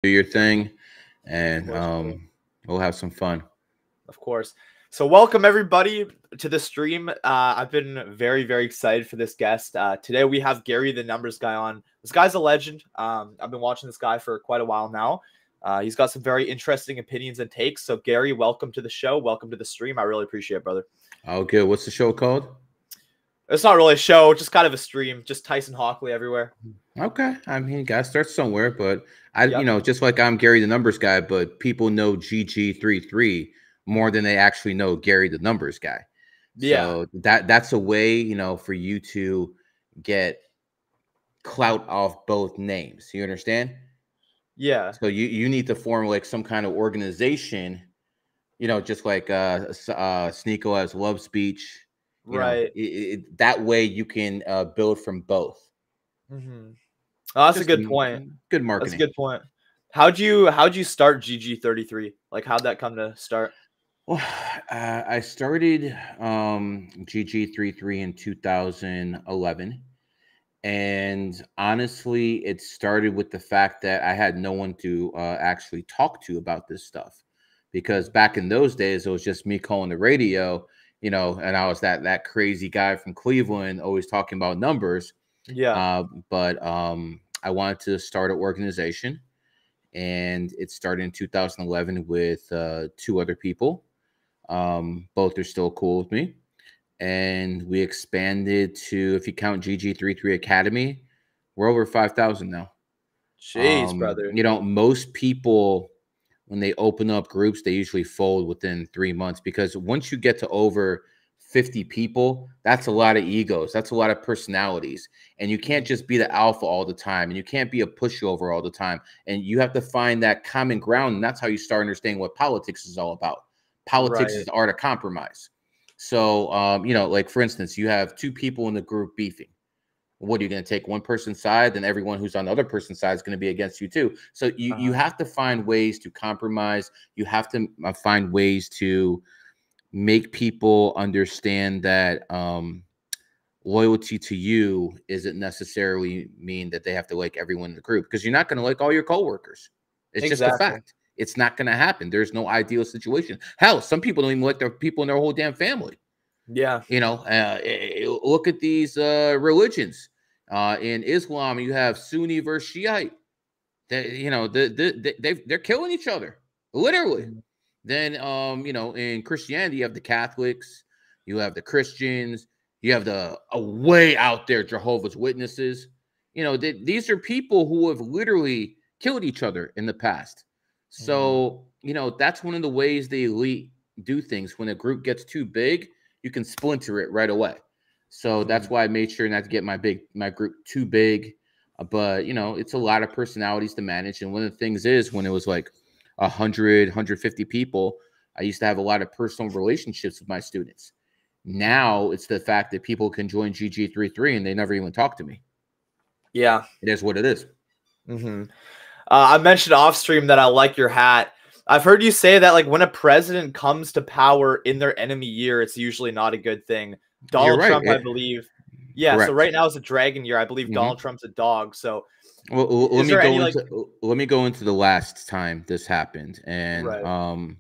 do your thing, Of and course, brother. we'll have some fun. Of course. So welcome everybody to the stream. I've been very excited for this guest. Today we have Gary, the numbers guy, on. This guy's a legend. I've been watching this guy for quite a while now. He's got some very interesting opinions and takes. So Gary, welcome to the show. Welcome to the stream. I really appreciate it, brother. Oh, good. What's the show called? It's not really a show, just kind of a stream. Just Tyson Hockley everywhere. Okay. I mean, you gotta start somewhere, but Yep. just like I'm Gary the numbers guy, but people know GG33 more than they actually know Gary the numbers guy. Yeah. So that's a way, for you to get clout off both names. You understand? Yeah. So you need to form like some kind of organization, just like Sneeko has Love Speech. Right. That way you can build from both. Mm-hmm. Oh, that's a Just good point. good That's a marketing. good point. How'd you start GG33? Like, how'd that come to start? Well, I started GG33 in 2011. And honestly, it started with the fact that I had no one to actually talk to about this stuff. Because back in those days, it was just me calling the radio, and I was that crazy guy from Cleveland always talking about numbers. Yeah. But I wanted to start an organization, and it started in 2011 with two other people. Both are still cool with me. And we expanded to, if you count GG33 Academy, we're over 5,000 now. Jeez, brother. Most people, when they open up groups, they usually fold within 3 months, because once you get to over 50 people, that's a lot of egos. That's a lot of personalities. And you can't just be the alpha all the time. And you can't be a pushover all the time. And you have to find that common ground. And that's how you start understanding what politics is all about. Politics is Right. the art of compromise. So, like for instance, you have two people in the group beefing. What are you going to take one person's side? Then everyone who's on the other person's side is going to be against you too. So you have to find ways to compromise. You have to find ways to make people understand that loyalty to you isn't necessarily mean that they have to like everyone in the group, because you're not going to like all your coworkers. It's just a Exactly. fact. It's not going to happen. There's no ideal situation. Hell, some people don't even like their people in their whole damn family. Yeah. Look at these religions. In Islam, you have Sunni versus Shiite. They're killing each other, literally. Mhm. Then, in Christianity, you have the Catholics, you have the Christians, you have the way out there Jehovah's Witnesses. These are people who have literally killed each other in the past. Mhm. So, that's one of the ways the elite do things. When a group gets too big, you can splinter it right away. So that's Mhm. why I made sure not to get my group too big. But it's a lot of personalities to manage. And one of the things is, when it was like 150 people, I used to have a lot of personal relationships with my students. Now it's the fact that people can join GG33 and they never even talk to me. Yeah. It is what it is. Mm-hmm. I mentioned off stream that I like your hat. I've heard you say that, like, when a president comes to power in their enemy year, it's usually not a good thing. You're Donald right. Trump, I believe. Yeah, so Correct. right now is a dragon year. I believe Hmm. Donald Trump's a dog. So Well, is there any, like, let me go into the last time this happened, and right.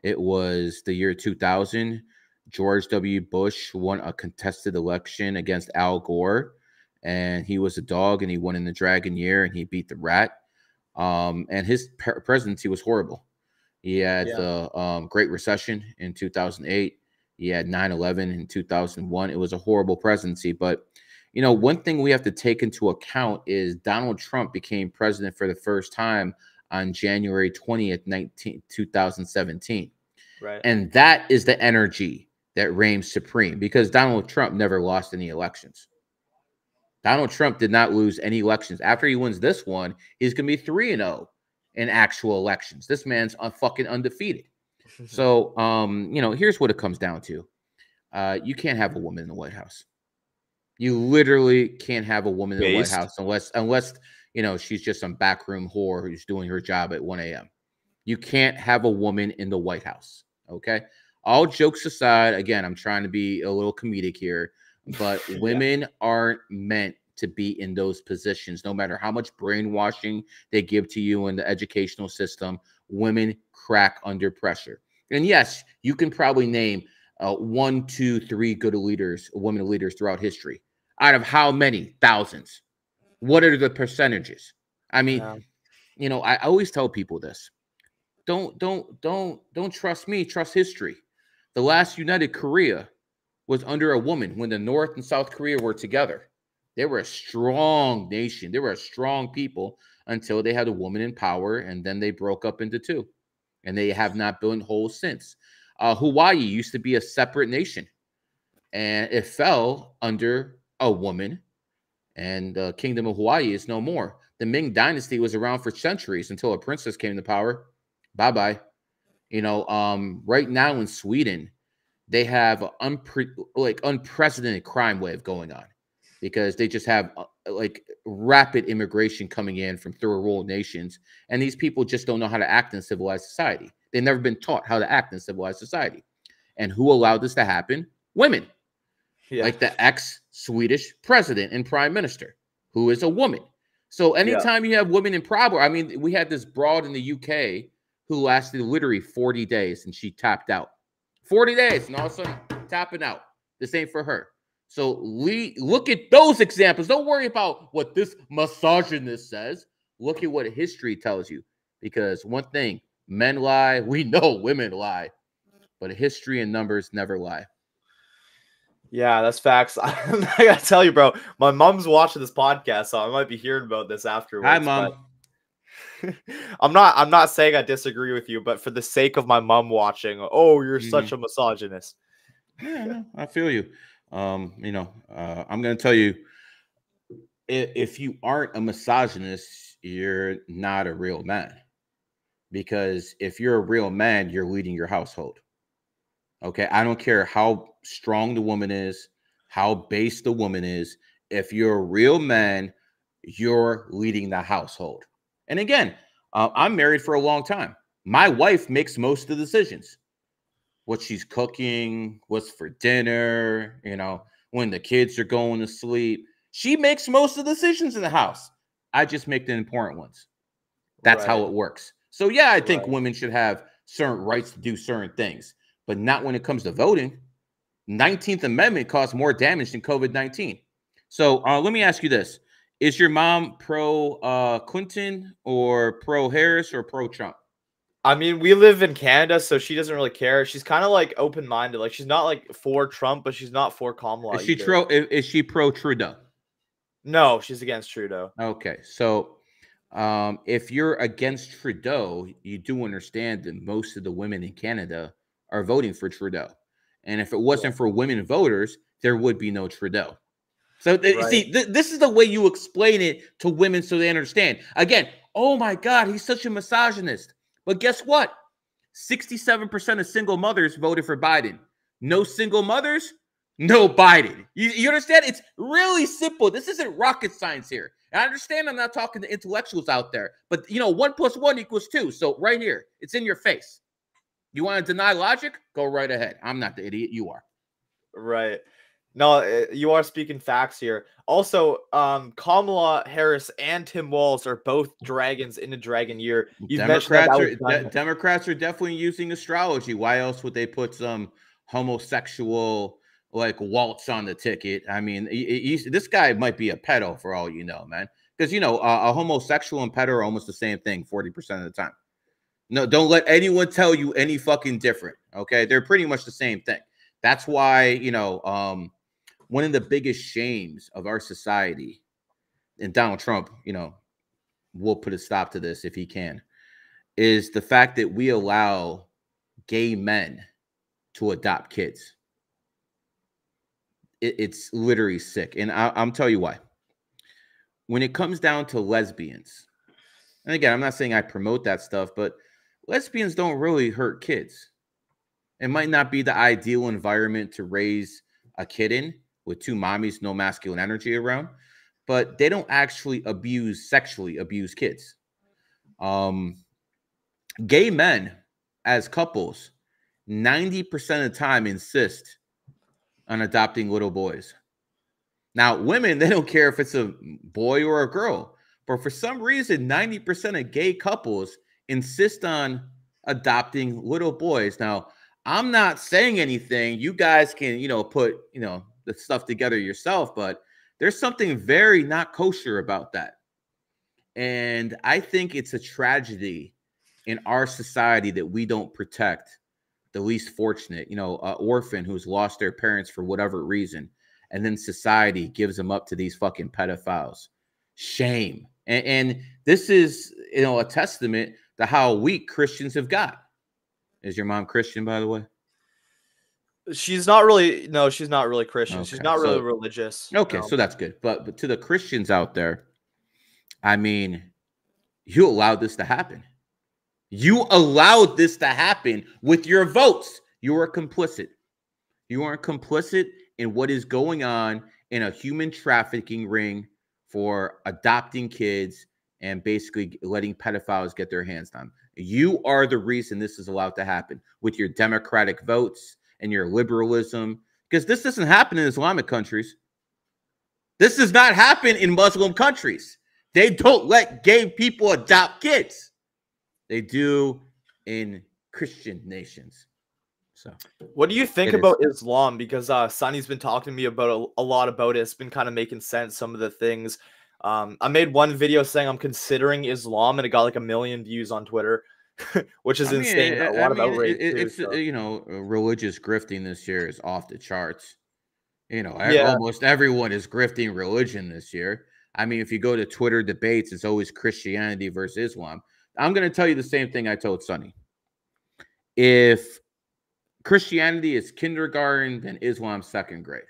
it was the year 2000. George W. Bush won a contested election against Al Gore, and he was a dog, and he won in the dragon year, and he beat the rat. And his presidency was horrible. He had Yeah. the Great Recession in 2008. He had 9/11 in 2001. It was a horrible presidency. But, one thing we have to take into account is Donald Trump became president for the first time on January 20th, 2017. Right. And that is the energy that reigns supreme, because Donald Trump never lost any elections. Donald Trump did not lose any elections. After he wins this one, he's going to be 3-0 in actual elections. This man's fucking undefeated. So, here's what it comes down to. You can't have a woman in the White House. You literally can't have a woman in the White Based. House unless she's just some backroom whore who's doing her job at 1 a.m. You can't have a woman in the White House. Okay. All jokes aside, again, I'm trying to be a little comedic here, but Yeah. women aren't meant to be in those positions. No matter how much brainwashing they give to you in the educational system, women crack under pressure. And yes, you can probably name 1, 2, 3 good leaders, women leaders throughout history. Out of how many thousands? What are the percentages? I mean, you know, I always tell people this. Don't trust me, trust history. The last united Korea was under a woman when the North and South Korea were together. They were a strong nation. They were a strong people until they had a woman in power, and then they broke up into two. And they have not been whole since. Hawaii used to be a separate nation, and it fell under a woman, and the Kingdom of Hawaii is no more. The Ming Dynasty was around for centuries until a princess came to power. Bye-bye. You know, right now in Sweden, they have unprecedented crime wave going on because they just have like rapid immigration coming in from third world nations, and these people just don't know how to act in civilized society. They've never been taught how to act in civilized society. And who allowed this to happen? Women. Like the ex-Swedish president and prime minister, who is a woman. So anytime you have women in power, I mean, we had this broad in the UK who lasted literally 40 days and she tapped out. 40 days and all of a sudden tapping out. This ain't for her. So look at those examples. Don't worry about what this misogynist says. Look at what history tells you. Because one thing, men lie. We know women lie. But history and numbers never lie. Yeah, that's facts. I gotta tell you, bro, my mom's watching this podcast, so I might be hearing about this afterwards. Hi, Mom. I'm not saying I disagree with you, but for the sake of my mom watching, oh, you're such a misogynist. Yeah, I feel you. You know, I'm gonna tell you, if you aren't a misogynist, you're not a real man. Because if you're a real man, you're leading your household. Okay, I don't care how strong the woman is, how base the woman is. If you're a real man, you're leading the household. And again, I'm married for a long time. My wife makes most of the decisions. What she's cooking, what's for dinner, you know, when the kids are going to sleep. She makes most of the decisions in the house. I just make the important ones. That's how it works. So yeah, I think women should have certain rights to do certain things, but not when it comes to voting. 19th Amendment caused more damage than COVID-19. So let me ask you this. Is your mom pro Clinton or pro Harris or pro Trump? I mean, we live in Canada, so she doesn't really care. She's kind of like open-minded. Like she's not like for Trump, but she's not for Kamala. Is she pro Trudeau? No, she's against Trudeau. Okay, so if you're against Trudeau, you do understand that most of the women in Canada are voting for Trudeau. And if it wasn't for women voters, there would be no Trudeau. So see, this is the way you explain it to women so they understand. Again, oh my God, he's such a misogynist. But guess what? 67% of single mothers voted for Biden. No single mothers, no Biden. You understand? It's really simple. This isn't rocket science here. And I understand I'm not talking to intellectuals out there, but you know, 1 + 1 = 2. So right here, it's in your face. You want to deny logic? Go right ahead. I'm not the idiot. You are. Right. No, you are speaking facts here. Also, Kamala Harris and Tim Walz are both dragons in a dragon year. Democrats are definitely using astrology. Why else would they put some homosexual like waltz on the ticket? I mean, this guy might be a pedo for all you know, man. Because you know, a homosexual and pedo are almost the same thing 40% of the time. No, don't let anyone tell you any fucking different. Okay, they're pretty much the same thing. That's why, you know, one of the biggest shames of our society, and Donald Trump, you know, will put a stop to this if he can, is the fact that we allow gay men to adopt kids. It's literally sick. And I'm tell you why. When it comes down to lesbians, and again, I'm not saying I promote that stuff, but lesbians don't really hurt kids. It might not be the ideal environment to raise a kid in with two mommies, no masculine energy around, but they don't actually sexually abuse kids. Gay men as couples, 90% of the time insist on adopting little boys. Now, women, they don't care if it's a boy or a girl. But for some reason, 90% of gay couples insist on adopting little boys. Now, I'm not saying anything. You guys can, put, the stuff together yourself, but there's something very not kosher about that. And I think it's a tragedy in our society that we don't protect the least fortunate, an orphan who's lost their parents for whatever reason. And then society gives them up to these fucking pedophiles. Shame. And this is, a testament to how weak Christians have got. Is your mom Christian, by the way? She's not really. No, she's not really Christian. Okay. She's not really religious. Okay, so that's good. But to the Christians out there, I mean, you allowed this to happen. You allowed this to happen with your votes. You are complicit. You are complicit in what is going on in a human trafficking ring for adopting kids and basically letting pedophiles get their hands on. You are the reason this is allowed to happen with your democratic votes and your liberalism, because this doesn't happen in Islamic countries. This does not happen in Muslim countries. They don't let gay people adopt kids. They do in Christian nations. So, what do you think about Islam? Because Sonny's been talking to me about a lot about it. It's been kind of making sense, some of the things. I made one video saying I'm considering Islam, and it got like 1 million views on Twitter, which is insane. A lot of outrage. It's religious grifting this year is off the charts. Almost everyone is grifting religion this year. I mean, if you go to Twitter debates, it's always Christianity versus Islam. I'm going to tell you the same thing I told Sonny. If Christianity is kindergarten, then Islam's second grade.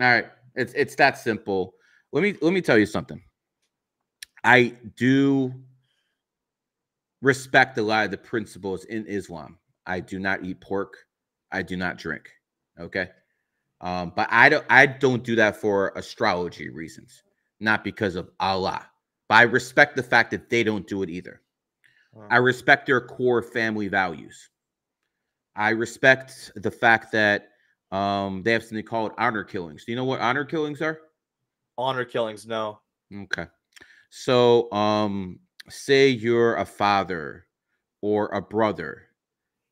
All right, it's that simple. Let me tell you something. I do respect a lot of the principles in Islam. I do not eat pork. I do not drink. Okay, but I don't do that for astrology reasons, not because of Allah. But I respect the fact that they don't do it either. I respect their core family values. I respect the fact that they have something called honor killings. Do you know what honor killings are? Honor killings, no. Okay. So say you're a father or a brother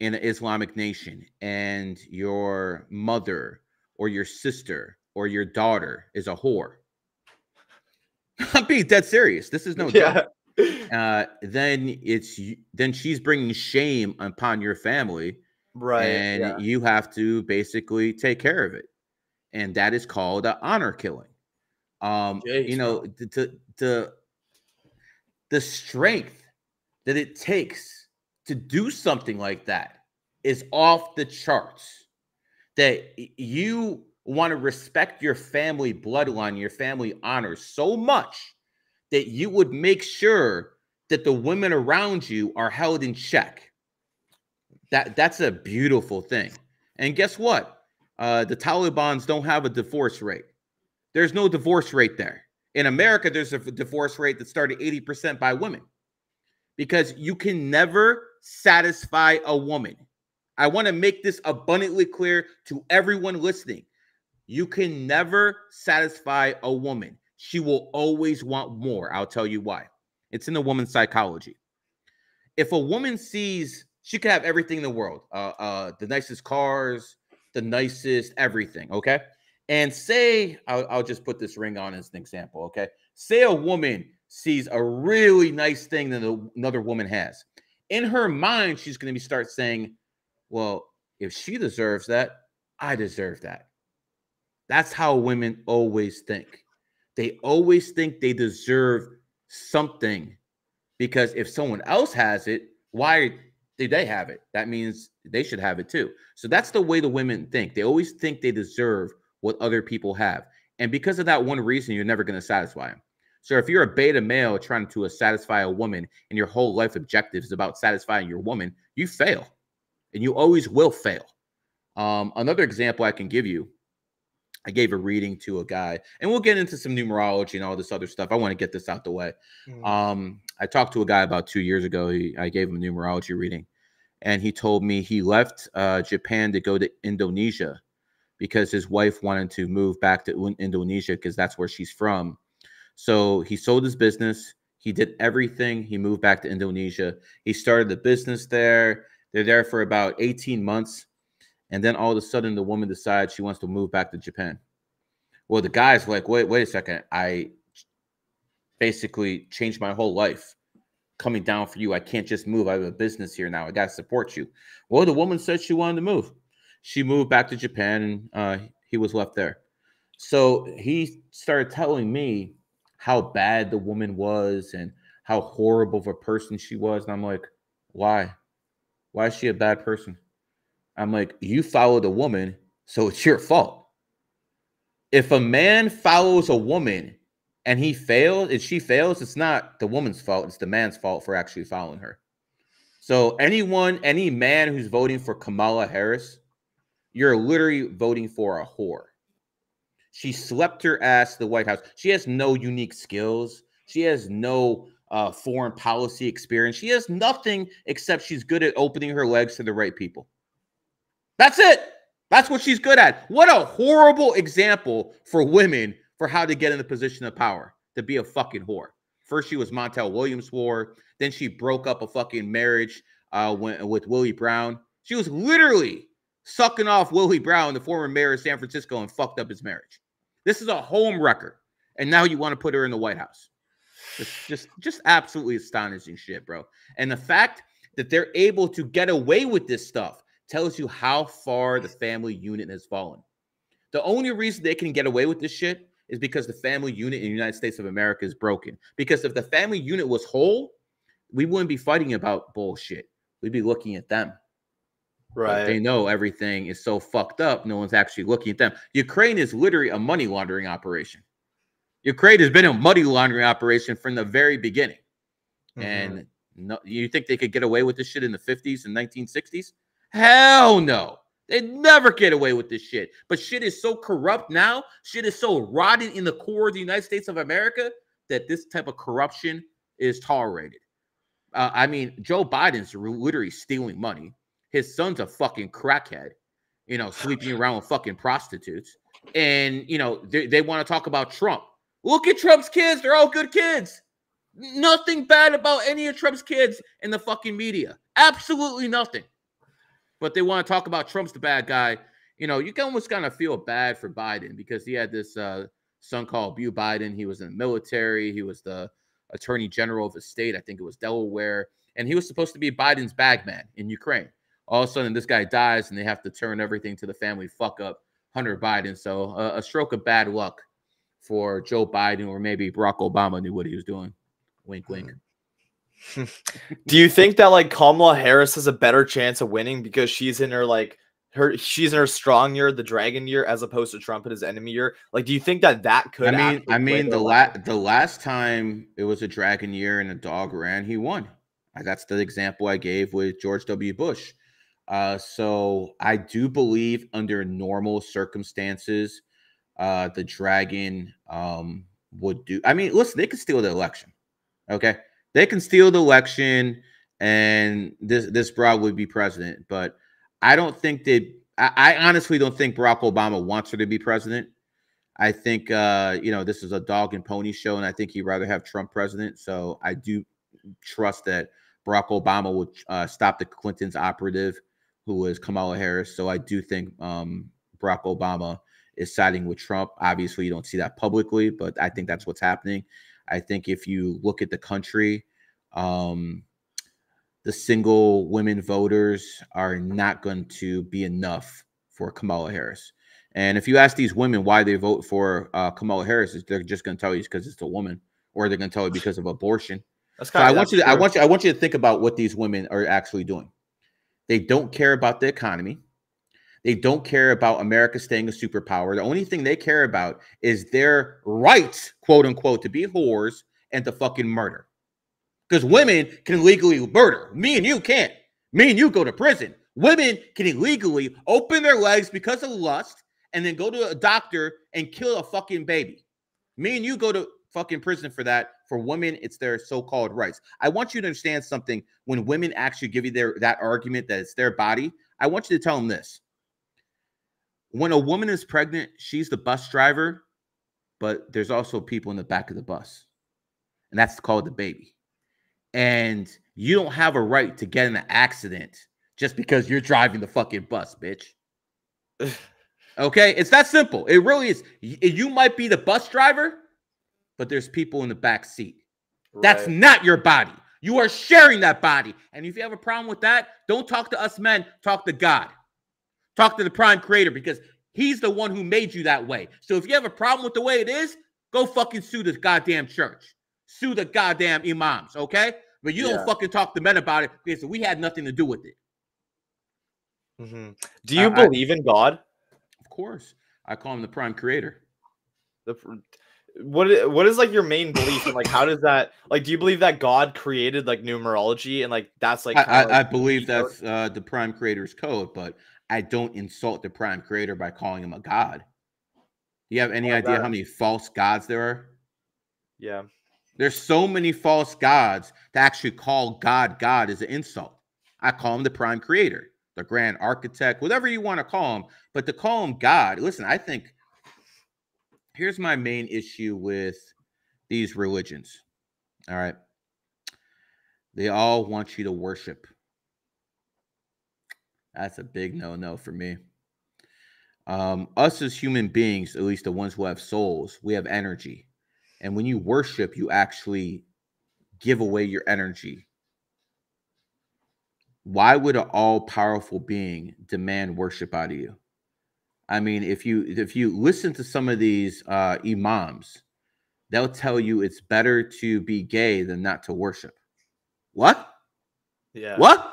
in an Islamic nation, and your mother or your sister or your daughter is a whore. I'm being dead serious. This is no joke. Then she's bringing shame upon your family, right? And you have to basically take care of it, and that is called an honor killing. The strength that it takes to do something like that is off the charts. That you want to respect your family bloodline, your family honor so much that you would make sure that the women around you are held in check. That's a beautiful thing. And guess what? The Taliban's don't have a divorce rate. There's no divorce rate there. In America, there's a divorce rate that started 80% by women, because you can never satisfy a woman. I want to make this abundantly clear to everyone listening. You can never satisfy a woman. She will always want more. I'll tell you why. It's in the woman's psychology. If a woman sees she could have everything in the world, the nicest cars, the nicest everything, okay? And say, I'll just put this ring on as an example, okay? Say a woman sees a really nice thing that another woman has. In her mind, she's going to start saying, well, if she deserves that, I deserve that. That's how women always think. They always think they deserve something, because if someone else has it, why did they have it? That means they should have it too. So that's the way the women think. They always think they deserve what other people have. And because of that one reason, you're never going to satisfy them. So if you're a beta male trying to satisfy a woman and your whole life objective is about satisfying your woman, you fail. And you always will fail. Another example I can give you, I gave a reading to a guy, and we'll get into some numerology and all this other stuff. I want to get this out the way. I talked to a guy about 2 years ago. I gave him a numerology reading, and he told me he left Japan to go to Indonesia because his wife wanted to move back to Indonesia because that's where she's from. So he sold his business. He did everything. He moved back to Indonesia. He started the business there. They're there for about 18 months. And then all of a sudden, the woman decides she wants to move back to Japan. Well, the guy's like, wait a second. I basically changed my whole life coming down for you. I can't just move. I have a business here now. I got to support you. Well, the woman said she wanted to move. She moved back to Japan, and he was left there. So he started telling me how bad the woman was and how horrible of a person she was. And I'm like, why? Why is she a bad person? I'm like, you followed a woman, so it's your fault. If a man follows a woman and he fails, and she fails, it's not the woman's fault. It's the man's fault for actually following her. So any man who's voting for Kamala Harris, you're literally voting for a whore. She slept her ass to the White House. She has no unique skills. She has no foreign policy experience. She has nothing except she's good at opening her legs to the right people. That's it. That's what she's good at. What a horrible example for women for how to get in the position of power, to be a fucking whore. First, she was Montel Williams' whore. Then she broke up a fucking marriage with Willie Brown. She was literally sucking off Willie Brown, the former mayor of San Francisco, and fucked up his marriage. This is a home wrecker. And now you want to put her in the White House. Just absolutely astonishing shit, bro. And the fact that they're able to get away with this stuff tells you how far the family unit has fallen. The only reason they can get away with this shit is because the family unit in the United States of America is broken. Because if the family unit was whole, we wouldn't be fighting about bullshit. We'd be looking at them. Right. But they know everything is so fucked up, no one's actually looking at them. Ukraine is literally a money laundering operation. Ukraine has been a money laundering operation from the very beginning. And no, you think they could get away with this shit in the 50s and 1960s? Hell no. They'd never get away with this shit. But shit is so corrupt now. Shit is so rotten in the core of the United States of America that this type of corruption is tolerated. I mean, Joe Biden's literally stealing money. His son's a fucking crackhead, you know, sleeping around with fucking prostitutes. And, you know, they want to talk about Trump. Look at Trump's kids. They're all good kids. Nothing bad about any of Trump's kids in the fucking media. Absolutely nothing. But they want to talk about Trump's the bad guy. You know, you can almost kind of feel bad for Biden because he had this son called Beau Biden. He was in the military. He was the attorney general of his state. I think it was Delaware. And he was supposed to be Biden's bagman in Ukraine. All of a sudden, this guy dies, and they have to turn everything to the family fuck up Hunter Biden. So a stroke of bad luck for Joe Biden, or maybe Barack Obama knew what he was doing. Wink, wink. Do you think that like Kamala Harris has a better chance of winning because she's in her she's in her strong year, the dragon year, as opposed to Trump in his enemy year? Like, do you think that could? I mean, the last time it was a dragon year and a dog ran, he won. That's the example I gave with George W. Bush. So I do believe under normal circumstances, the dragon would do. I mean, listen, they could steal the election. Okay, they can steal the election, and this broad would be president. But I don't think that. I honestly don't think Barack Obama wants her to be president. I think you know, this is a dog and pony show, and I think he'd rather have Trump president. So I do trust that Barack Obama would stop the Clintons operative, who is Kamala Harris. So I do think Barack Obama is siding with Trump. Obviously, you don't see that publicly, but I think that's what's happening. I think if you look at the country, the single women voters are not going to be enough for Kamala Harris. And if you ask these women why they vote for Kamala Harris, they're just going to tell you it's because it's a woman, or they're going to tell you because of abortion. So I want you to think about what these women are actually doing. They don't care about the economy. They don't care about America staying a superpower. The only thing they care about is their right, quote unquote, to be whores and to fucking murder. Because women can legally murder. Me and you can't. Me and you go to prison. Women can illegally open their legs because of lust and then go to a doctor and kill a fucking baby. Me and you go to fucking prison for that. For women, it's their so-called rights. I want you to understand something. When women actually give you that argument that it's their body, I want you to tell them this. When a woman is pregnant, she's the bus driver, but there's also people in the back of the bus, and that's called the baby. And you don't have a right to get in an accident just because you're driving the fucking bus, bitch. Okay? It's that simple. It really is. You might be the bus driver, but there's people in the back seat. Right. That's not your body. You are sharing that body. And if you have a problem with that, don't talk to us men. Talk to God. Talk to the prime creator, because he's the one who made you that way. So if you have a problem with the way it is, go fucking sue the goddamn church. Sue the goddamn imams, okay? But you don't fucking talk to men about it, because we had nothing to do with it. Mm-hmm. Do you believe in God? Of course. I call him the prime creator. What is like your main belief, and like how does that, like, do you believe that God created like numerology, and like that's like I believe that's the prime creator's code, but I don't insult the prime creator by calling him a god. Do you have any idea how many false gods there are? Yeah. There's so many false gods to actually call God God is an insult. I call him the prime creator, the grand architect, whatever you want to call him. But to call him God, listen, I think here's my main issue with these religions. All right. They all want you to worship. That's a big no-no for me. Us as human beings, at least the ones who have souls, we have energy. And when you worship, you actually give away your energy. Why would an all-powerful being demand worship out of you? I mean, if you listen to some of these imams, they'll tell you it's better to be gay than not to worship. What? Yeah. What?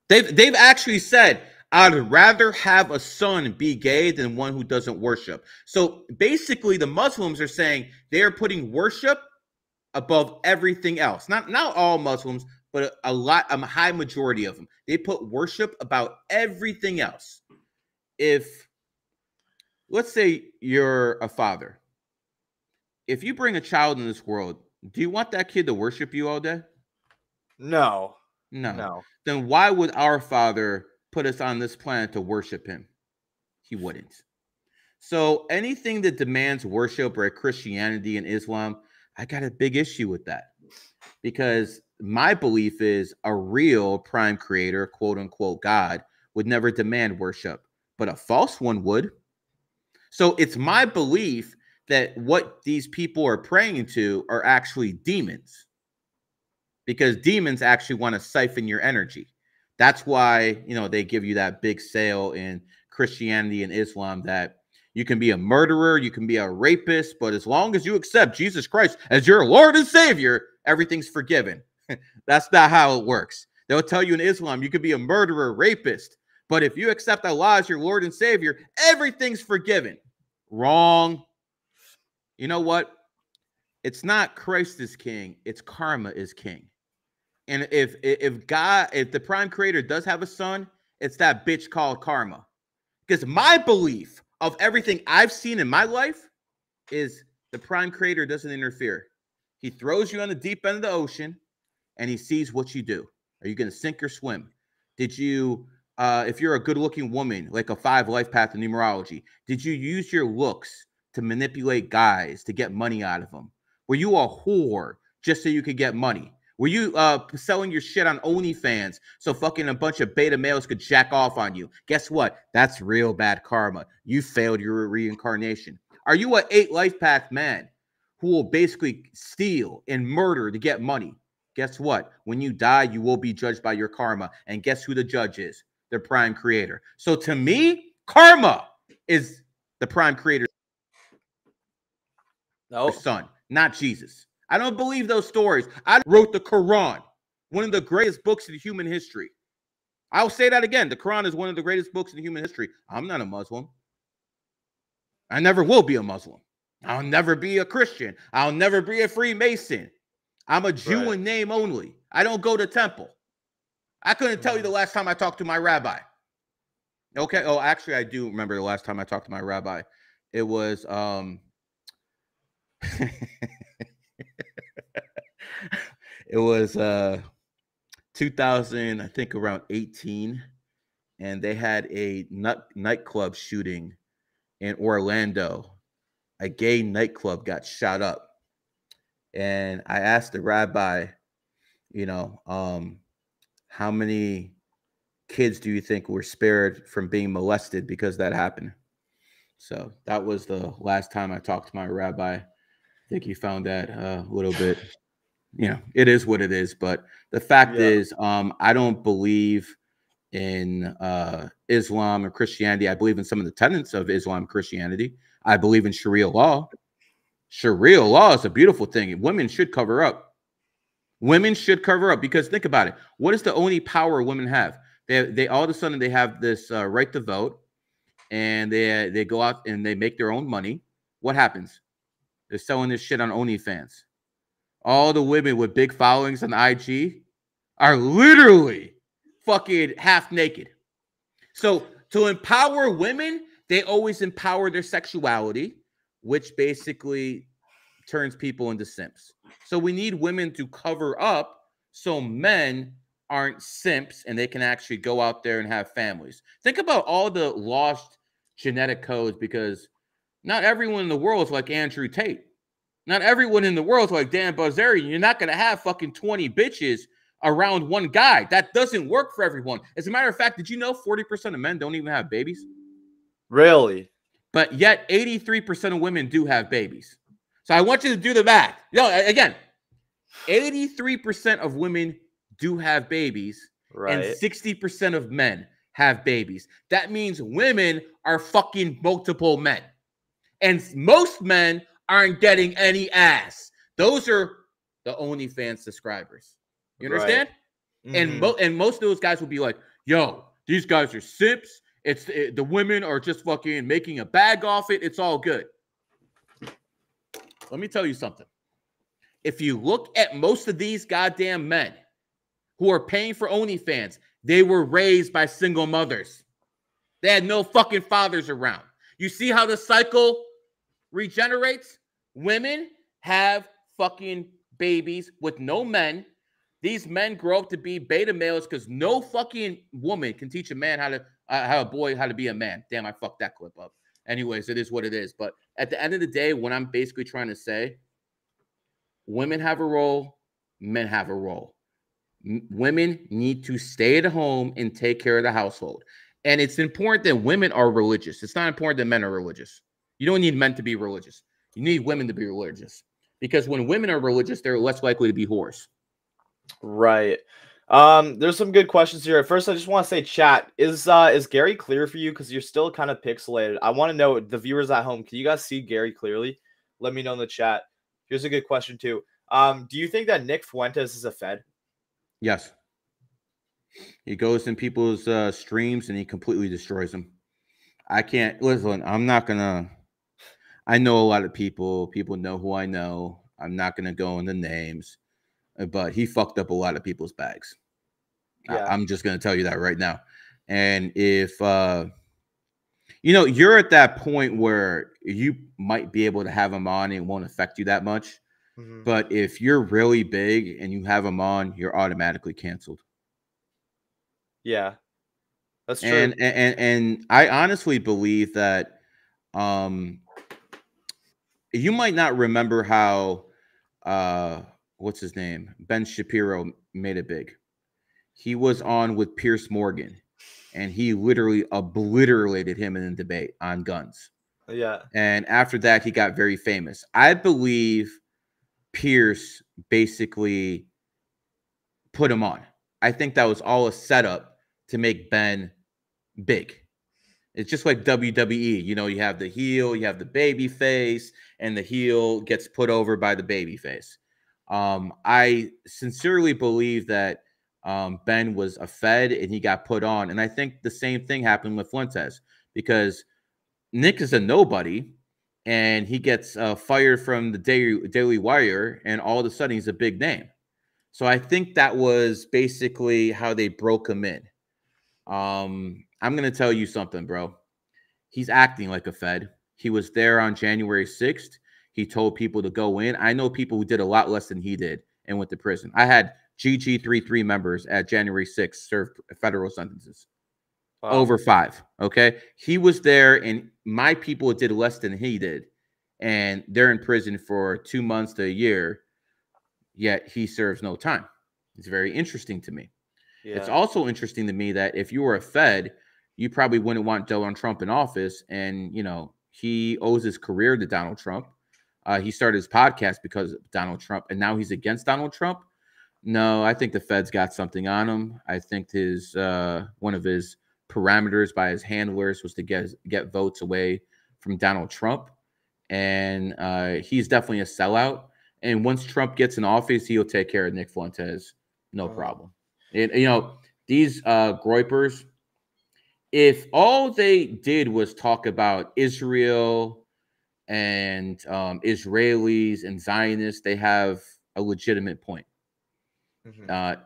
They've actually said, I'd rather have a son be gay than one who doesn't worship. So basically, the Muslims are saying they are putting worship above everything else. Not all Muslims, but a high majority of them. They put worship about everything else. If, let's say you're a father, if you bring a child in this world, do you want that kid to worship you all day? No. No. Then why would our Father put us on this planet to worship him? He wouldn't. So anything that demands worship, or Christianity and Islam, I got a big issue with that. Because my belief is a real prime creator, quote unquote God, would never demand worship, but a false one would. So it's my belief that what these people are praying to are actually demons, because demons actually want to siphon your energy. That's why, they give you that big sale in Christianity and Islam that you can be a murderer, you can be a rapist, but as long as you accept Jesus Christ as your Lord and Savior, everything's forgiven. That's not how it works. They'll tell you in Islam, you could be a murderer, rapist, but if you accept Allah as your Lord and Savior, everything's forgiven. Wrong. You know what? It's not Christ is king, it's karma is king. And if the prime creator does have a son, it's that bitch called karma. Because my belief of everything I've seen in my life is the prime creator doesn't interfere. He throws you on the deep end of the ocean and he sees what you do. Are you going to sink or swim? Did you, if you're a good looking woman, like a 5 life path of numerology, did you use your looks to manipulate guys to get money out of them? Were you a whore just so you could get money? Were you selling your shit on OnlyFans so fucking a bunch of beta males could jack off on you? Guess what? That's real bad karma. You failed your reincarnation. Are you an 8 life path man who will basically steal and murder to get money? Guess what? When you die, you will be judged by your karma. And guess who the judge is? The prime creator. So to me, karma is the prime creator's son, not Jesus. I don't believe those stories. I wrote the Quran, one of the greatest books in human history. I'll say that again. The Quran is one of the greatest books in human history. I'm not a Muslim. I never will be a Muslim. I'll never be a Christian. I'll never be a Freemason. I'm a Jew in name only. I don't go to temple. I couldn't tell you the last time I talked to my rabbi. Okay. Oh, actually, I do remember the last time I talked to my rabbi. It was it was 2000, I think around 18, and they had a nightclub shooting in Orlando. A gay nightclub got shot up, and I asked the rabbi, you know, how many kids do you think were spared from being molested because that happened? So that was the last time I talked to my rabbi. I think he found that a little bit, it is what it is. But the fact is, I don't believe in Islam or Christianity. I believe in some of the tenets of Islam and Christianity. I believe in Sharia law. Sharia law is a beautiful thing. Women should cover up. Women should cover up, because think about it. What is the only power women have? They all of a sudden they have this right to vote, and they go out and they make their own money. What happens? They're selling this shit on OnlyFans. All the women with big followings on IG are literally fucking half naked. So to empower women, they always empower their sexuality, which basically turns people into simps. So we need women to cover up so men aren't simps and they can actually go out there and have families. Think about all the lost genetic codes, because not everyone in the world is like Andrew Tate. Not everyone in the world is like Dan Bilzerian. You're not going to have fucking 20 bitches around one guy. That doesn't work for everyone. As a matter of fact, did you know 40% of men don't even have babies? Really? But yet 83% of women do have babies. So I want you to do the math. Again, 83% of women do have babies, right, and 60% of men have babies. That means women are fucking multiple men. And most men aren't getting any ass. Those are the OnlyFans subscribers. You understand? Right. And most of those guys will be like, yo, these guys are simps. The women are just fucking making a bag off it. It's all good. Let me tell you something. If you look at most of these goddamn men who are paying for OnlyFans, they were raised by single mothers. They had no fucking fathers around. You see how the cycle regenerates? Women have fucking babies with no men. These men grow up to be beta males because no fucking woman can teach a man how a boy how to be a man. Damn, I fucked that clip up. Anyways, it is what it is. But at the end of the day, what I'm basically trying to say, women have a role, men have a role. Women need to stay at home and take care of the household. And it's important that women are religious. It's not important that men are religious. You don't need men to be religious. You need women to be religious. Because when women are religious, they're less likely to be whores. Right. There's some good questions here. First, I just want to say, chat, is Gary clear for you? Because you're still kind of pixelated. I want to know, the viewers at home, can you guys see Gary clearly? Let me know in the chat. Here's a good question too. Do you think that Nick Fuentes is a Fed? Yes. He goes in people's streams and he completely destroys them. I can't listen. I'm not gonna. I know a lot of people. People know who I know. I'm not gonna go into names, but he fucked up a lot of people's bags. Yeah. I'm just gonna tell you that right now. And if you're at that point where you might be able to have him on, and it won't affect you that much. Mm-hmm. But if you're really big and you have him on, you're automatically canceled. Yeah, that's true. And I honestly believe that you might not remember how what's his name? Ben Shapiro made it big. He was on with Piers Morgan, and he literally obliterated him in a debate on guns. Yeah. And after that, he got very famous. I believe Pierce basically put him on. I think that was all a setup to make Ben big. It's just like WWE. You have the heel, you have the baby face, and the heel gets put over by the baby face. I sincerely believe that Ben was a Fed and he got put on. And I think the same thing happened with Fuentes, because Nick is a nobody and he gets fired from the Daily Wire, and all of a sudden he's a big name. So I think that was basically how they broke him in. I'm going to tell you something, bro. He's acting like a Fed. He was there on January 6th. He told people to go in. I know people who did a lot less than he did and went to prison. I had GG33 members at January 6th serve federal sentences. Wow. Over 5. Okay. He was there, and my people did less than he did. And they're in prison for 2 months to a year, yet he serves no time. It's very interesting to me. Yeah. It's also interesting to me that if you were a Fed, you probably wouldn't want Donald Trump in office. And, you know, he owes his career to Donald Trump. He started his podcast because of Donald Trump, and now he's against Donald Trump. No, I think the Fed's got something on him. I think his one of his parameters by his handlers was to get votes away from Donald Trump, and he's definitely a sellout. And once Trump gets in office, he'll take care of Nick Fuentes, no problem. And you know, these groypers, if all they did was talk about Israel and Israelis and Zionists, they have a legitimate point.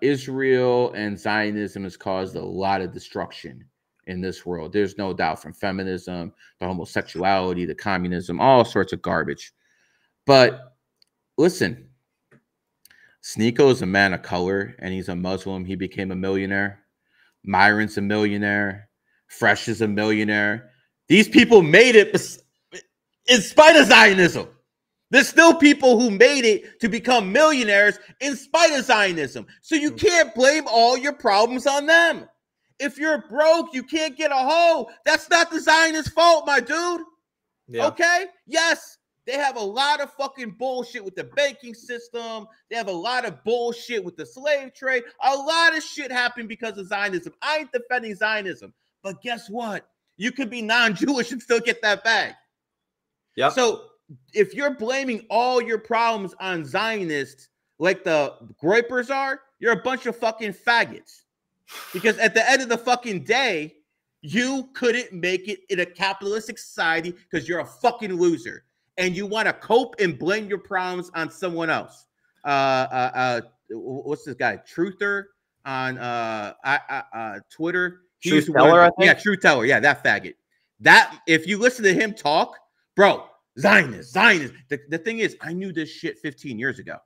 Israel and Zionism has caused a lot of destruction in this world. There's no doubt, from feminism, to homosexuality, to communism, all sorts of garbage. But listen, Sneeko is a man of color, and he's a Muslim. He became a millionaire. Myron's a millionaire. Fresh is a millionaire. These people made it in spite of Zionism. There's still people who made it to become millionaires in spite of Zionism. So you can't blame all your problems on them. If you're broke, you can't get a hoe. That's not the Zionist fault, my dude. Yeah. Okay? Yes, they have a lot of fucking bullshit with the banking system. They have a lot of bullshit with the slave trade. A lot of shit happened because of Zionism. I ain't defending Zionism. But guess what? You could be non-Jewish and still get that bag. Yeah. So if you're blaming all your problems on Zionists like the groypers are, you're a bunch of fucking faggots. Because at the end of the fucking day, you couldn't make it in a capitalistic society because you're a fucking loser. And you want to cope and blame your problems on someone else. What's this guy? Truther on Twitter. Truth Teller, I think? Yeah, Truth Teller. Yeah, that faggot. That, if you listen to him talk, bro, Zionist. The thing is, I knew this shit 15 years ago.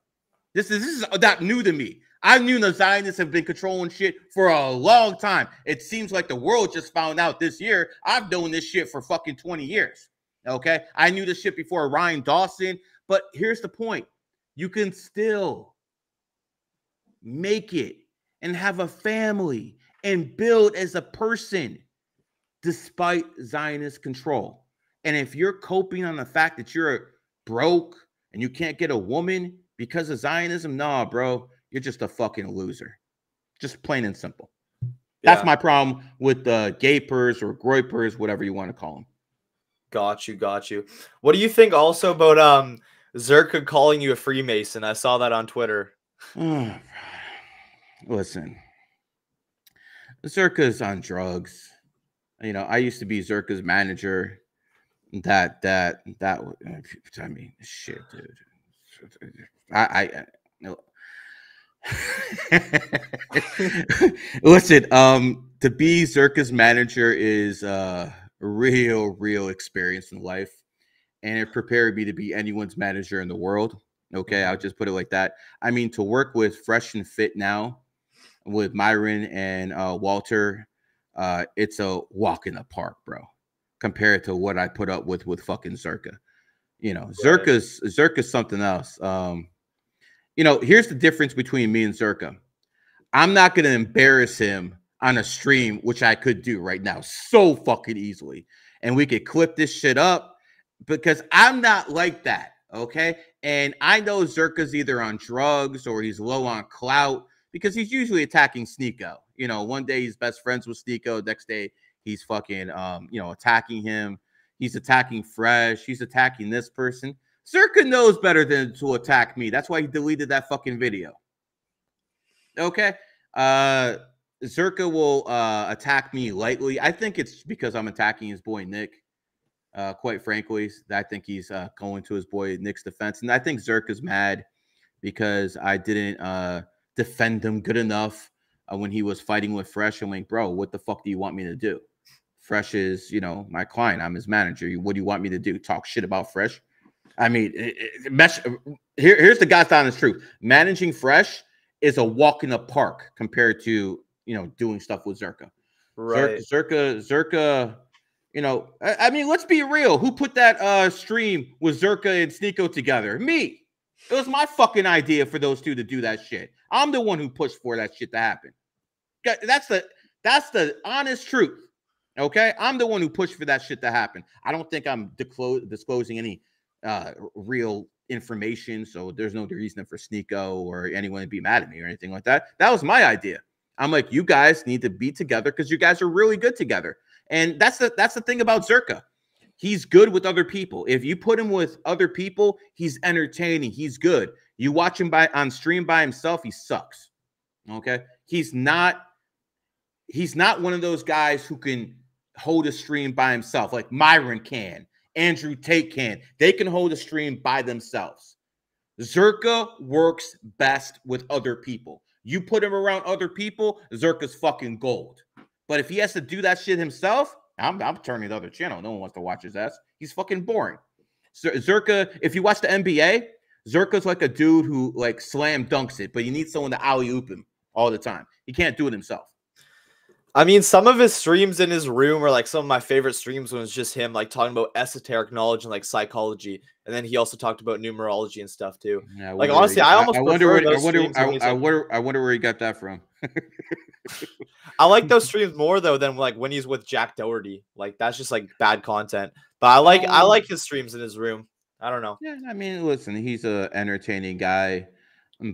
This is not new to me. I knew the Zionists have been controlling shit for a long time. It seems like the world just found out this year. I've known this shit for fucking 20 years. Okay? I knew this shit before Ryan Dawson. But here's the point. You can still make it and have a family and build as a person despite Zionist control. And if you're coping on the fact that you're broke and you can't get a woman because of Zionism, nah, bro, you're just a fucking loser. Just plain and simple. That's my problem with the gaypers or groypers, whatever you want to call them. Got you. What do you think also about Zherka calling you a Freemason? I saw that on Twitter. Listen, Zherka's on drugs. You know, I used to be Zherka's manager. That I mean, shit, dude. Listen, to be Zherka's manager is a real experience in life, and it prepared me to be anyone's manager in the world. Okay, I'll just put it like that. I mean, to work with Fresh and Fit now with Myron and Walter, it's a walk in the park, bro, compared to what I put up with fucking Zherka. You know, Zherka's something else. You know, here's the difference between me and Zherka. I'm not going to embarrass him on a stream, which I could do right now so fucking easily. And we could clip this shit up because I'm not like that, okay? And I know Zherka's either on drugs or he's low on clout because he's usually attacking Sneeko. You know, one day he's best friends with Sneeko. Next day he's fucking, you know, attacking him. He's attacking Fresh. He's attacking this person. Zherka knows better than to attack me. That's why he deleted that fucking video. Okay. Zherka will attack me lightly. I think it's because I'm attacking his boy Nick. Quite frankly, I think he's going to his boy Nick's defense. And I think Zherka's mad because I didn't defend him good enough when he was fighting with Fresh. I'm like, bro, what the fuck do you want me to do? Fresh is, you know, my client. I'm his manager. What do you want me to do? Talk shit about Fresh? I mean, here's the God's honest truth. Managing Fresh is a walk in the park compared to, you know, doing stuff with Zherka. Right. Zherka. You know, I mean, let's be real. Who put that stream with Zherka and Sneeko together? Me. It was my fucking idea for those two to do that shit. I'm the one who pushed for that shit to happen. That's the honest truth. Okay, I'm the one who pushed for that shit to happen. I don't think I'm disclosing any real information, so there's no reason for Sneeko or anyone to be mad at me or anything like that. That was my idea. I'm like, you guys need to be together because you guys are really good together. And that's the thing about Zherka. He's good with other people. If you put him with other people, he's entertaining. He's good. You watch him on stream by himself, he sucks. Okay, he's not one of those guys who can hold a stream by himself like Myron can, Andrew Tate can. They can hold a stream by themselves. Zherka works best with other people. You put him around other people, Zerka's fucking gold. But if he has to do that shit himself, I'm turning the other channel. No one wants to watch his ass. He's fucking boring. Zherka, if you watch the NBA, Zherka's like a dude who like slam dunks it, but you need someone to alley-oop him all the time. He can't do it himself. I mean, some of his streams in his room are like some of my favorite streams when it's just him like talking about esoteric knowledge and like psychology, and then he also talked about numerology and stuff too. Yeah, like honestly, I wonder where he got that from. I like those streams more though than like when he's with Jack Doherty. Like that's just like bad content. But I like his streams in his room. I don't know. Yeah, I mean, listen, he's a entertaining guy,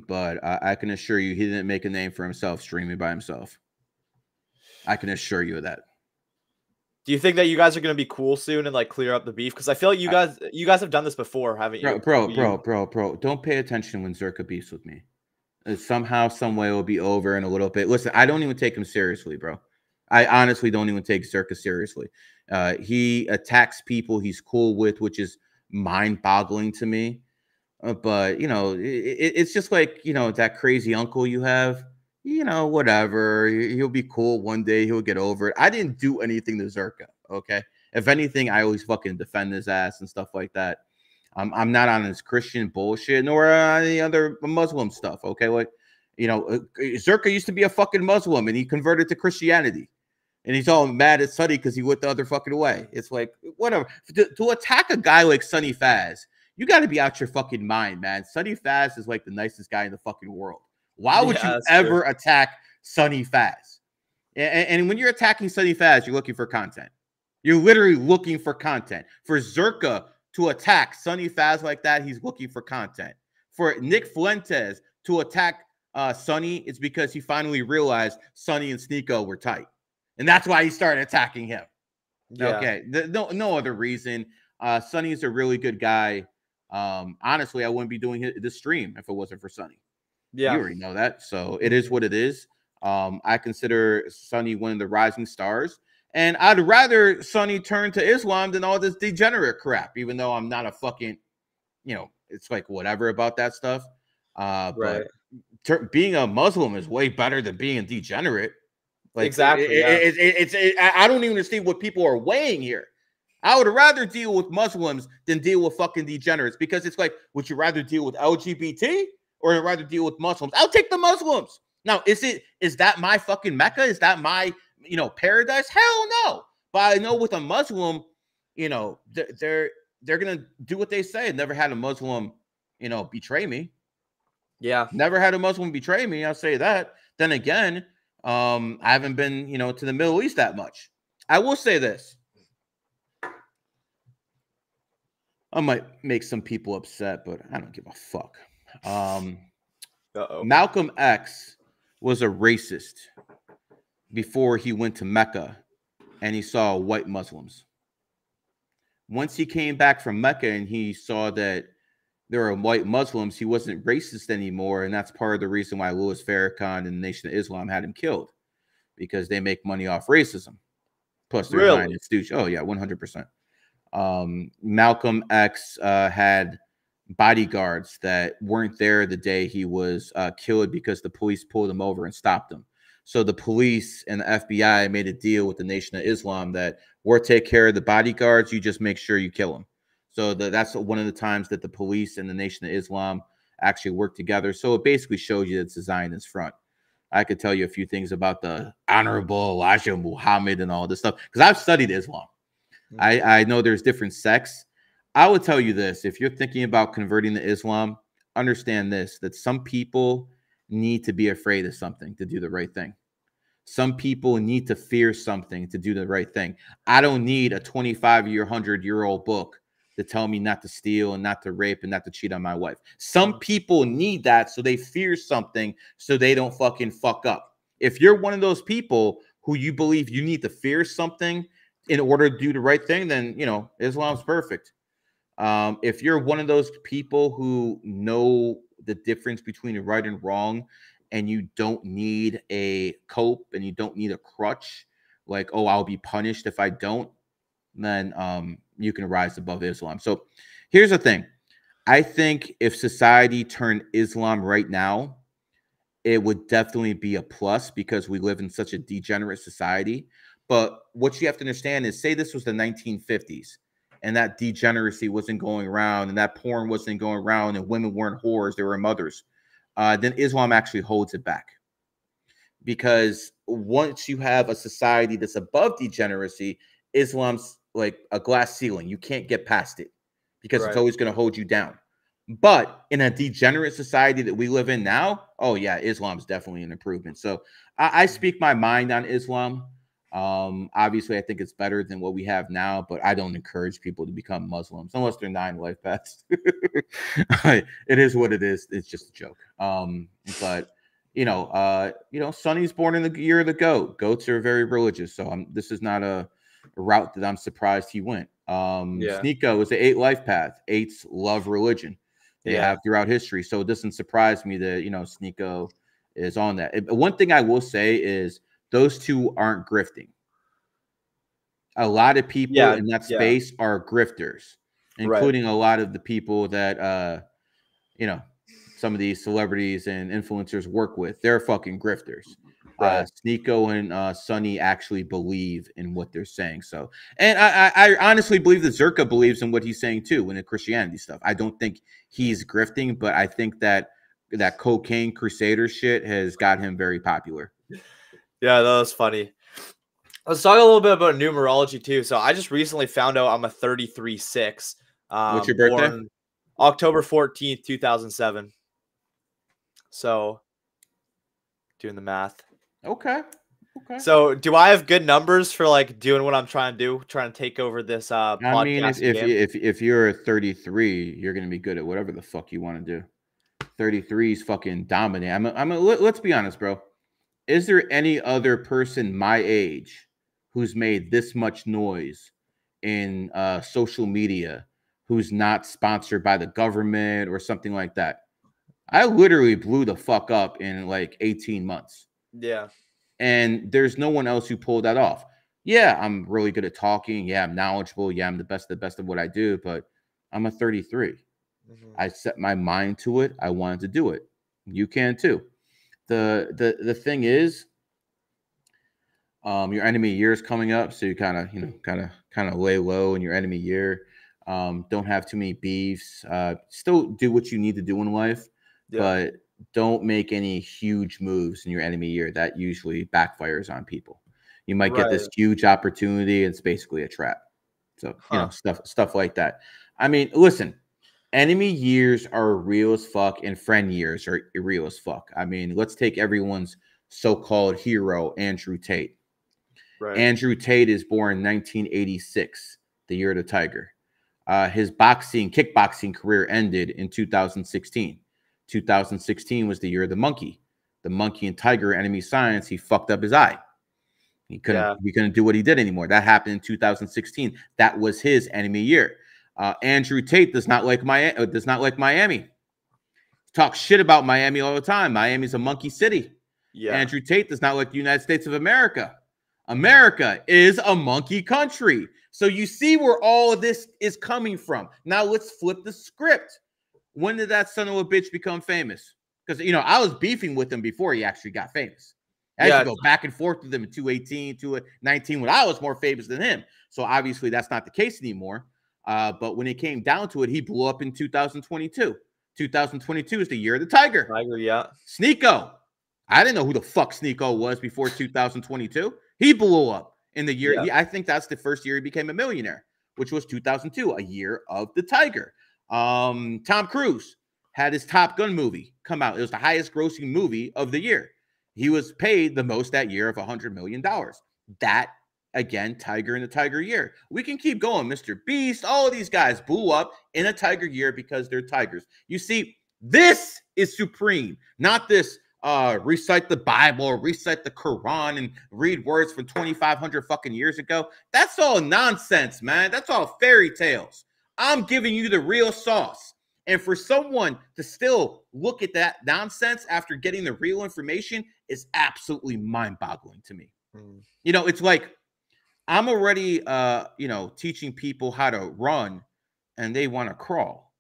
but I can assure you he didn't make a name for himself streaming by himself. I can assure you of that. Do you think that you guys are going to be cool soon and like clear up the beef? Because I feel like you guys have done this before, haven't you? Bro. Don't pay attention when Zherka beefs with me. Somehow, some way, it'll be over in a little bit. Listen, I don't even take him seriously, bro. I honestly don't even take Zherka seriously. He attacks people he's cool with, which is mind-boggling to me. But you know, it's just like, you know, that crazy uncle you have. You know, whatever. He'll be cool one day. He'll get over it. I didn't do anything to Zherka, okay? If anything, I always fucking defend his ass and stuff like that. I'm not on his Christian bullshit nor any other Muslim stuff, okay? Like, you know, Zherka used to be a fucking Muslim and he converted to Christianity. And he's all mad at Sunny because he went the other fucking way. It's like, whatever. To attack a guy like Sunny Faz, you got to be out your fucking mind, man. Sunny Faz is like the nicest guy in the fucking world. Why would you ever attack Sunny Faz? And when you're attacking Sunny Faz, you're looking for content. You're literally looking for content. For Zherka to attack Sunny Faz like that, he's looking for content. For Nick Fuentes to attack Sunny, it's because he finally realized Sunny and Sneeko were tight. And that's why he started attacking him. Yeah. Okay. No other reason. Sunny's a really good guy. Honestly, I wouldn't be doing this stream if it wasn't for Sunny. Yeah, you already know that. So it is what it is. I consider Sunny one of the rising stars, and I'd rather Sunny turn to Islam than all this degenerate crap. Even though I'm not a fucking, you know, it's like whatever about that stuff. But being a Muslim is way better than being a degenerate. Like, exactly. I don't even understand what people are weighing here. I would rather deal with Muslims than deal with fucking degenerates, because it's like, would you rather deal with LGBT? Or I'd rather deal with Muslims? I'll take the Muslims. Now, is that my fucking Mecca? Is that my, you know, paradise? Hell no. But I know with a Muslim, you know, they're gonna do what they say. Never had a Muslim, you know, betray me. Yeah, never had a Muslim betray me. I'll say that. Then again, I haven't been, you know, to the Middle East that much. I will say this. I might make some people upset, but I don't give a fuck. Malcolm X was a racist before he went to Mecca and he saw white Muslims. Once he came back from Mecca and he saw that there are white Muslims, he wasn't racist anymore. And that's part of the reason why Louis Farrakhan and the Nation of Islam had him killed, because they make money off racism. Plus, they're behind his stooge. Oh, yeah, 100%. Malcolm X had bodyguards that weren't there the day he was killed because the police pulled him over and stopped him. So the police and the FBI made a deal with the Nation of Islam that we'll take care of the bodyguards. You just make sure you kill them. So that's one of the times that the police and the Nation of Islam actually work together. So it basically shows you it's a Zionist front. I could tell you a few things about the Honorable Elijah Muhammad and all this stuff because I've studied Islam. I know there's different sects. I would tell you this: if you're thinking about converting to Islam, understand this, that some people need to be afraid of something to do the right thing. Some people need to fear something to do the right thing. I don't need a 25-year, 100-year-old book to tell me not to steal and not to rape and not to cheat on my wife. Some people need that so they fear something so they don't fucking fuck up. If you're one of those people who you believe you need to fear something in order to do the right thing, then, you know, Islam's perfect. If you're one of those people who know the difference between right and wrong, and you don't need a cope and you don't need a crutch, like, oh, I'll be punished if I don't, then you can rise above Islam. So here's the thing. I think if society turned Islam right now, it would definitely be a plus because we live in such a degenerate society. But what you have to understand is, say this was the 1950s and that degeneracy wasn't going around and that porn wasn't going around and women weren't whores, they were mothers, then Islam actually holds it back. Because once you have a society that's above degeneracy, Islam's like a glass ceiling. You can't get past it because it's always going to hold you down. But in a degenerate society that we live in now, oh yeah, Islam's definitely an improvement. So I speak my mind on Islam. Obviously, I think it's better than what we have now, but I don't encourage people to become Muslims unless they're 9 life paths. It is what it is. It's just a joke. But you know, Sonny's born in the year of the goat. Goats are very religious, so this is not a route that I'm surprised he went. Sneeko is the 8 life path. 8s love religion. They have throughout history, so it doesn't surprise me that, you know, Sneeko is on that. One thing I will say is those two aren't grifting. A lot of people in that space are grifters, including a lot of the people that you know, some of these celebrities and influencers work with. They're fucking grifters. Sneeko and Sonny actually believe in what they're saying. So, and I honestly believe that Zherka believes in what he's saying too in the Christianity stuff. I don't think he's grifting, but I think that cocaine crusader shit has got him very popular. Yeah, that was funny. Let's talk a little bit about numerology too. So I just recently found out I'm a 33-6. What's your birthday? Born October 14th, 2007. So doing the math. Okay. So do I have good numbers for like doing what I'm trying to do, trying to take over this podcast? I mean, if you're a 33, you're gonna be good at whatever the fuck you want to do. 33 is fucking dominant. Let's be honest, bro. Is there any other person my age who's made this much noise in social media who's not sponsored by the government or something like that? I literally blew the fuck up in like 18 months. Yeah. And there's no one else who pulled that off. Yeah, I'm really good at talking. Yeah, I'm knowledgeable. Yeah, I'm the best of what I do, but I'm a 33. I set my mind to it. I wanted to do it. You can too. The thing is, your enemy year is coming up, so you kind of lay low in your enemy year. Don't have too many beefs. Still do what you need to do in life, but don't make any huge moves in your enemy year. That usually backfires on people. You might get this huge opportunity. It's basically a trap. So, you know, stuff like that. I mean, listen, enemy years are real as fuck and friend years are real as fuck. I mean, let's take everyone's so-called hero, Andrew Tate. Andrew Tate is born in 1986, the year of the tiger. His kickboxing career ended in 2016. 2016 was the year of the monkey. The monkey and tiger enemy signs. He fucked up his eye. He couldn't do what he did anymore. That happened in 2016. That was his enemy year. Andrew Tate does not like Miami. Talks shit about Miami all the time. Miami's a monkey city. Andrew Tate does not like the United States of America. America is a monkey country. So you see where all of this is coming from. Now let's flip the script. When did that son of a bitch become famous? Because, you know, I was beefing with him before he actually got famous. I used to go back and forth with him in 2018, 2019 when I was more famous than him. So obviously that's not the case anymore. But when it came down to it, he blew up in 2022. 2022 is the year of the tiger. Tiger, yeah. Sneeko. I didn't know who the fuck Sneeko was before 2022. He blew up in the year. I think that's the first year he became a millionaire, which was 2002, a year of the Tiger. Tom Cruise had his Top Gun movie come out. It was the highest grossing movie of the year. He was paid the most that year of $100 million. That, again, Tiger in the Tiger year. We can keep going. Mr. Beast, all of these guys blew up in a Tiger year because they're tigers. You see, this is supreme, not this recite the Bible or recite the Quran and read words from 2,500 fucking years ago. That's all nonsense, man. That's all fairy tales. I'm giving you the real sauce. And for someone to still look at that nonsense after getting the real information is absolutely mind-boggling to me. You know, it's like I'm already, you know, teaching people how to run and they want to crawl.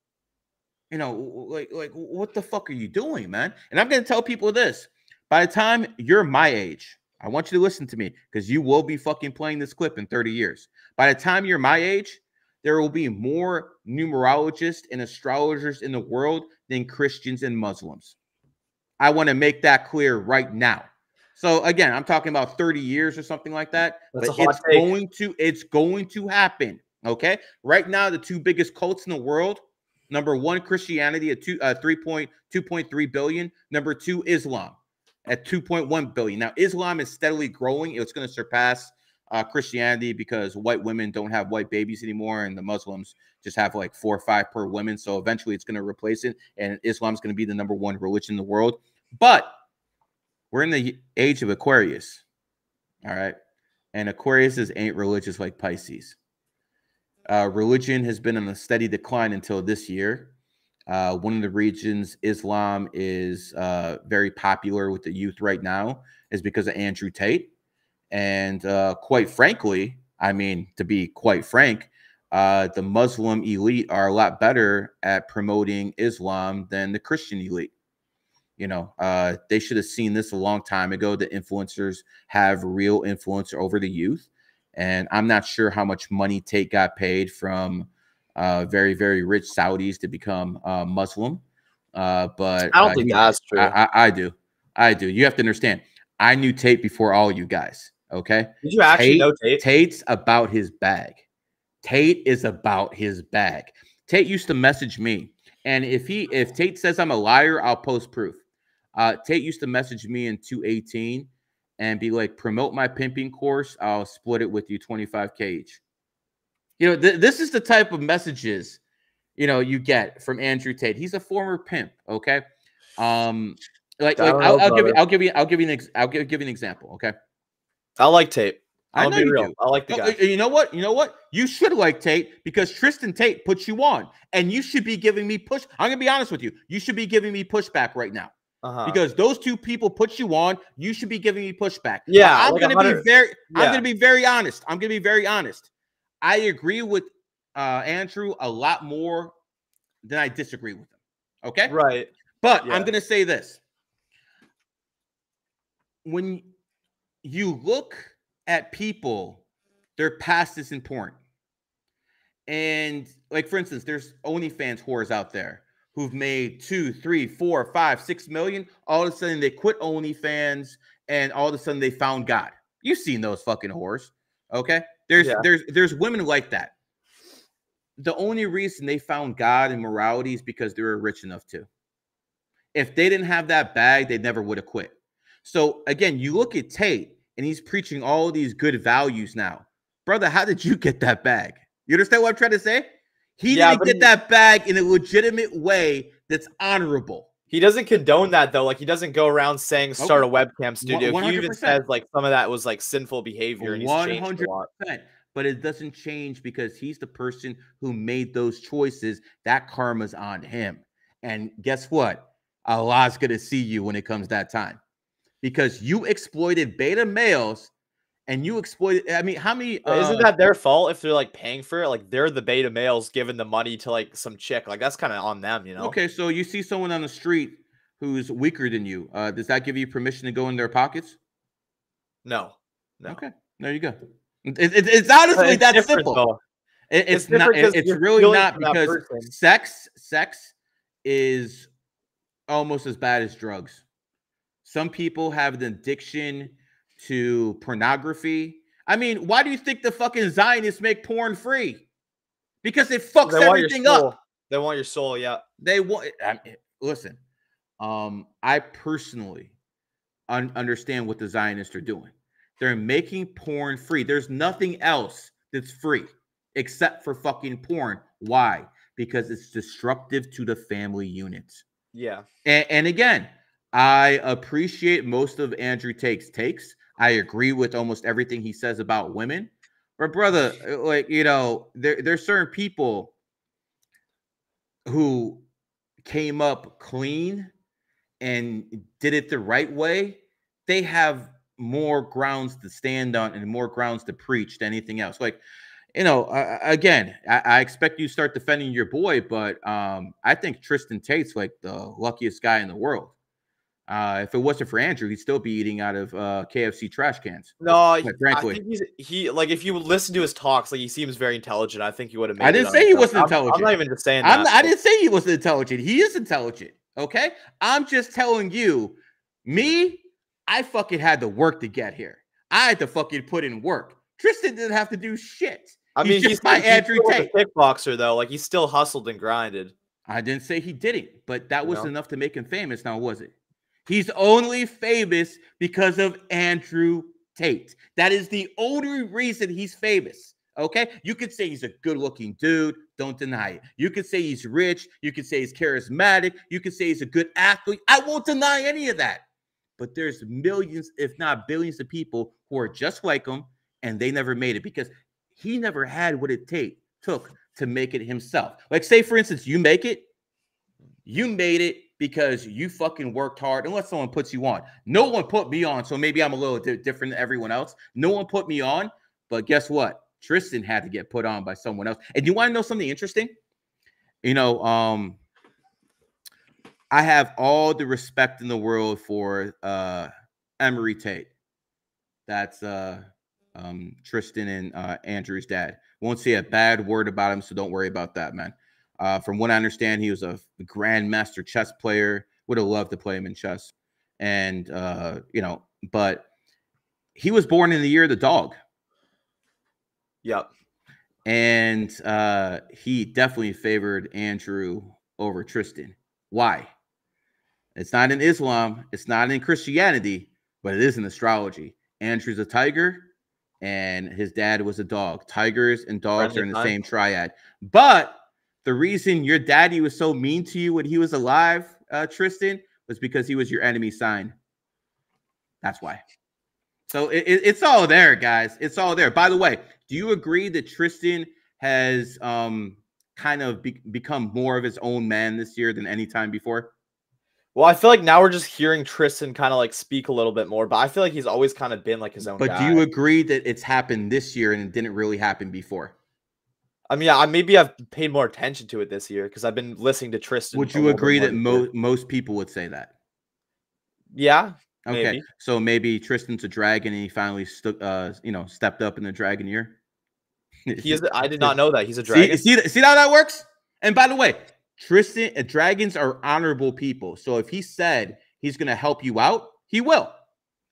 You know, like what the fuck are you doing, man? And I'm going to tell people this. By the time you're my age, I want you to listen to me because you will be fucking playing this clip in 30 years. By the time you're my age, there will be more numerologists and astrologers in the world than Christians and Muslims. I want to make that clear right now. So again, I'm talking about 30 years or something like that. That's but it's going to happen. Okay. Right now, the two biggest cults in the world, number one, Christianity at 2.3 billion. Number two, Islam at 2.1 billion. Now, Islam is steadily growing. It's going to surpass Christianity because white women don't have white babies anymore, and the Muslims just have like 4 or 5 per women. So eventually, it's going to replace it, and Islam is going to be the number one religion in the world. But we're in the age of Aquarius, all right? And Aquarius ain't religious like Pisces. Religion has been on a steady decline until this year. One of the reasons Islam is very popular with the youth right now is because of Andrew Tate. And quite frankly, I mean, to be quite frank, the Muslim elite are a lot better at promoting Islam than the Christian elite. You know, they should have seen this a long time ago. The influencers have real influence over the youth. And I'm not sure how much money Tate got paid from very, very rich Saudis to become Muslim. But I don't think that's true. I do. You have to understand. I knew Tate before all you guys. Okay. Did you actually know Tate? Tate's about his bag. Tate is about his bag. Tate used to message me. And if Tate says I'm a liar, I'll post proof. Tate used to message me in 2018 and be like, promote my pimping course. I'll split it with you 25K each. You know, this is the type of messages, you know, you get from Andrew Tate. He's a former pimp. Okay. I'll give you an example. Okay. I like Tate. I'll be real. I like the guy. You know what? You should like Tate because Tristan Tate puts you on, and you should be giving me push. I'm gonna be honest with you. You should be giving me pushback right now because those two people put you on. You should be giving me pushback. Yeah, I'm gonna be very honest. I'm gonna be very honest. I agree with Andrew a lot more than I disagree with him. Okay, right. But I'm gonna say this: when you look at people, their past is important. And like, for instance, there's OnlyFans whores out there who've made 2, 3, 4, 5, 6 million. All of a sudden they quit OnlyFans and all of a sudden they found God. You've seen those fucking whores. Okay. There's women like that. The only reason they found God and morality is because they were rich enough to. If they didn't have that bag, they never would have quit. So again, you look at Tate, and he's preaching all these good values now. Brother, how did you get that bag? You understand what I'm trying to say? He didn't get that bag in a legitimate way that's honorable. He doesn't condone that, though. Like, he doesn't go around saying start a webcam studio. 100%. He even says, like, some of that was, like, sinful behavior. And he's 100%. But it doesn't change because he's the person who made those choices. That karma's on him. And guess what? Allah's going to see you when it comes that time. Because you exploited beta males and you exploited, I mean, how many isn't that their fault if they're like paying for it? Like, they're the beta males giving the money to like some chick. Like, that's kind of on them, you know? Okay, so you see someone on the street who's weaker than you. Does that give you permission to go in their pockets? No. Okay, there you go. It's honestly that simple. It's not. It's really not, because sex is almost as bad as drugs. Some people have an addiction to pornography. I mean, why do you think the fucking Zionists make porn free? Because it fucks everything up. They want your soul, yeah. They want. Listen, I personally understand what the Zionists are doing. They're making porn free. There's nothing else that's free except for fucking porn. Why? Because it's destructive to the family unit. Yeah. And again, I appreciate most of Andrew Tate's takes. I agree with almost everything he says about women. But brother, like, you know, there's certain people who came up clean and did it the right way. They have more grounds to stand on and more grounds to preach than anything else. Like, you know, again, I expect you to start defending your boy, but I think Tristan Tate's like the luckiest guy in the world. If it wasn't for Andrew, he'd still be eating out of KFC trash cans. No, I frankly, think he like, if you listen to his talks, like, he seems very intelligent. I think he would have made I didn't say he wasn't intelligent. I'm not even just saying that. I didn't say he wasn't intelligent. He is intelligent. Okay, I'm just telling you, I fucking had to work to get here. I had to fucking put in work. Tristan didn't have to do shit. I mean, he's my Andrew Tate kickboxer though. Like, he still hustled and grinded. I didn't say he didn't, but that wasn't enough to make him famous. Now, was it? He's only famous because of Andrew Tate. That is the only reason he's famous. Okay, you could say he's a good-looking dude. Don't deny it. You could say he's rich. You could say he's charismatic. You could say he's a good athlete. I won't deny any of that. But there's millions, if not billions, of people who are just like him, and they never made it because he never had what it took to make it himself. Like, say, for instance, you make it. You made it because you fucking worked hard, unless someone puts you on. No one put me on, so maybe I'm a little different than everyone else. No one put me on, but guess what? Tristan had to get put on by someone else. And you want to know something interesting? You know, I have all the respect in the world for Emery Tate. That's Tristan and Andrew's dad. Won't say a bad word about him, so don't worry about that, man. From what I understand, he was a grandmaster chess player. Would have loved to play him in chess. And, you know, but he was born in the year of the dog. Yep. And he definitely favored Andrew over Tristan. Why? It's not in Islam. It's not in Christianity, but it is in astrology. Andrew's a tiger, and his dad was a dog. Tigers and dogs are in the same triad. But the reason your daddy was so mean to you when he was alive, Tristan, was because he was your enemy sign. That's why. So it's all there, guys. It's all there. By the way, do you agree that Tristan has kind of become more of his own man this year than any time before? Well, I feel like now we're just hearing Tristan kind of like speak a little bit more, but I feel like he's always kind of been like his own guy. But do you agree that it's happened this year and it didn't really happen before? I mean, yeah, maybe I've paid more attention to it this year because I've been listening to Tristan. Would you agree that most people would say that? Yeah. Okay. Maybe. So maybe Tristan's a dragon and he finally stepped up in the dragon year. He is. I did not know that he's a dragon. See how that works? And by the way, dragons are honorable people. So if he said he's going to help you out, he will,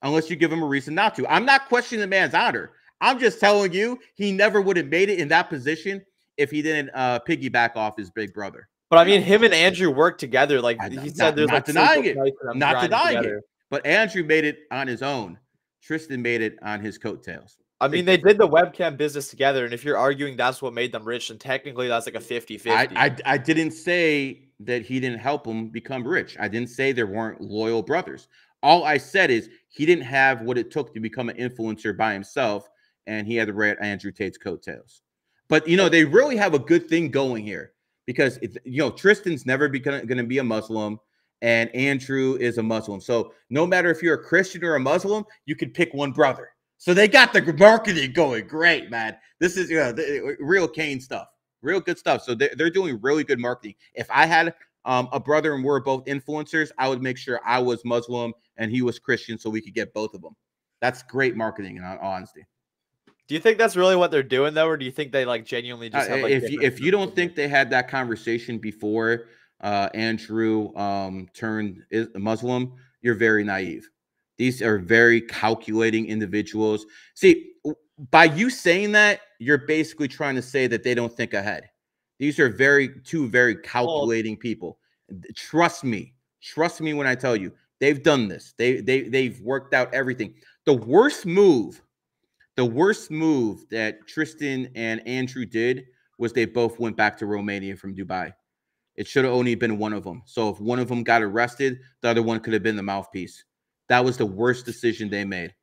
unless you give him a reason not to. I'm not questioning the man's honor. I'm just telling you, he never would have made it in that position if he didn't piggyback off his big brother. But I mean, him and Andrew worked together. Like he said, there's not denying it. Not denying it. But Andrew made it on his own. Tristan made it on his coattails. I mean, they did the webcam business together, and if you're arguing that's what made them rich, then technically that's like a 50-50. I didn't say that he didn't help him become rich. I didn't say there weren't loyal brothers. All I said is he didn't have what it took to become an influencer by himself, and he had to ride Andrew Tate's coattails. But, you know, they really have a good thing going here because, Tristan's never going to be a Muslim, and Andrew is a Muslim. So no matter if you're a Christian or a Muslim, you can pick one brother. So they got the marketing going great, man. This is real Kane stuff, real good stuff. So they're doing really good marketing. If I had a brother and we're both influencers, I would make sure I was Muslim and he was Christian so we could get both of them. That's great marketing, in all honesty. Do you think that's really what they're doing, though, or do you think they like genuinely just have like if you don't think they had that conversation before Andrew turned Muslim, you're very naive. These are very calculating individuals. See, by you saying that, you're basically trying to say that they don't think ahead. These are two very calculating people. Trust me when I tell you, they've done this. They've worked out everything. The worst move that Tristan and Andrew did was they both went back to Romania from Dubai. It should have only been one of them. So if one of them got arrested, the other one could have been the mouthpiece. That was the worst decision they made.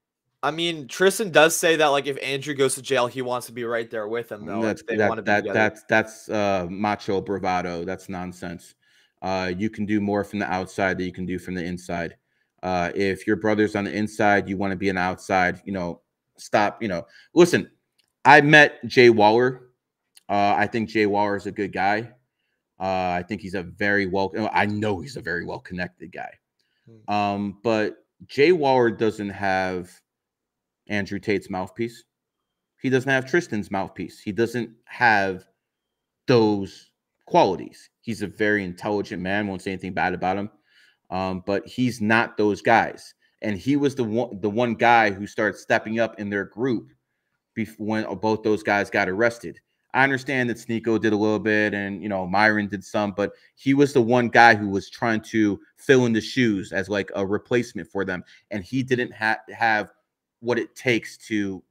I mean, Tristan does say that like if Andrew goes to jail, he wants to be right there with him though. They want to be together. That's macho bravado. That's nonsense. You can do more from the outside than you can do from the inside. If your brother's on the inside, you want to be on the outside. Stop. Listen. I met Jay Waller. I think Jay Waller is a good guy. I think he's I know he's a very well connected guy. But Jay Waller doesn't have Andrew Tate's mouthpiece. He doesn't have Tristan's mouthpiece. He doesn't have those qualities. He's a very intelligent man. Won't say anything bad about him. But he's not those guys. And he was the one guy who started stepping up in their group when both those guys got arrested. I understand that Sneeko did a little bit and, Myron did some, but he was the one guy who was trying to fill in the shoes as like a replacement for them. And he didn't have what it takes to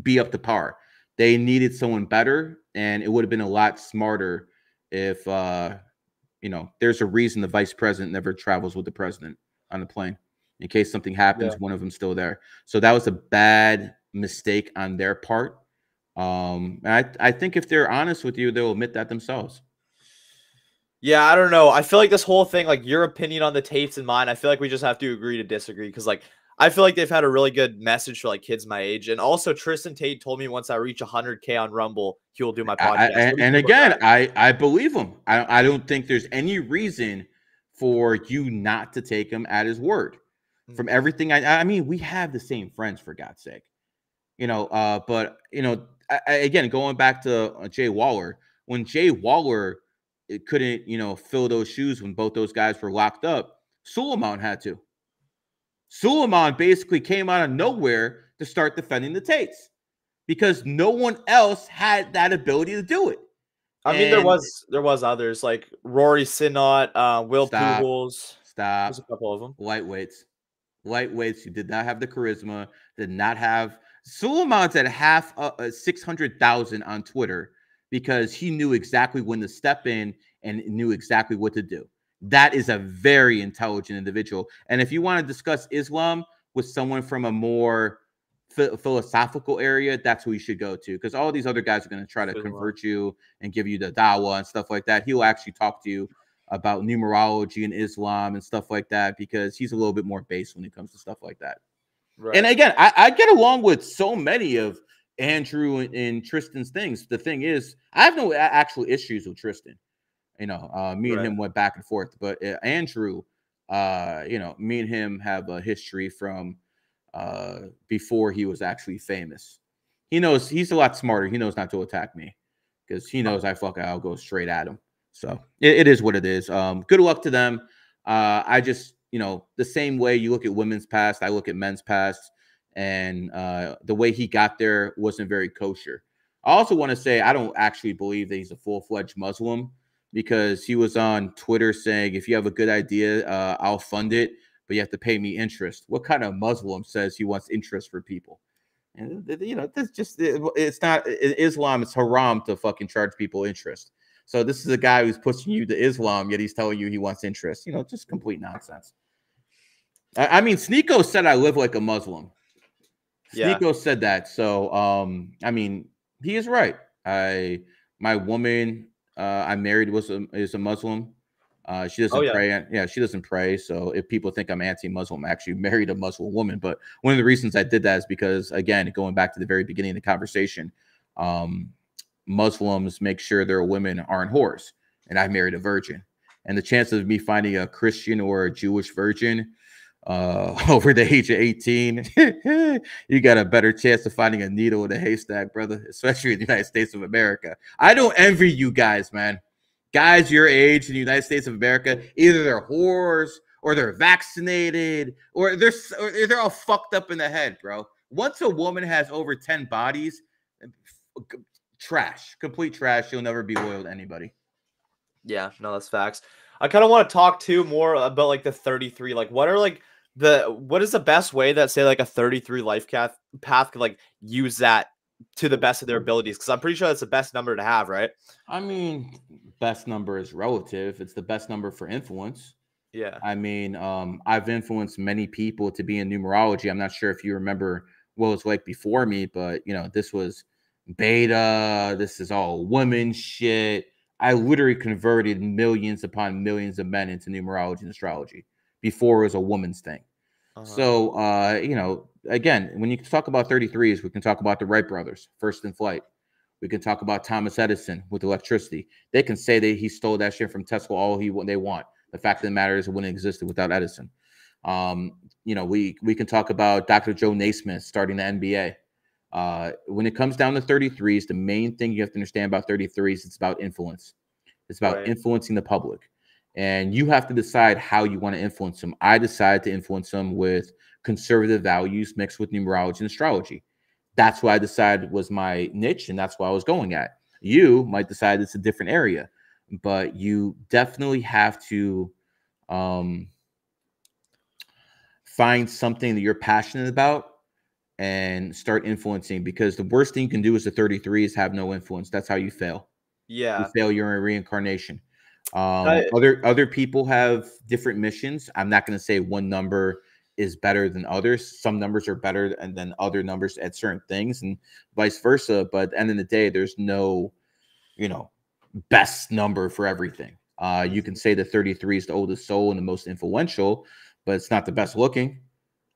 be up to par. They needed someone better, and it would have been a lot smarter if, there's a reason the vice president never travels with the president on the plane. In case something happens, one of them's still there. So that was a bad mistake on their part. I think if they're honest with you, they'll admit that themselves. Yeah, I don't know. I feel like this whole thing, like your opinion on the Tates and mine, I feel like we just have to agree to disagree because, like, I feel like they've had a really good message for like kids my age. And also, Tristan Tate told me once I reach 100K on Rumble, he will do my podcast. And again, I believe him. I don't think there's any reason for you not to take him at his word. From everything I mean, we have the same friends, for God's sake. But again, going back to Jay Waller, when Jay Waller couldn't, fill those shoes when both those guys were locked up, Suleiman had to. Suleiman basically came out of nowhere to start defending the Tates because no one else had that ability to do it. I mean, there was others like Rory Sinnott, Will Pujols. There's a couple of them. Lightweights who did not have the charisma, did not have. Suleiman's at half 600,000 on Twitter because he knew exactly when to step in and knew exactly what to do. That is a very intelligent individual. And if you want to discuss Islam with someone from a more philosophical area, that's who you should go to, because all these other guys are going to try to convert you and give you the dawah and stuff like that. He'll actually talk to you about numerology and Islam and stuff like that because he's a little bit more base when it comes to stuff like that. Right. And again, I get along with so many of Andrew and Tristan's things. The thing is, I have no actual issues with Tristan. Me and him went back and forth, but Andrew, me and him have a history from before he was actually famous. He knows he's a lot smarter. He knows not to attack me because he knows I'll go straight at him. So it is what it is. Good luck to them. I just, the same way you look at women's past, I look at men's past, and the way he got there wasn't very kosher. I also want to say I don't actually believe that he's a full-fledged Muslim because he was on Twitter saying, if you have a good idea, I'll fund it, but you have to pay me interest. What kind of Muslim says he wants interest for people? And, that's just, it's not, in Islam, it's haram to fucking charge people interest. So this is a guy who's pushing you to Islam, yet he's telling you he wants interest. Just complete nonsense. I mean, Sneeko said I live like a Muslim. Sneeko said that. So, I mean, he is right. My woman I married is a Muslim. She doesn't pray. Yeah, she doesn't pray. So if people think I'm anti-Muslim, I actually married a Muslim woman. But one of the reasons I did that is because, again, going back to the very beginning of the conversation, Muslims make sure their women aren't whores, and I married a virgin. And the chances of me finding a Christian or a Jewish virgin over the age of 18, you got a better chance of finding a needle in a haystack, brother, especially in the United States of America. I don't envy you guys, man. Guys your age in the United States of America, either they're whores or they're vaccinated, or they're all fucked up in the head, bro. Once a woman has over 10 bodies, trash, complete trash. She'll never be loyal to anybody. Yeah, no, that's facts. I kind of want to talk too more about like the 33. Like, what are like what is the best way that say like a 33 life path could like use that to the best of their abilities? Because I'm pretty sure that's the best number to have, right? I mean, best number is relative. It's the best number for influence. Yeah. I mean, I've influenced many people to be in numerology. I'm not sure if you remember what it was like before me, but you know, this was beta. This is all women shit. I literally converted millions upon millions of men into numerology and astrology before it was a woman's thing. So, you know, again, when you talk about 33s, we can talk about the Wright brothers, first in flight. We can talk about Thomas Edison with electricity. They can say that he stole that shit from Tesla all they want. The fact of the matter is it wouldn't existed without Edison. You know, we can talk about Dr. Joe Naismith starting the NBA. When it comes down to 33s, the main thing you have to understand about 33s, it's about influence. It's about influencing the public. And you have to decide how you want to influence them. I decided to influence them with conservative values mixed with numerology and astrology. That's what I decided was my niche, and that's what I was going at. You might decide it's a different area, but you definitely have to find something that you're passionate about and start influencing, because the worst thing you can do as a 33 is have no influence. That's how you fail. Yeah. You fail, you're in reincarnation. Other people have different missions. I'm not going to say one number is better than others. Some numbers are better than other numbers at certain things, and vice versa. But at the end of the day, there's no, you know, best number for everything. You can say that 33 is the oldest soul and the most influential, but it's not the best looking.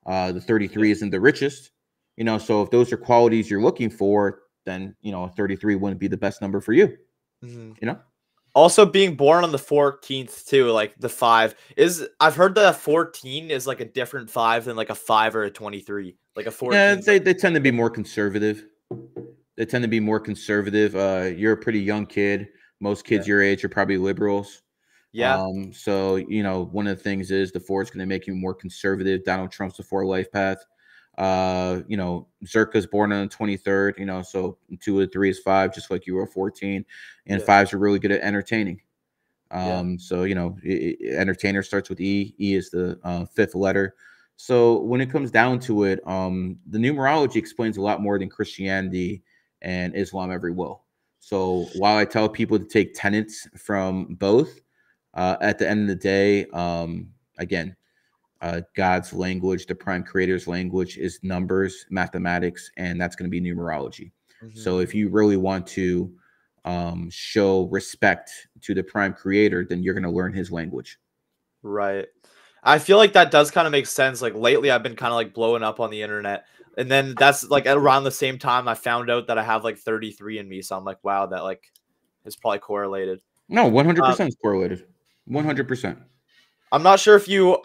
The 33 isn't the richest, you know. So if those are qualities you're looking for, then you know 33 wouldn't be the best number for you. You know. Also, being born on the 14th too, like the 5 is. I've heard that a 14 is like a different 5 than like a 5 or a 23. Like a 14. Yeah, they tend to be more conservative. They tend to be more conservative. You're a pretty young kid. Most kids your age are probably liberals. Yeah. So you know, one of the things is the 4 is going to make you more conservative. Donald Trump's the 4 life path. You know, Zherka's born on the 23rd, you know, so 2 of the 3 is 5, just like you were 14, and 5s are really good at entertaining. So, you know, entertainer starts with E. E is the 5th letter. So when it comes down to it, the numerology explains a lot more than Christianity and Islam ever will. So while I tell people to take tenets from both, at the end of the day, again, God's language, the prime creator's language is numbers, mathematics, and that's going to be numerology. So if you really want to show respect to the prime creator, then you're going to learn his language. Right. I feel like that does kind of make sense. Like lately I've been kind of like blowing up on the internet. And then that's like around the same time I found out that I have like 33 in me. So I'm like, wow, that like is probably correlated. No, 100% is correlated. 100%. I'm not sure if you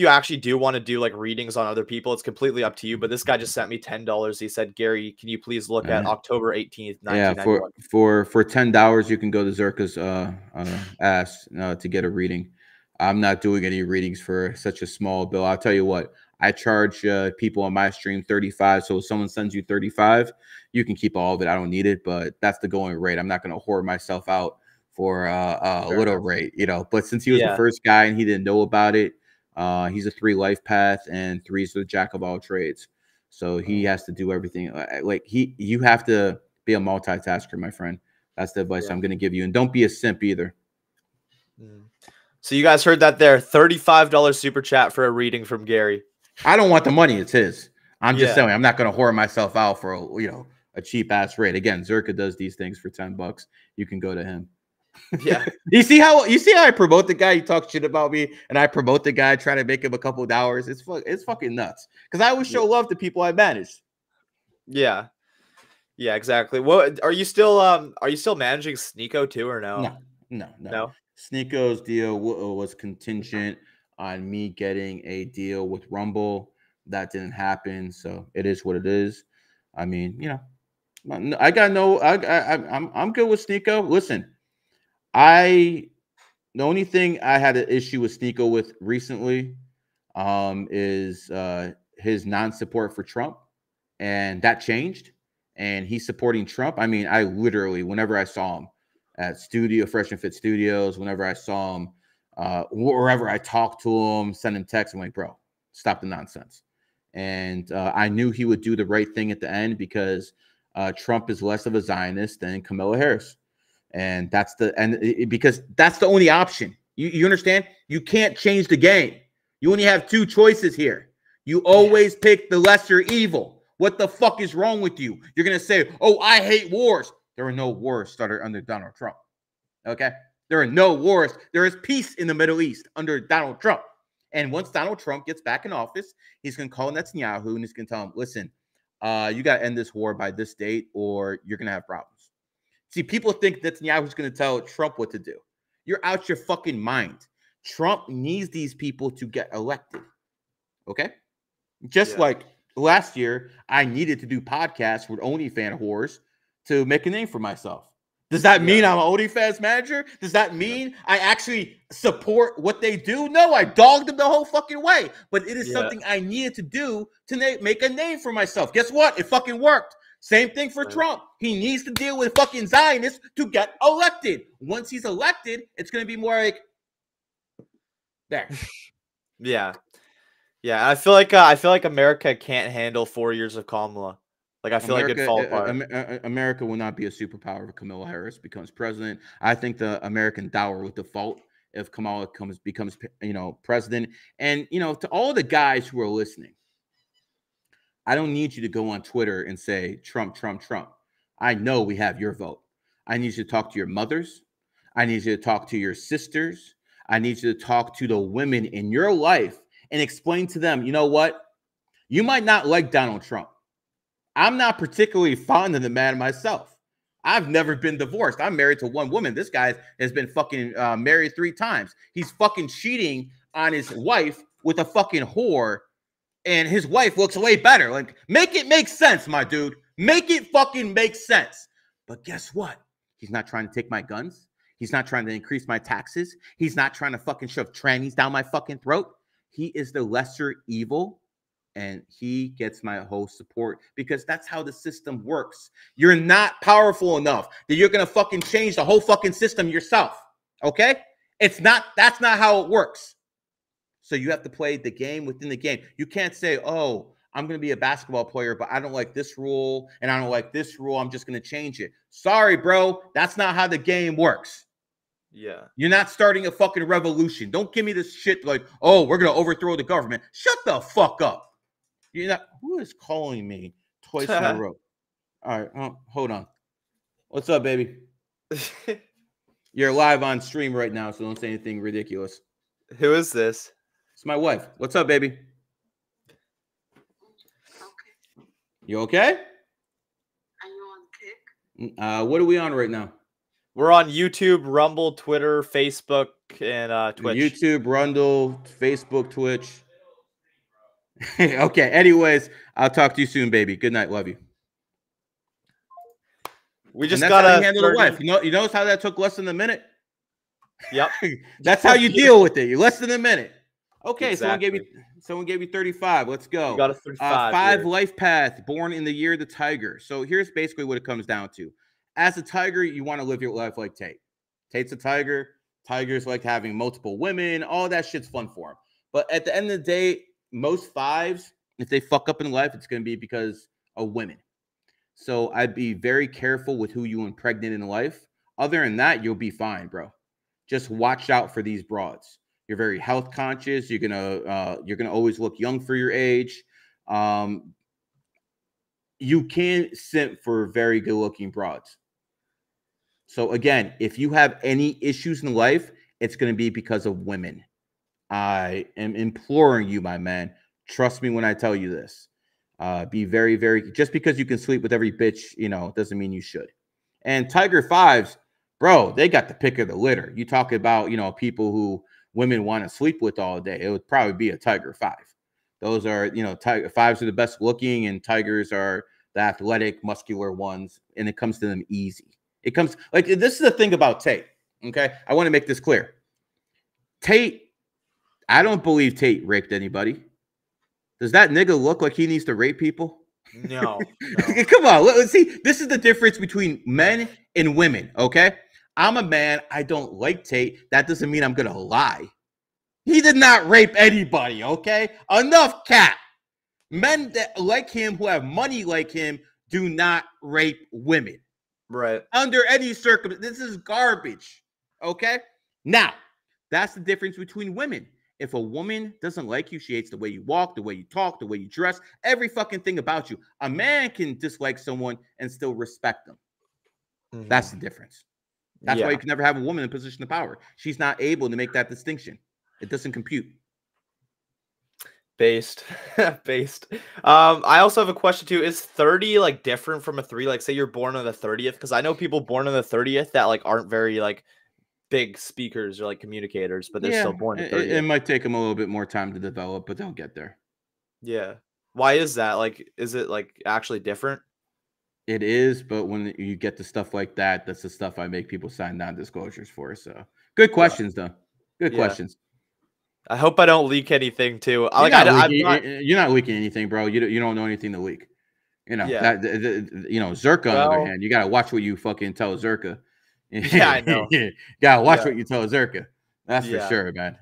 actually do want to do like readings on other people. It's completely up to you. But this guy just sent me $10. He said, Gary, can you please look at October 18th, 1991? Yeah, for $10 you can go to Zherka's ass to get a reading. I'm not doing any readings for such a small bill. I'll tell you what, I charge people on my stream 35. So if someone sends you 35, you can keep all of it. I don't need it, but that's the going rate. I'm not going to whore myself out for a little rate, you know. But since he was the first guy and he didn't know about it, he's a 3 life path, and 3's the jack of all trades. So he has to do everything. Like you have to be a multitasker, my friend. That's the advice I'm going to give you. And don't be a simp either. So you guys heard that there. $35 super chat for a reading from Gary. I don't want the money. It's his. I'm just saying, I'm not going to whore myself out for a cheap ass rate. Again, Zherka does these things for $10. You can go to him. Yeah. you see how I promote the guy? He talks shit about me, and I promote the guy, try to make him a couple of dollars. It's fucking nuts. Because I always show love to people I manage. Yeah. Yeah, exactly. What are you still managing Sneeko too, or no? No. Sneeko's deal was contingent on me getting a deal with Rumble. That didn't happen, so it is what it is. I mean, you know, I'm good with Sneeko. Listen, I The only thing I had an issue with Sneeko with recently is his non-support for Trump, and that changed. And he's supporting Trump. I mean, I literally, whenever I saw him at Fresh and Fit Studios, whenever I saw him, wherever I talked to him, send him texts, I'm like, bro, stop the nonsense. And I knew he would do the right thing at the end because Trump is less of a Zionist than Kamala Harris. And that's because that's the only option. You understand? You can't change the game. You only have two choices here. You always pick the lesser evil. What the fuck is wrong with you? You're going to say, oh, I hate wars. There are no wars started under Donald Trump. Okay? There are no wars. There is peace in the Middle East under Donald Trump. And once Donald Trump gets back in office, he's going to call Netanyahu and he's going to tell him, listen, you got to end this war by this date or you're going to have problems. See, people think Netanyahu's going to tell Trump what to do. You're out your fucking mind. Trump needs these people to get elected. Okay? Just like last year, I needed to do podcasts with OnlyFans whores to make a name for myself. Does that mean I'm an OnlyFans manager? Does that mean I actually support what they do? No, I dogged them the whole fucking way. But it is something I needed to do to make a name for myself. Guess what? It fucking worked. Same thing for Trump. He needs to deal with fucking Zionists to get elected. Once he's elected, it's going to be more like there. Yeah. I feel like America can't handle 4 years of Kamala. Like I feel like it'd fall apart. America will not be a superpower if Kamala Harris becomes president. I think the American dollar will default if Kamala becomes president. And to all the guys who are listening, I don't need you to go on Twitter and say Trump, Trump, Trump. I know we have your vote. I need you to talk to your mothers. I need you to talk to your sisters. I need you to talk to the women in your life and explain to them, you know what? You might not like Donald Trump. I'm not particularly fond of the man myself. I've never been divorced. I'm married to one woman. This guy has been fucking married 3 times. He's fucking cheating on his wife with a fucking whore, and his wife looks way better. Like, make it make sense, my dude. Make it fucking make sense. But guess what? He's not trying to take my guns. He's not trying to increase my taxes. He's not trying to fucking shove trannies down my fucking throat. He is the lesser evil, and he gets my whole support because that's how the system works. You're not powerful enough that you're going to fucking change the whole fucking system yourself. Okay? That's not how it works. So you have to play the game within the game. You can't say, oh, I'm going to be a basketball player, but I don't like this rule and I don't like this rule. I'm just going to change it. Sorry, bro. That's not how the game works. Yeah. You're not starting a fucking revolution. Don't give me this shit like, oh, we're going to overthrow the government. Shut the fuck up. You're not. Who is calling me twice in a row? All right. Hold on. What's up, baby? You're live on stream right now, so don't say anything ridiculous. Who is this? It's my wife. What's up, baby? Okay. You okay? Are you on Kick? What are we on right now? We're on YouTube, Rumble, Twitter, Facebook, and Twitch. YouTube, Rumble, Facebook, Twitch. Okay. Anyways, I'll talk to you soon, baby. Good night. Love you. We just gotta handle the wife. You notice how that took less than a minute? Yep. That's how you deal with it. You're less than a minute. Okay, Exactly. someone gave you 35. Let's go. You got a 35. 5 here. life path, born in the year of the tiger. So here's basically what it comes down to. As a tiger, you want to live your life like Tate. Tate's a tiger. Tigers like having multiple women. All that shit's fun for him. But at the end of the day, most 5s, if they fuck up in life, it's going to be because of women. So I'd be very careful with who you impregnate in life. Other than that, you'll be fine, bro. Just watch out for these broads. You're very health conscious. You're gonna always look young for your age. You can't simp for very good looking broads. So again, if you have any issues in life, it's going to be because of women. I am imploring you, my man. Trust me when I tell you this. Be very, very, just because you can sleep with every bitch, doesn't mean you should. And Tiger 5s, bro, they got the pick of the litter. You talk about, people who women want to sleep with all day. It would probably be a Tiger 5. Those are, Tiger 5s are the best looking, and Tigers are the athletic, muscular ones, and it comes to them easy. It comes like this is the thing about Tate. Okay, I want to make this clear. Tate, I don't believe Tate raped anybody. Does that nigga look like he needs to rape people? No. Come on. Let's see. This is the difference between men and women, okay? I'm a man. I don't like Tate. That doesn't mean I'm going to lie. He did not rape anybody, okay? Enough cap. Men that like him, who have money like him, do not rape women. Right. Under any circumstance. This is garbage, okay? Now, that's the difference between women. If a woman doesn't like you, she hates the way you walk, the way you talk, the way you dress, every fucking thing about you. A man can dislike someone and still respect them. Mm-hmm. That's the difference. That's why you can never have a woman in a position of power. She's not able to make that distinction. It doesn't compute. Based. I also have a question too. Is 30 like different from a 3? Like, say you're born on the 30th, because I know people born on the 30th that like aren't very like big speakers or like communicators, but they're still born at 30th. It might take them a little bit more time to develop, but they'll get there. Yeah. Why is that? Like, is it like actually different? It is, but when you get to stuff like that, that's the stuff I make people sign non-disclosures for. So good questions, though. Good questions. I hope I don't leak anything too. You're not leaking anything, bro. You don't know anything to leak. You know that. Zherka, on the other hand, you gotta watch what you fucking tell Zherka. Yeah, I know. Gotta watch what you tell Zherka. That's for sure, man.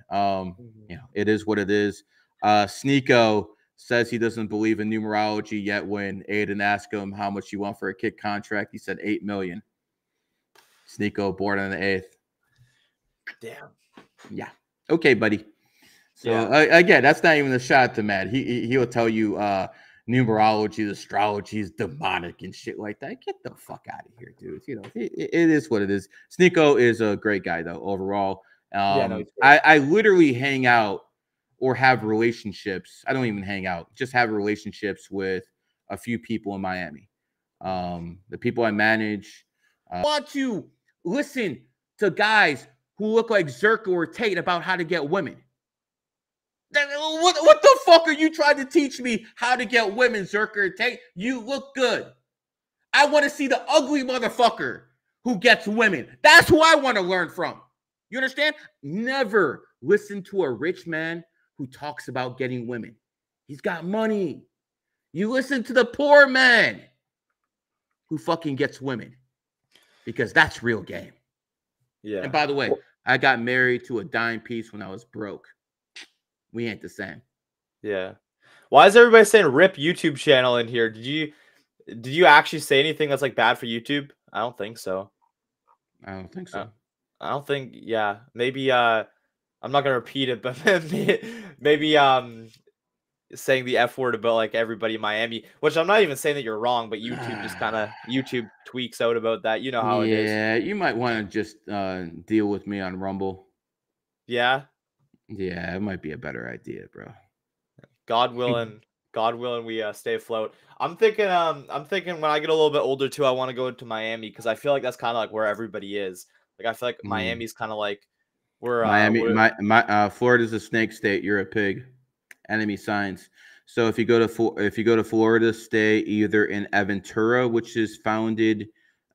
It is what it is. Sneeko says he doesn't believe in numerology yet. When Aiden asked him how much you want for a kid contract, he said $8 million. Sneeko born on the 8th. Damn. Yeah. Okay, buddy. So again, that's not even a shot to Matt. He'll tell you numerology, astrology is demonic and shit like that. Get the fuck out of here, dude. You know, it is what it is. Sneeko is a great guy though, overall. I literally hang out or have relationships. I don't even hang out, just have relationships with a few people in Miami. The people I manage. I want to listen to guys who look like Zherka or Tate about how to get women. What the fuck are you trying to teach me how to get women, Zherka or Tate? You look good. I want to see the ugly motherfucker who gets women. That's who I want to learn from. You understand? Never listen to a rich man who talks about getting women. He's got money. You listen to the poor man who fucking gets women, because that's real game. Yeah. And by the way, I got married to a dime piece when I was broke. We ain't the same. Yeah. Why is everybody saying rip YouTube channel in here? Did you actually say anything that's like bad for YouTube? I don't think so. I don't think so. I don't think. Yeah. Maybe. I'm not gonna repeat it, but maybe saying the F word about like everybody in Miami, which I'm not even saying that you're wrong, but YouTube just kind of YouTube tweaks out about that. You know how it is. Yeah, you might want to just deal with me on Rumble. Yeah. Yeah, it might be a better idea, bro. God willing, we stay afloat. I'm thinking when I get a little bit older too, I want to go to Miami, because I feel like that's kind of like where everybody is. Like, I feel like Miami's kind of like where Florida's a snake state. You're a pig. Enemy signs. So if you go to Florida, stay either in Aventura, which is founded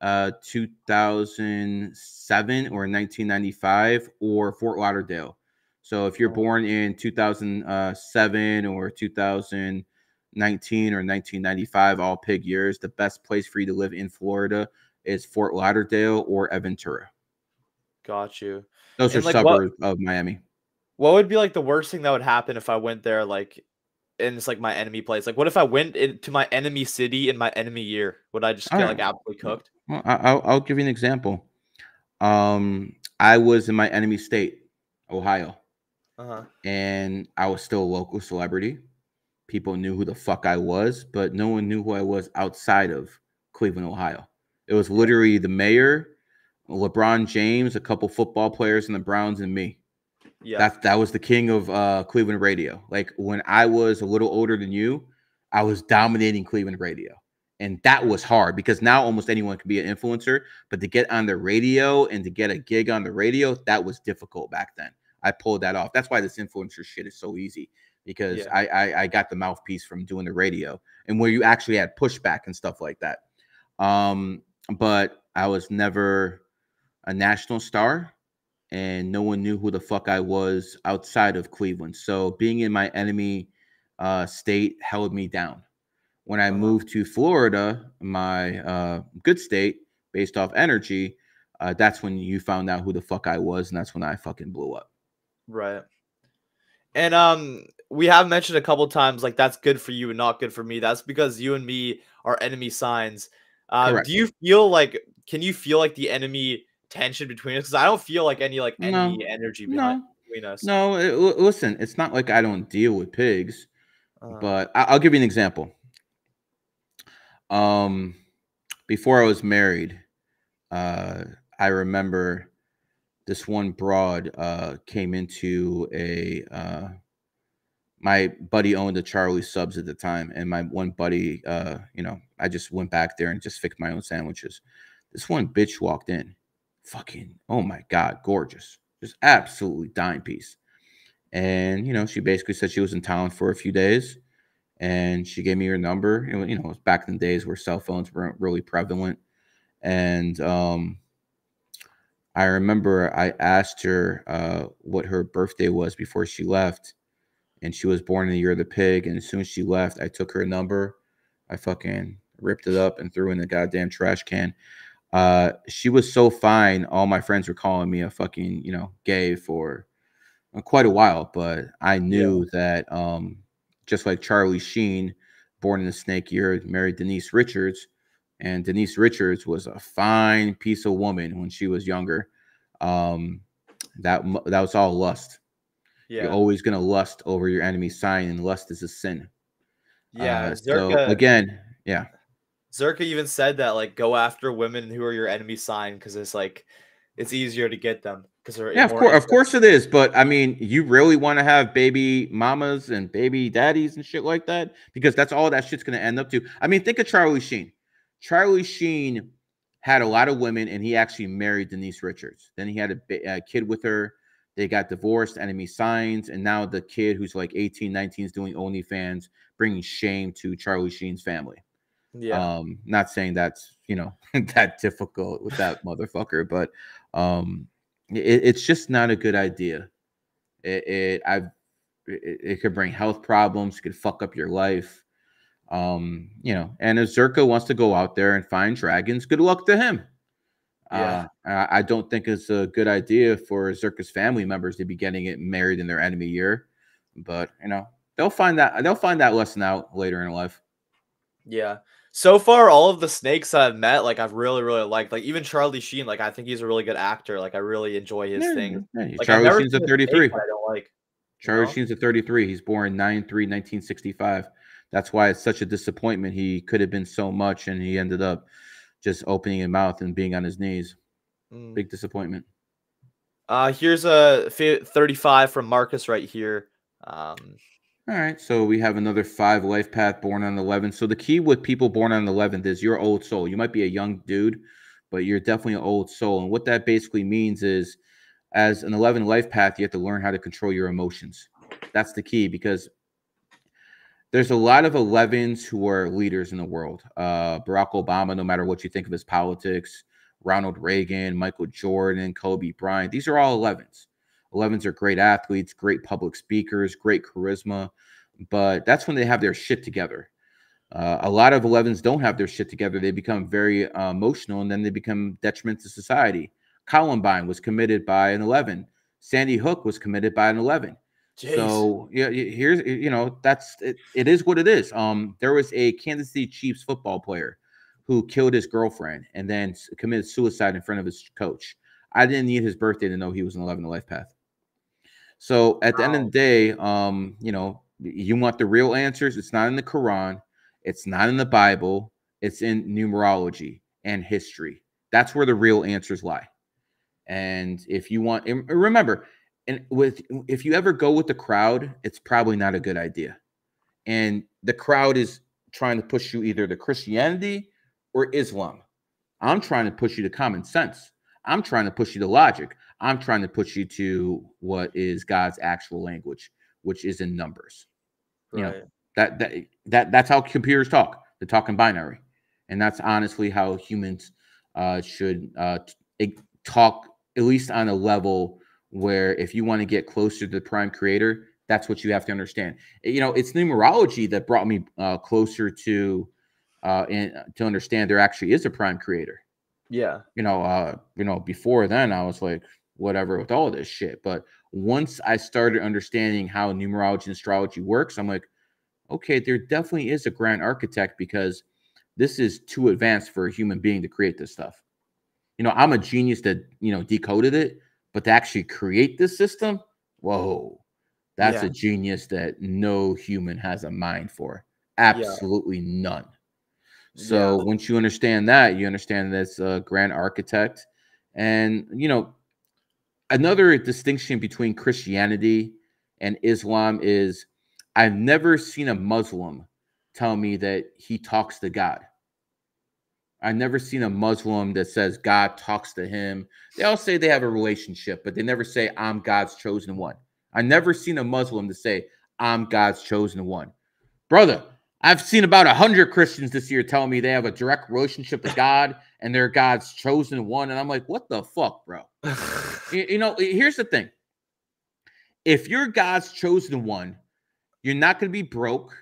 2007 or 1995, or Fort Lauderdale. So if you're born in 2007 or 2019 or 1995, all pig years, the best place for you to live in Florida is Fort Lauderdale or Aventura. Got you. Those are suburbs of Miami. What would be like the worst thing that would happen if I went there, like, and it's like my enemy place? Like, what if I went into my enemy city in my enemy year? Would I just get like absolutely cooked? Well, I'll give you an example. I was in my enemy state, Ohio. And I was still a local celebrity. People knew who the fuck I was, but no one knew who I was outside of Cleveland, Ohio. It was literally the mayor, LeBron James, a couple football players in the Browns, and me. Yeah, that was the king of Cleveland radio. Like, when I was a little older than you, I was dominating Cleveland radio. And that was hard, because now almost anyone can be an influencer, but to get on the radio and to get a gig on the radio, that was difficult back then. I pulled that off. That's why this influencer shit is so easy, because I got the mouthpiece from doing the radio, and where you actually had pushback and stuff like that. But I was never a national star. and no one knew who the fuck I was outside of Cleveland. So being in my enemy state held me down. When I moved to Florida, my good state, based off energy, that's when you found out who the fuck I was, and that's when I fucking blew up. Right. And we have mentioned a couple times like that's good for you and not good for me. That's because you and me are enemy signs. Correct. Do you feel like can you feel like the enemy tension between us? Because I don't feel like any like enemy energy between us. No, listen, it's not like I don't deal with pigs, Uh, but I'll give you an example. Before I was married, I remember this one broad came into my buddy owned a Charlie Subs at the time, and my one buddy, I just went back there and just fixed my own sandwiches. This one bitch walked in, fucking, oh my God, gorgeous, just absolutely dime piece. And, she basically said she was in town for a few days, and she gave me her number. It was back in the days where cell phones weren't really prevalent. And I remember I asked her what her birthday was before she left, and she was born in the year of the pig. And as soon as she left, I took her number, I fucking ripped it up and threw it in the goddamn trash can. She was so fine. All my friends were calling me a fucking, gay for quite a while, but I knew that just like Charlie Sheen, born in the snake year, married Denise Richards, and Denise Richards was a fine piece of woman when she was younger. That was all lust. Yeah. You're always gonna lust over your enemy's sign, and lust is a sin. Yeah. So again, yeah. Zherka even said that like go after women who are your enemy sign because it's like it's easier to get them because they're of course it is. But I mean, you really want to have baby mamas and baby daddies and shit like that, because that's all that shit's gonna end up to. I mean, think of Charlie Sheen. Charlie Sheen had a lot of women, and he actually married Denise Richards. Then he had a kid with her. They got divorced, enemy signs, and now the kid who's like 18, 19 is doing OnlyFans, bringing shame to Charlie Sheen's family. Yeah. Not saying that's, that difficult with that motherfucker, but it's just not a good idea. It could bring health problems, it could fuck up your life. And if Zherka wants to go out there and find dragons, good luck to him. Yeah. I don't think it's a good idea for Zherka's family members to be getting it married in their enemy year, but they'll find that lesson out later in life. Yeah. So far, all of the snakes I've met, like I've really, really liked. Like even Charlie Sheen, like I think he's a really good actor. Like I really enjoy his thing. Like Charlie Sheen's a 33. I don't like. Charlie Sheen's a 33. He's born 9/3/1965. That's why it's such a disappointment. He could have been so much, and he ended up just opening his mouth and being on his knees. Big disappointment. Here's a 35 from Marcus right here. All right, so we have another 5 life path born on 11. So the key with people born on 11th is you're old soul. You might be a young dude, but you're definitely an old soul. And what that basically means is, as an 11 life path, you have to learn how to control your emotions. That's the key, because there's a lot of 11s who are leaders in the world. Barack Obama, no matter what you think of his politics, Ronald Reagan, Michael Jordan, Kobe Bryant, these are all 11s. 11s are great athletes, great public speakers, great charisma, but that's when they have their shit together. A lot of 11s don't have their shit together. They become very emotional, and then they become detriment to society. Columbine was committed by an 11. Sandy Hook was committed by an 11. Jeez. So here's that's it. It is what it is. There was a Kansas City Chiefs football player who killed his girlfriend and then committed suicide in front of his coach. I didn't need his birthday to know he was an 11 life path. So at the end of the day, you want the real answers. It's not in the Quran. It's not in the Bible. It's in numerology and history. That's where the real answers lie. And if you want, and remember, if you ever go with the crowd, it's probably not a good idea. And the crowd is trying to push you either to Christianity or Islam. I'm trying to push you to common sense. I'm trying to push you to logic. I'm trying to push you to what is God's actual language, which is in numbers. Right. That's how computers talk. They talk in binary, and that's honestly how humans should talk, at least on a level where if you want to get closer to the prime creator, that's what you have to understand. You know, it's numerology that brought me closer to to understand there actually is a prime creator. Yeah. You know, before then I was like, whatever with all this shit. But once I started understanding how numerology and astrology works, I'm like, okay, there definitely is a grand architect, because this is too advanced for a human being to create this stuff. You know, I'm a genius that, you know, decoded it, but to actually create this system, whoa, that's Yeah. a genius that no human has a mind for. Yeah. Absolutely none. Yeah. So once you understand that, you understand that's a grand architect. And, you know, another distinction between Christianity and Islam is I've never seen a Muslim tell me that he talks to God. I've never seen a Muslim that says God talks to him. They all say they have a relationship, but they never say, I'm God's chosen one. I've never seen a Muslim to say, I'm God's chosen one. Brother, I've seen about 100 Christians this year tell me they have a direct relationship with God and they're God's chosen one. And I'm like, what the fuck, bro? You know, here's the thing. If you're God's chosen one, you're not going to be broke.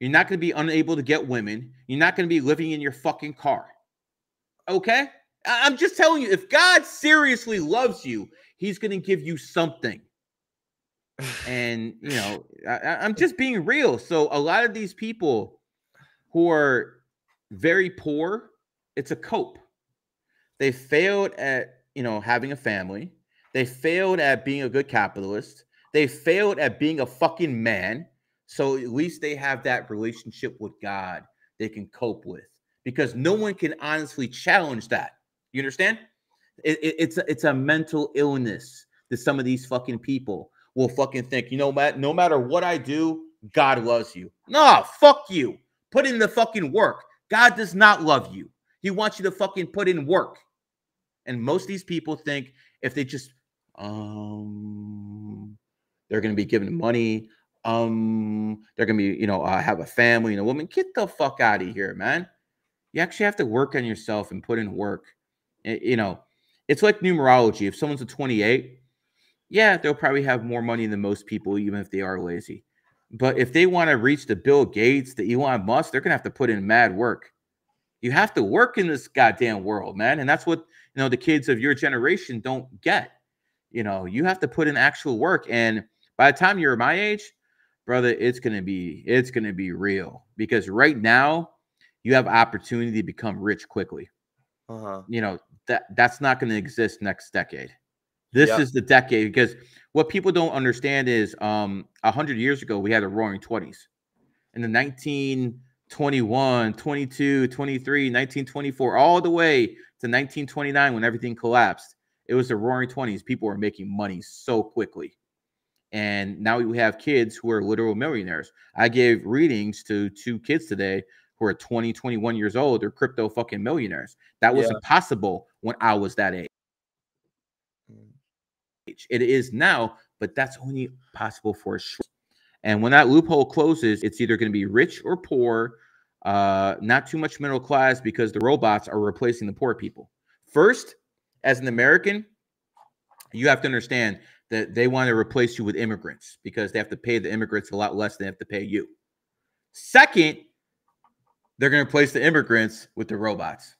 You're not going to be unable to get women. You're not going to be living in your fucking car. Okay? I'm just telling you, if God seriously loves you, he's going to give you something. And, you know, I'm just being real. So a lot of these people who are very poor, it's a cope. They failed at, you know, having a family. They failed at being a good capitalist. They failed at being a fucking man. So at least they have that relationship with God they can cope with, because no one can honestly challenge that. You understand? It's a mental illness that some of these fucking people will fucking think, you know what? No matter what I do, God loves you. No, fuck you. Put in the fucking work. God does not love you. He wants you to fucking put in work. And most of these people think if they just they're going to be given money, they're going to be, you know, have a family and a woman. Get the fuck out of here, man. You actually have to work on yourself and put in work. You know, it's like numerology. If someone's a 28, yeah, they'll probably have more money than most people, even if they are lazy. But if they want to reach the Bill Gates, the Elon Musk, they're going to have to put in mad work. You have to work in this goddamn world, man. And that's what, you know, the kids of your generation don't get. You know, you have to put in actual work. And by the time you're my age, brother, it's gonna be real. Because right now, you have opportunity to become rich quickly. You know, that's not going to exist next decade. This is the decade, because what people don't understand is 100 years ago, we had the roaring 20s. In the 1921, 22, 23, 1924, all the way to 1929 when everything collapsed. It was the roaring 20s. People were making money so quickly. And now we have kids who are literal millionaires. I gave readings to 2 kids today who are 20, 21 years old. They're crypto fucking millionaires. That wasn't possible when I was that age. It is now, but that's only possible for a short. And when that loophole closes, it's either going to be rich or poor, not too much middle class, because the robots are replacing the poor people. First, as an American, you have to understand that they want to replace you with immigrants, because they have to pay the immigrants a lot less than they have to pay you. Second, they're going to replace the immigrants with the robots.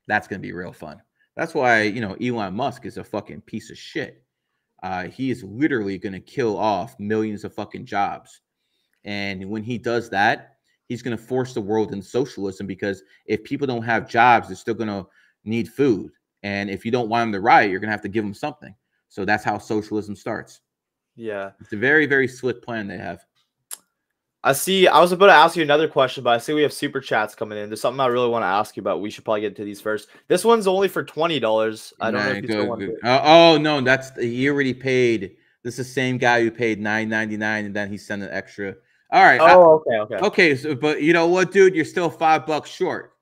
That's going to be real fun. That's why, you know, Elon Musk is a fucking piece of shit. He is literally going to kill off millions of fucking jobs. And when he does that, he's going to force the world into socialism, because if people don't have jobs, they're still going to need food. And if you don't want them to riot, you're going to have to give them something. So that's how socialism starts. Yeah. It's a very, very slick plan they have. I see. I was about to ask you another question, but I see we have super chats coming in. There's something I really want to ask you about. We should probably get to these first. This one's only for $20. I don't know if you still want to. Oh no, he already paid. This is the same guy who paid $9.99, and then he sent an extra. All right. Oh, okay. Okay. So, but you know what, dude? You're still $5 short.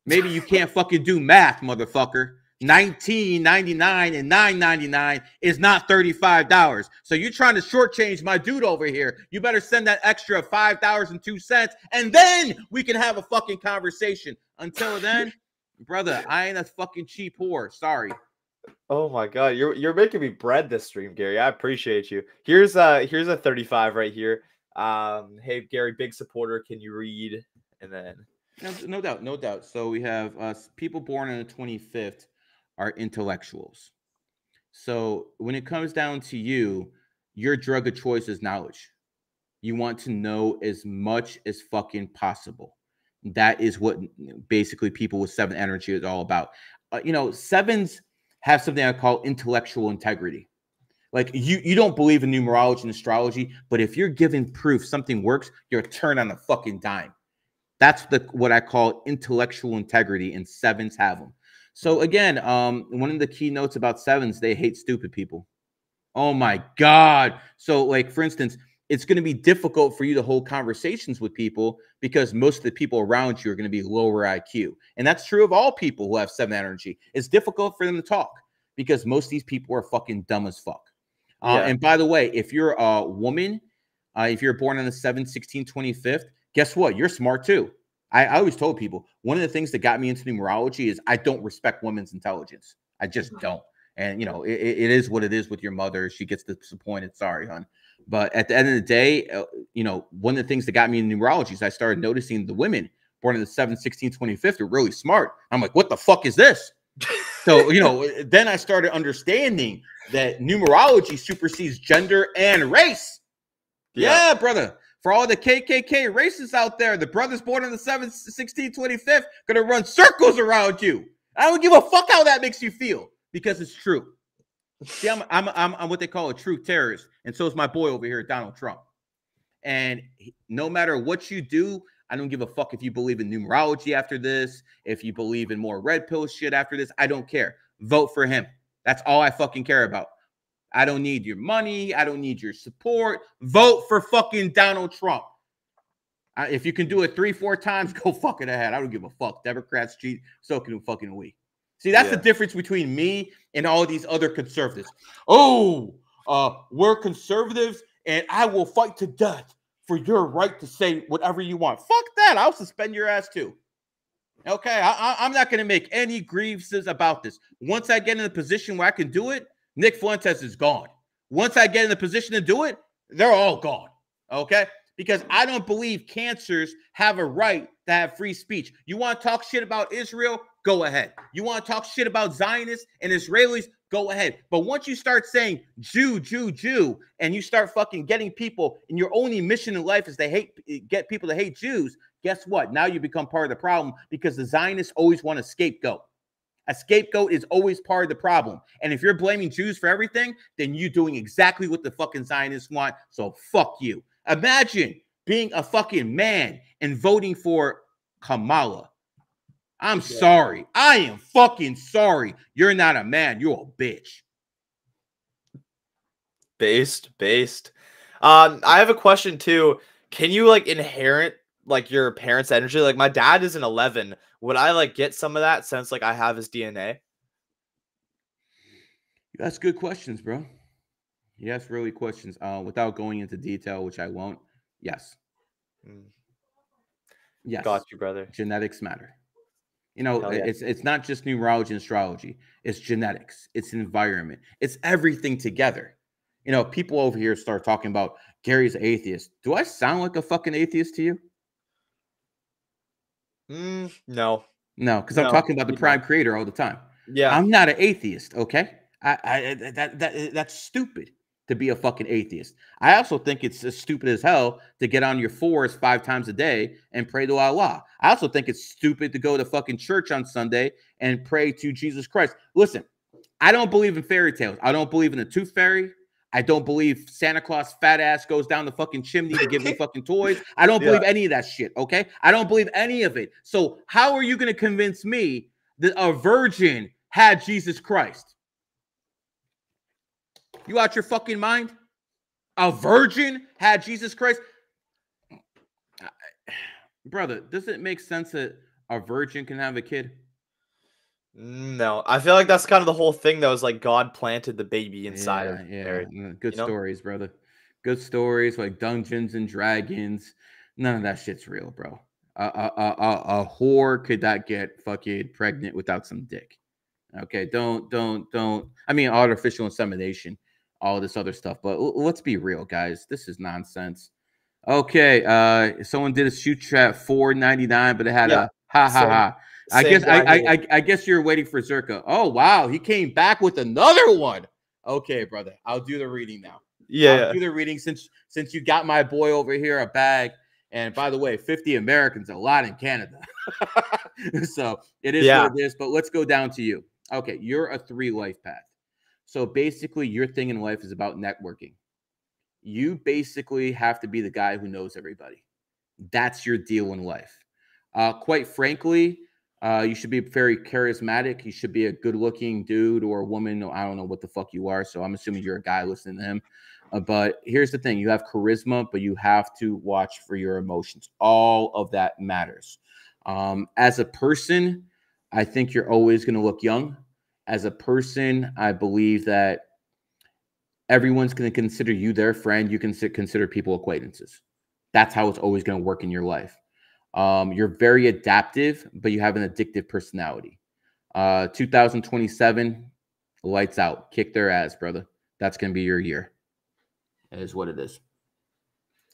Maybe you can't fucking do math, motherfucker. $19.99 and $9.99 is not $35. So you're trying to shortchange my dude over here. You better send that extra $5.02, and then we can have a fucking conversation. Until then, brother, I ain't a fucking cheap whore. Sorry. Oh my god, you're making me bread this stream, Gary. I appreciate you. Here's a 35 right here. Hey Gary, big supporter. Can you read? And then No doubt, no doubt. So we have people born on the 25th are intellectuals. So when it comes down to you, your drug of choice is knowledge. You want to know as much as fucking possible. That is what basically people with 7 energy is all about. Sevens have something I call intellectual integrity. Like you don't believe in numerology and astrology, but if you're given proof something works, you're turn on a fucking dime. That's what I call intellectual integrity, and 7s have them. So again, one of the key notes about 7s, they hate stupid people. Oh my God. So like, for instance, it's going to be difficult for you to hold conversations with people because most of the people around you are going to be lower IQ. And that's true of all people who have 7 energy. It's difficult for them to talk because most of these people are fucking dumb as fuck. And by the way, if you're a woman, if you're born on the 7th, 16th, 25th, guess what? You're smart too. I always told people one of the things that got me into numerology is I don't respect women's intelligence. I just don't. And, it is what it is with your mother. She gets disappointed. Sorry, hon. But at the end of the day, one of the things that got me in numerology is I started noticing the women born in the 7th, 16th, 25th are really smart. I'm like, what the fuck is this? So, then I started understanding that numerology supersedes gender and race. Yeah, brother. For all the KKK racists out there, the brothers born on the 7th, 16th, 25th gonna run circles around you. I don't give a fuck how that makes you feel because it's true. See, I'm what they call a true terrorist, and so is my boy over here, Donald Trump. And no matter what you do, I don't give a fuck if you believe in numerology after this, if you believe in more red pill shit after this. I don't care. Vote for him. That's all I fucking care about. I don't need your money. I don't need your support. Vote for fucking Donald Trump. If you can do it 3-4 times, go fucking ahead. I don't give a fuck. Democrats cheat. So can fucking we. See, that's the difference between me and all these other conservatives. Oh, we're conservatives, and I will fight to death for your right to say whatever you want. Fuck that. I'll suspend your ass too. Okay, I'm not going to make any grievances about this. Once I get in a position where I can do it, Nick Fuentes is gone. Once I get in the position to do it, they're all gone. Okay? Because I don't believe cancers have a right to have free speech. You want to talk shit about Israel? Go ahead. You want to talk shit about Zionists and Israelis? Go ahead. But once you start saying Jew, Jew, Jew, and you start fucking getting people, and your only mission in life is to get people to hate Jews, guess what? Now you become part of the problem because the Zionists always want a scapegoat. A scapegoat is always part of the problem. And if you're blaming Jews for everything, then you're doing exactly what the fucking Zionists want. So fuck you. Imagine being a fucking man and voting for Kamala. I'm sorry. I am fucking sorry. You're not a man. You're a bitch. Based. I have a question too. Can you inherit your parents' energy? Like my dad is an 11. Would I get some of that since I have his DNA? That's good questions, bro. Yes, really questions. Without going into detail, which I won't. Yes. Yes. Got you, brother. Genetics matter. It's not just numerology and astrology. It's genetics. It's environment. It's everything together. People over here start talking about Gary's atheist. Do I sound like a fucking atheist to you? No, because I'm talking about the prime creator all the time. Yeah, I'm not an atheist. Okay, that's stupid to be a fucking atheist. I also think it's as stupid as hell to get on your fours 5 times a day and pray to Allah. I also think it's stupid to go to fucking church on Sunday and pray to Jesus Christ. Listen, I don't believe in fairy tales. I don't believe in the tooth fairy. I don't believe Santa Claus fat ass goes down the fucking chimney to give me fucking toys. I don't believe any of that shit, okay? I don't believe any of it. So how are you going to convince me that a virgin had Jesus Christ? You out your fucking mind? A virgin had Jesus Christ? Brother, does it make sense that a virgin can have a kid? No, I feel like that's kind of the whole thing, though, is God planted the baby inside of Mary. Good stories, brother. Good stories like Dungeons and Dragons. None of that shit's real, bro. A whore could not get fucking pregnant without some dick. Okay, don't. I mean, artificial insemination, all this other stuff. But let's be real, guys. This is nonsense. Okay, someone did a shoot trap $4.99, but it had a ha ha ha. I Same guess guy here. I guess you're waiting for Zherka. Oh wow, he came back with another one. Okay, brother, I'll do the reading now. I'll do the reading since you got my boy over here a bag. And by the way, 50 Americans, a lot in Canada. So it is what it is. But let's go down to you. Okay, you're a 3 life path. So basically, your thing in life is about networking. You basically have to be the guy who knows everybody. That's your deal in life. Quite frankly, you should be very charismatic. You should be a good-looking dude or a woman. I don't know what the fuck you are, so I'm assuming you're a guy listening to him. But here's the thing. You have charisma, but you have to watch for your emotions. All of that matters. As a person, I think you're always going to look young. As a person, I believe that everyone's going to consider you their friend. You can consider people acquaintances. That's how it's always going to work in your life. You're very adaptive, but you have an addictive personality. 2027, lights out. Kick their ass, brother. That's going to be your year. It is what it is.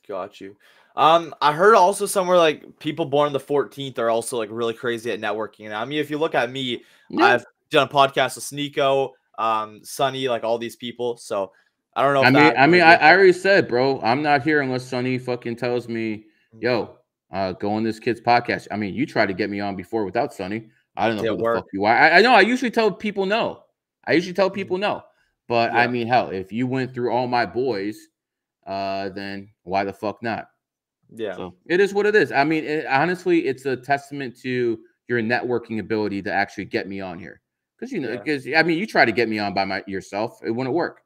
Got you. I heard also somewhere like people born on the 14th are also like really crazy at networking. And I mean, if you look at me, I've done a podcast with Sneeko, Sonny, like all these people. So I don't know. I already said, bro, I'm not here unless Sonny fucking tells me, yo, go on this kid's podcast. I mean, you tried to get me on before without Sonny. I don't know who the fuck you are. I know. I usually tell people no. But I mean, hell, if you went through all my boys, then why the fuck not? Yeah. So it is what it is. I mean, honestly, it's a testament to your networking ability to actually get me on here. Because I mean, you try to get me on by yourself, it wouldn't work.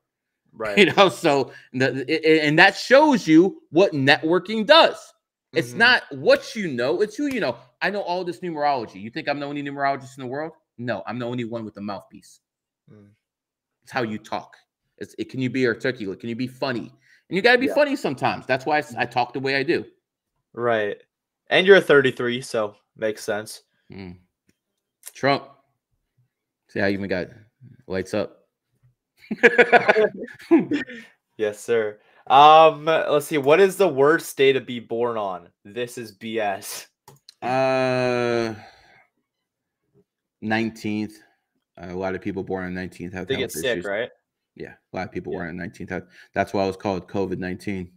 Right. So and that shows you what networking does. It's not what you know, it's who you know. I know all this numerology. You think I'm the only numerologist in the world? No, I'm the only one with a mouthpiece. It's how you talk. Can you be articulate? Can you be funny? And you got to be funny sometimes. That's why I talk the way I do. Right. And you're a 33, so makes sense. Trump. See, I even got lights up. Yes, sir. Let's see. What is the worst day to be born on? This is BS. 19th. A lot of people born on 19th have they get sick, right? Yeah, a lot of people born on 19th. That's why it was called COVID-19.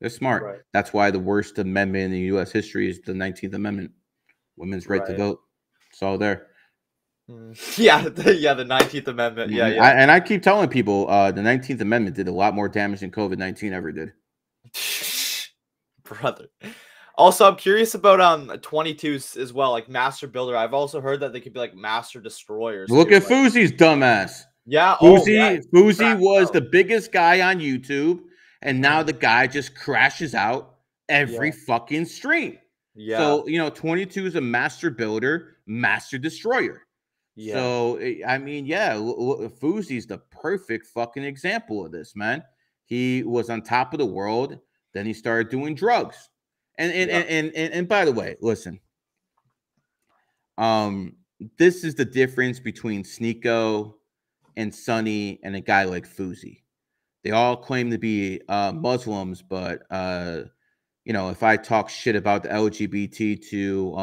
They're smart. Right. That's why the worst amendment in the U.S. history is the 19th Amendment. Women's right to vote. It's all there. Yeah, the 19th Amendment. Yeah. And I keep telling people the 19th Amendment did a lot more damage than COVID-19 ever did. Brother. Also, I'm curious about 22s as well, like Master Builder. I've also heard that they could be like Master Destroyers. Look at Fousey's dumbass. Yeah. Fousey was the biggest guy on YouTube, and now the guy just crashes out every fucking stream. Yeah. So, 22 is a Master Builder, Master Destroyer. Yeah. So, I mean, Fousey's the perfect fucking example of this, man. He was on top of the world, then he started doing drugs. And by the way, listen. This is the difference between Sneeko and Sonny and a guy like Fousey. They all claim to be Muslims, but if I talk shit about the LGBT to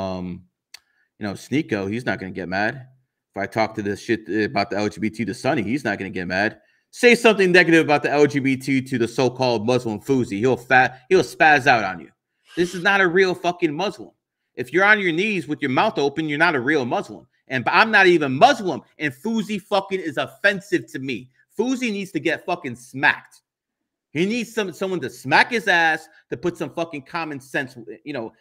Sneeko, he's not gonna get mad. If I talk to this shit about the LGBT to Sonny, he's not gonna get mad. Say something negative about the LGBT to the so-called Muslim Fousey, he'll spaz out on you. This is not a real fucking Muslim. If you're on your knees with your mouth open, you're not a real Muslim. And I'm not even Muslim, and Fousey fucking is offensive to me. Fousey needs to get fucking smacked. He needs someone to smack his ass, to put some fucking common sense,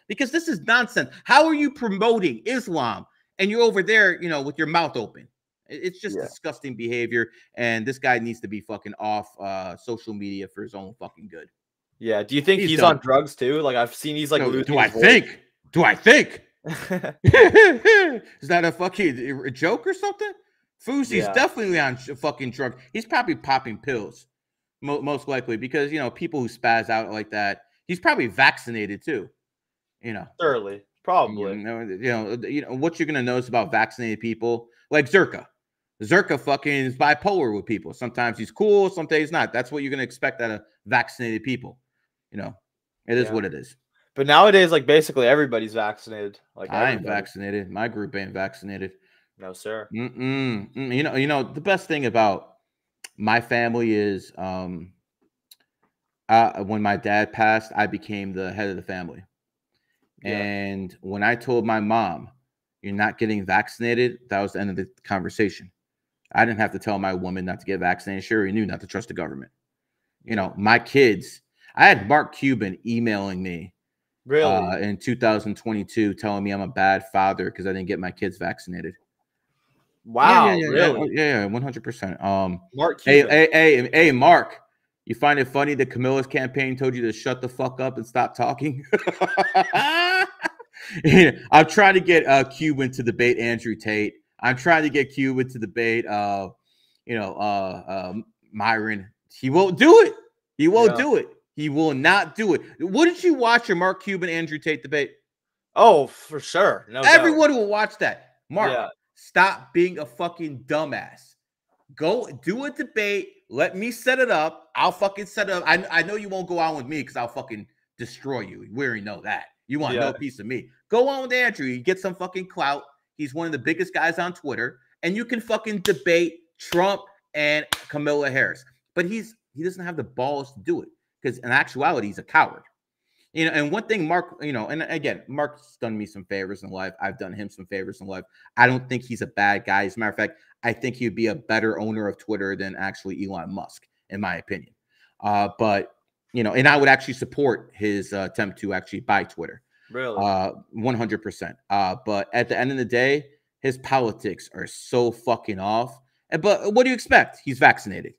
because this is nonsense. How are you promoting Islam and you're over there, with your mouth open? It's just disgusting behavior, and this guy needs to be fucking off social media for his own fucking good. Yeah. Do you think he's on drugs too? Like I've seen he's like losing Do I think? Is that a fucking joke or something? Fousey's definitely on fucking drugs. He's probably popping pills, most likely, because people who spaz out like that, he's probably vaccinated too. Thoroughly, probably. What you're gonna notice about vaccinated people, like Zherka. Zherka fucking is bipolar with people. Sometimes he's cool, sometimes he's not. That's what you're gonna expect out of vaccinated people. You know, it is what it is. But nowadays, like basically everybody's vaccinated. Like I ain't vaccinated. My group ain't vaccinated. No, sir. You know, the best thing about my family is when my dad passed, I became the head of the family. And when I told my mom, you're not getting vaccinated, that was the end of the conversation. I didn't have to tell my woman not to get vaccinated. She already knew not to trust the government. You know, my kids, I had Mark Cuban emailing me in 2022 telling me I'm a bad father because I didn't get my kids vaccinated. Wow, really? Yeah, 100%. Mark Cuban. Hey, Mark, you find it funny that Camilla's campaign told you to shut the fuck up and stop talking? I'm trying to get Cuban to debate Andrew Tate. I'm trying to get Cuban to debate, Myron. He won't do it. He won't do it. He will not do it. Wouldn't you watch a Mark Cuban Andrew Tate debate? Oh, for sure. No, everyone will watch that. Mark, stop being a fucking dumbass. Go do a debate. Let me set it up. I'll fucking set it up. I know you won't go on with me because I'll fucking destroy you. We already know that. You want no piece of me. Go on with Andrew. You get some fucking clout. He's one of the biggest guys on Twitter. And you can fucking debate Trump and Kamala Harris. But he doesn't have the balls to do it. Because in actuality, he's a coward. You know, and one thing Mark, you know, and again, Mark's done me some favors in life. I've done him some favors in life. I don't think he's a bad guy. As a matter of fact, I think he'd be a better owner of Twitter than actually Elon Musk, in my opinion. But, you know, and I would actually support his attempt to actually buy Twitter. Really? 100%. But at the end of the day, his politics are so fucking off. But what do you expect? He's vaccinated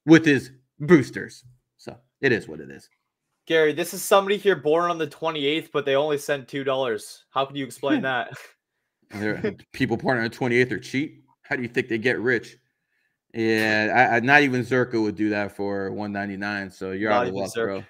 with his boosters. So it is what it is. Gary, this is somebody here born on the 28th, but they only sent $2. How can you explain that? People born on the 28th are cheap. How do you think they get rich? Yeah, not even Zherka would do that for $1.99. So you're out of luck, bro.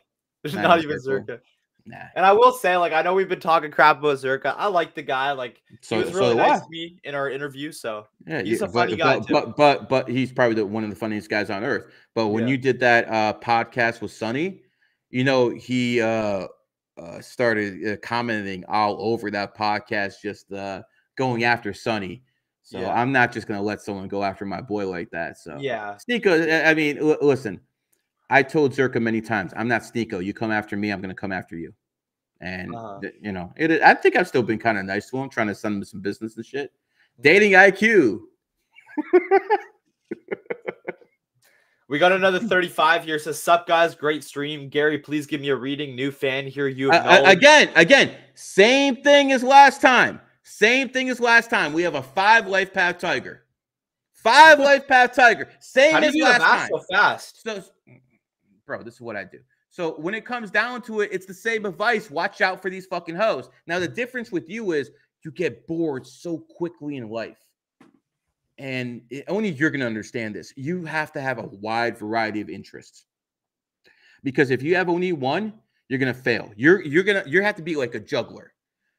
Not even Zherka. Nah. And I will say, like, I know we've been talking crap about Zherka. I like the guy. Like, he was really nice to me in our interview. So yeah, he's a funny guy too. But he's probably one of the funniest guys on earth. But when you did that podcast with Sonny, you know, he started commenting all over that podcast, just going after Sonny. So I'm not just going to let someone go after my boy like that. So Sneeko, I mean, listen, I told Zherka many times, I'm not Sneeko. You come after me, I'm going to come after you. And, you know, I think I've still been kind of nice to him, trying to send him some business and shit. Dating IQ. We got another 35 here. Says, sup, guys? Great stream. Gary, please give me a reading. New fan here. You again, same thing as last time. Same thing as last time. We have a 5 life path tiger. 5 life path tiger. Same as last time. So fast. So, bro, this is what I do. So when it comes down to it, it's the same advice. Watch out for these fucking hoes. Now, the difference with you is you get bored so quickly in life. And only you're going to understand this. You have to have a wide variety of interests. Because if you have only one, you're going to fail. You have to be like a juggler.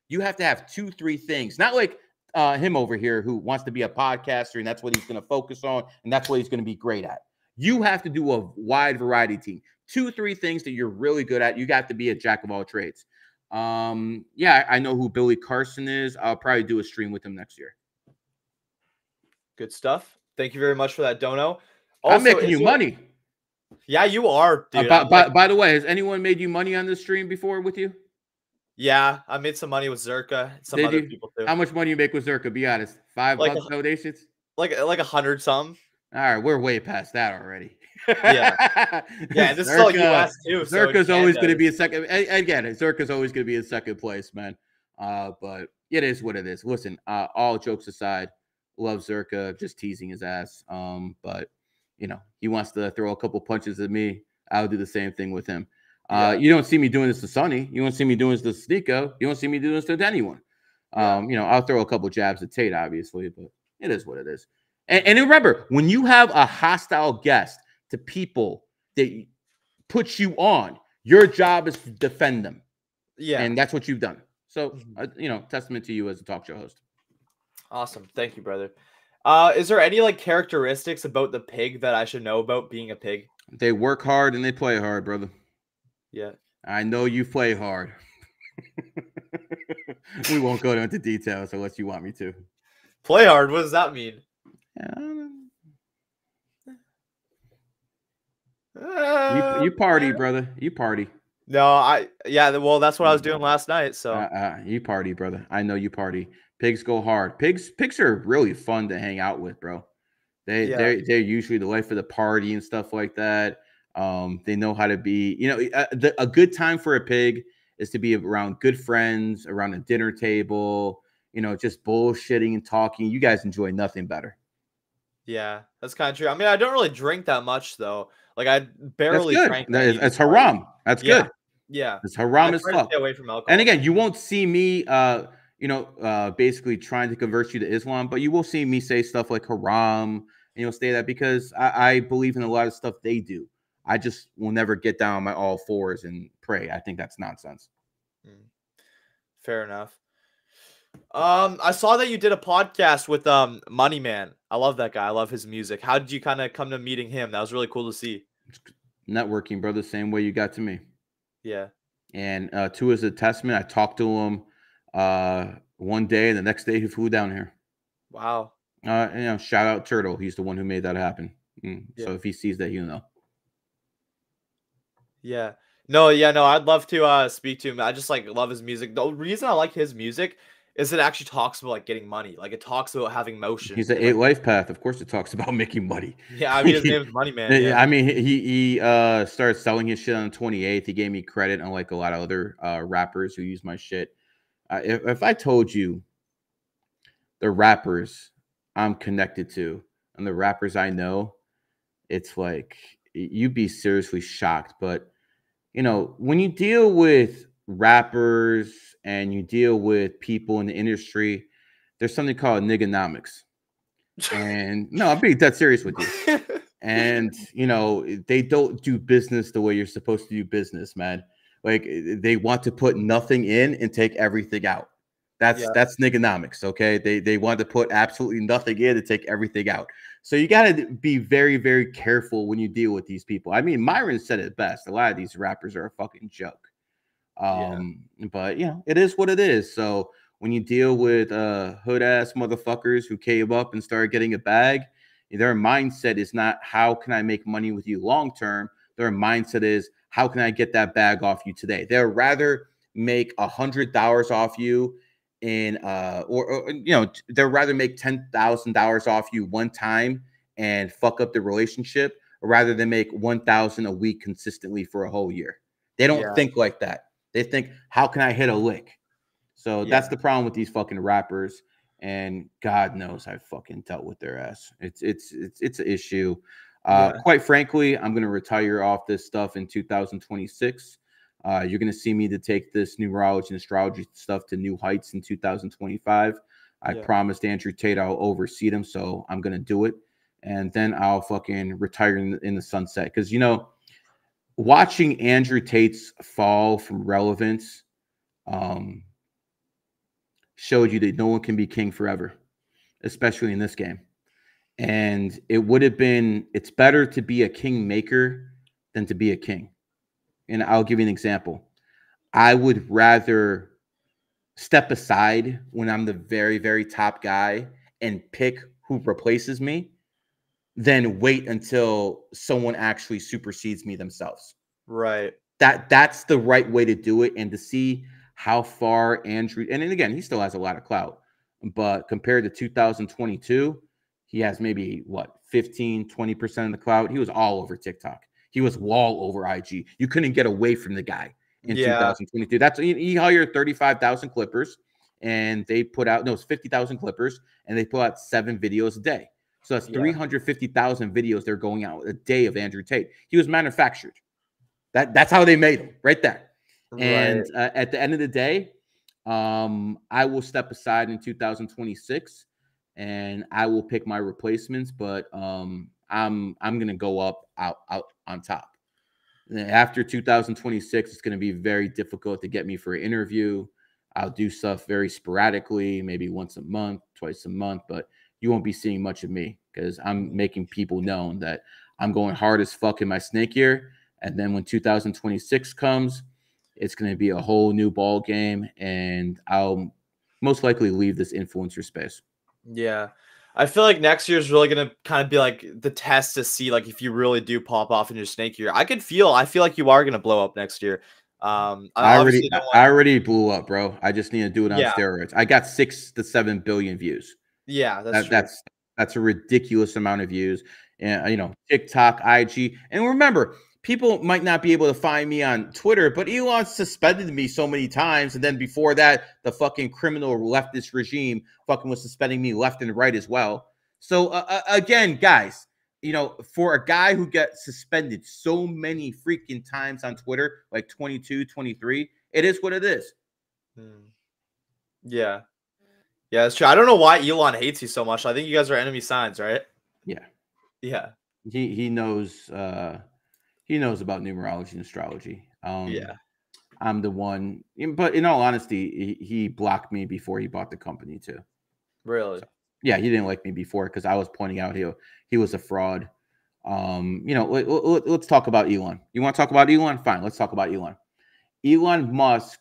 You have to have 2, 3 things. Not like him over here who wants to be a podcaster and that's what he's going to focus on and that's what he's going to be great at. You have to do a wide variety team. 2, 3 things that you're really good at. You got to be a jack of all trades. Yeah, I know who Billy Carson is. I'll probably do a stream with him next year. Good stuff. Thank you very much for that, Dono. Also, I'm making you money. Yeah, you are, dude. By the way, has anyone made you money on this stream before with you? Yeah, I made some money with Zherka. Some other people too. How much money you make with Zherka? Be honest. $5 donations? Like 100 some. All right, we're way past that already. Yeah, this is all US too. Zherka's always going to be a second. Again, Zherka's always going to be in second place, man. But it is what it is. Listen, all jokes aside, love Zherka, just teasing his ass. But you know, he wants to throw a couple punches at me. I'll do the same thing with him. You don't see me doing this to Sonny. You don't see me doing this to Sneeko. You don't see me doing this to anyone. You know, I'll throw a couple jabs at Tate, obviously, but it is what it is. And remember, when you have a hostile guest to people that put you on, your job is to defend them. Yeah. And that's what you've done. So, you know, testament to you as a talk show host. Awesome. Thank you, brother. Is there any like characteristics about the pig that I should know about being a pig? They work hard and they play hard, brother. Yeah. I know you play hard. We won't go into details unless you want me to. Play hard. What does that mean? You party, brother. You party. No, well, that's what I was doing last night. So you party, brother. I know you party. Pigs go hard. Pigs are really fun to hang out with, bro. They're usually the life of the party and stuff like that. They know how to be, a good time for a pig is to be around good friends, around a dinner table, just bullshitting and talking. You guys enjoy nothing better. Yeah, that's kind of true. I mean, I don't really drink that much though. Like I barely drank. It's haram. That's good. Yeah, it's haram as fuck. Stay away from alcohol. And again, you won't see me, basically trying to convert you to Islam, but you will see me say stuff like haram. And stay that because I believe in a lot of stuff they do. I just will never get down on my all fours and pray. I think that's nonsense. Fair enough. I saw that you did a podcast with Money Man. I love that guy. I love his music. How did you kind of come to meeting him? That was really cool to see. Networking, brother, same way you got to me. Yeah. And two is a testament. I talked to him one day, and the next day he flew down here. Wow. Shout out Turtle. He's the one who made that happen. Yeah. So if he sees that, Yeah. No, I'd love to speak to him. I just love his music. The reason I like his music is it actually talks about getting money. Like it talks about having motion. He's an 8 life path. Of course, it talks about making money. Yeah, I mean his name's Money Man. Yeah. I mean he started selling his shit on the 28th. He gave me credit, unlike a lot of other rappers who use my shit. If I told you the rappers I'm connected to and the rappers I know, it's like you'd be seriously shocked. But when you deal with rappers and you deal with people in the industry, there's something called niggonomics. And no, I'm being dead serious with you. And they don't do business the way you're supposed to do business, man. Like they want to put nothing in and take everything out. That's niggonomics, okay? They want to put absolutely nothing in and take everything out. So you got to be very, very careful when you deal with these people. I mean, Myron said it best. A lot of these rappers are a fucking joke. But it is what it is. So when you deal with hood ass motherfuckers who came up and started getting a bag, their mindset is not how can I make money with you long term. Their mindset is how can I get that bag off you today. They'd rather make $100 off you in they'd rather make $10,000 off you one time and fuck up the relationship rather than make $1,000 a week consistently for a whole year. They don't think like that. They think, how can I hit a lick? So that's the problem with these fucking rappers. And God knows I fucking dealt with their ass. It's an issue. Quite frankly, I'm going to retire off this stuff in 2026. You're going to see me to take this numerology and astrology stuff to new heights in 2025. I promised Andrew Tate I'll oversee them, so I'm going to do it. And then I'll fucking retire in the sunset. Because, watching Andrew Tate's fall from relevance showed you that no one can be king forever, especially in this game. And it's better to be a king maker than to be a king. And I'll give you an example. I would rather step aside when I'm the very, very top guy and pick who replaces me than wait until someone actually supersedes me themselves. Right. That's the right way to do it. And to see how far Andrew, and then again, he still has a lot of clout, but compared to 2022, he has maybe 15, 20% of the clout. He was all over TikTok. He was wall over IG. You couldn't get away from the guy in 2022. That's he hired 35,000 clippers, and they put out it's 50,000 clippers, and they put out 7 videos a day. So that's 350,000 videos they're going out a day of Andrew Tate. He was manufactured. That's how they made him right there. Right. And at the end of the day, I will step aside in 2026, and I will pick my replacements. But I'm gonna go out on top. After 2026, it's gonna be very difficult to get me for an interview. I'll do stuff very sporadically, maybe once a month, twice a month. But you won't be seeing much of me because I'm making people known that I'm going hard as fuck in my snake year. And then when 2026 comes, it's going to be a whole new ball game, and I'll most likely leave this influencer space. Yeah. I feel like next year is really gonna kind of be like the test to see like if you really do pop off in your snake year. I feel like you are gonna blow up next year. I Obviously don't want, already blew up, bro. I just need to do it on yeah, steroids. I got 6 to 7 billion views. yeah, that's true. That's a ridiculous amount of views. And TikTok, IG, and remember, people might not be able to find me on Twitter, but Elon suspended me so many times, and then before that, the fucking criminal leftist regime fucking was suspending me left and right as well. So again, guys, for a guy who gets suspended so many freaking times on Twitter, like 22, 23, it is what it is. Yeah. Yeah, it's true. I don't know why Elon hates you so much. I think you guys are enemy signs, right? Yeah. Yeah. He knows about numerology and astrology. Yeah. I'm the one, but in all honesty, he blocked me before he bought the company too. Really? So, yeah, he didn't like me before because I was pointing out he was a fraud. Let's talk about Elon. You want to talk about Elon? Fine, let's talk about Elon. Elon Musk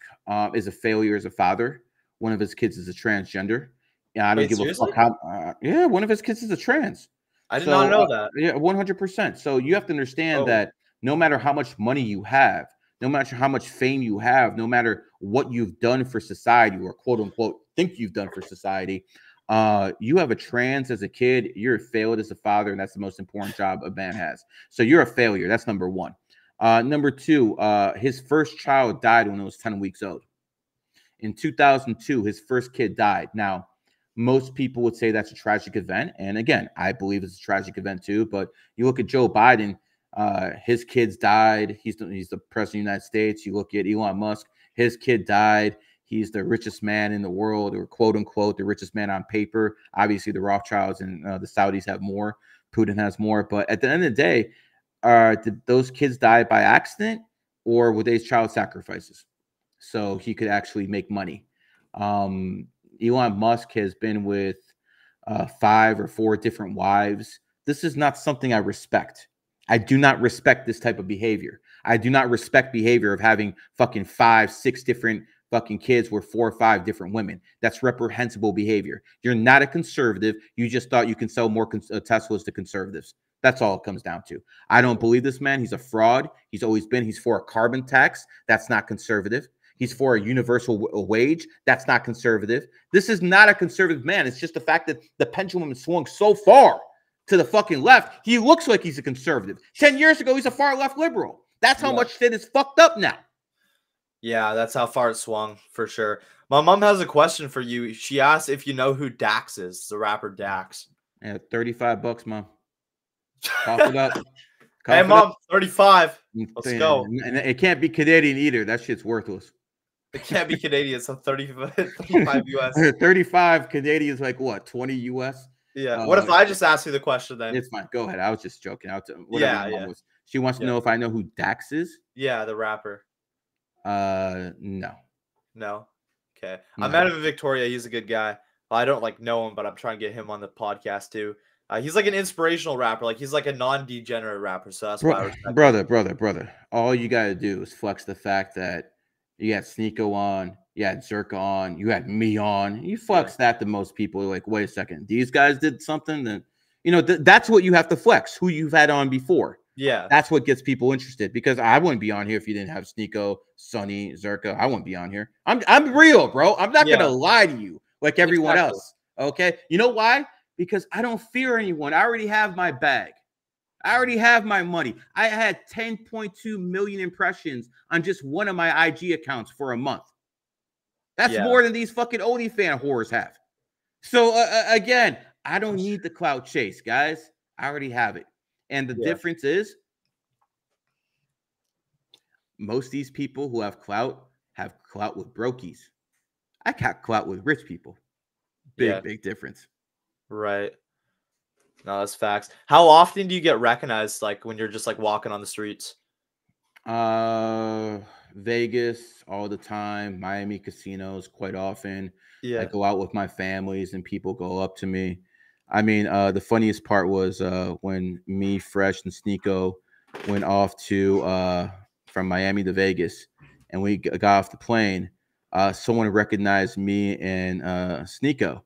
is a failure as a father. One of his kids is a transgender. Yeah, I don't give seriously? a fuck how. Yeah, one of his kids is a trans. I did not know that. Yeah, 100%. So you have to understand that no matter how much money you have, no matter how much fame you have, no matter what you've done for society or quote unquote think you've done for society, you have a trans as a kid, you're failed as a father, and that's the most important job a man has. So you're a failure. That's number one. Number two, his first child died when he was 10 weeks old. In 2002, his first kid died. Now, most people would say that's a tragic event. And again, I believe it's a tragic event too. But you look at Joe Biden, his kids died. He's the president of the United States. You look at Elon Musk, his kid died. He's the richest man in the world, or quote unquote, the richest man on paper. Obviously, the Rothschilds and the Saudis have more. Putin has more. But at the end of the day, did those kids die by accident, or were they child sacrifices? So he could actually make money. Elon Musk has been with 5 or 4 different wives. This is not something I respect. I do not respect this type of behavior. I do not respect behavior of having fucking 5, 6 different fucking kids with 4 or 5 different women. That's reprehensible behavior. You're not a conservative. You just thought you can sell more Teslas to conservatives. That's all it comes down to. I don't believe this man. He's a fraud. He's always been. He's for a carbon tax. That's not conservative. He's for a universal wage. That's not conservative. This is not a conservative man. It's just the fact that the pendulum has swung so far to the fucking left. He looks like he's a conservative. 10 years ago, he's a far left liberal. That's how much shit is fucked up now. Yeah, that's how far it swung for sure. My mom has a question for you. She asked if you know who Dax is, the rapper Dax. Yeah, $35, Mom. Cough it up. Hey, Mom, 35. Let's go. And it can't be Canadian either. That shit's worthless. It can't be Canadian. So 35 US. 35 Canadian is like what? 20 US? Yeah. What if I just ask you the question then? It's fine. Go ahead. I was just joking. Yeah. She wants to know if I know who Dax is. Yeah, the rapper. No. No. Okay. I met him in Victoria. He's a good guy. Well, I don't know him, but I'm trying to get him on the podcast too. He's like an inspirational rapper. Like he's like a non-degenerate rapper. So that's why I respect brother. All you gotta do is flex the fact that you had Sneeko on, you had Zherka on, you had me on. You flex that to most people. Like, wait a second, these guys did something. Then that's what you have to flex. Who you've had on before. Yeah, that's what gets people interested. Because I wouldn't be on here if you didn't have Sneeko, Sonny, Zherka. I wouldn't be on here. I'm real, bro. I'm not gonna lie to you like everyone else. Okay, you know why? Because I don't fear anyone. I already have my bag. I already have my money. I had 10.2 million impressions on just one of my IG accounts for a month. That's more than these fucking OnlyFans whores have. So again, I don't need the clout chase, guys. I already have it. And the difference is most of these people who have clout with brokies. I got clout with rich people. Big difference. Right. No, that's facts. How often do you get recognized, like when you're just like walking on the streets? Vegas all the time, Miami casinos quite often. Yeah. I go out with my families and people go up to me. I mean, the funniest part was when me, Fresh, and Sneeko went off to from Miami to Vegas, and we got off the plane. Someone recognized me and Sneeko,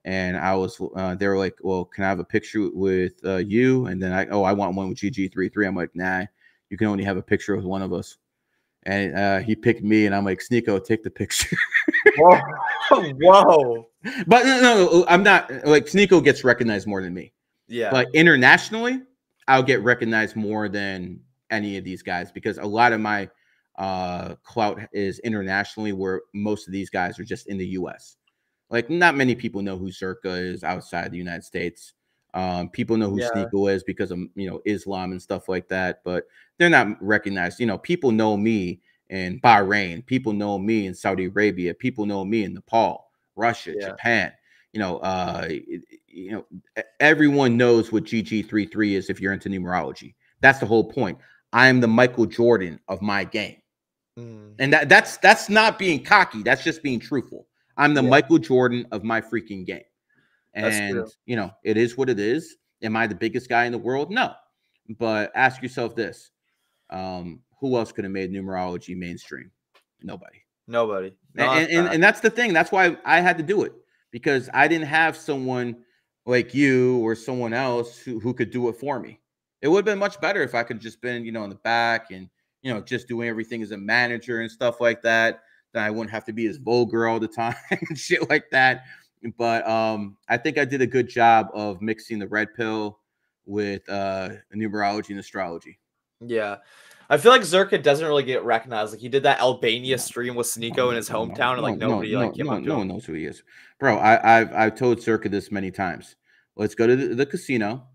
and I was. They were like, "Well, can I have a picture with you?" And then I want one with GG33. I'm like, "Nah, you can only have a picture with one of us." And he picked me, and I'm like, "Sneeko, take the picture." Whoa. Whoa. But no, I'm not like Sneeko gets recognized more than me. Yeah. But internationally, I'll get recognized more than any of these guys because a lot of my clout is internationally, where most of these guys are just in the US. Like, not many people know who Zherka is outside the United States. People know who Sneeko is because of, Islam and stuff like that, but they're not recognized. People know me in Bahrain. People know me in Saudi Arabia. People know me in Nepal, Russia, Japan. Everyone knows what GG33 is if you're into numerology. That's the whole point. I am the Michael Jordan of my game. And that's not being cocky. That's just being truthful. I'm the Michael Jordan of my freaking game. And, it is what it is. Am I the biggest guy in the world? No. But ask yourself this. Who else could have made numerology mainstream? Nobody. No, and that's the thing. That's why I had to do it, because I didn't have someone like you or someone else who could do it for me. It would have been much better if I could just been, in the back and, just doing everything as a manager and stuff like that. Then I wouldn't have to be as vulgar all the time and shit like that. But I think I did a good job of mixing the red pill with numerology and astrology. Yeah. I feel like Zherka doesn't really get recognized. Like, he did that Albania stream with Sneeko in his hometown, and like nobody came up to him. No one knows who he is, bro. I've told Zherka this many times. Let's go to the casino,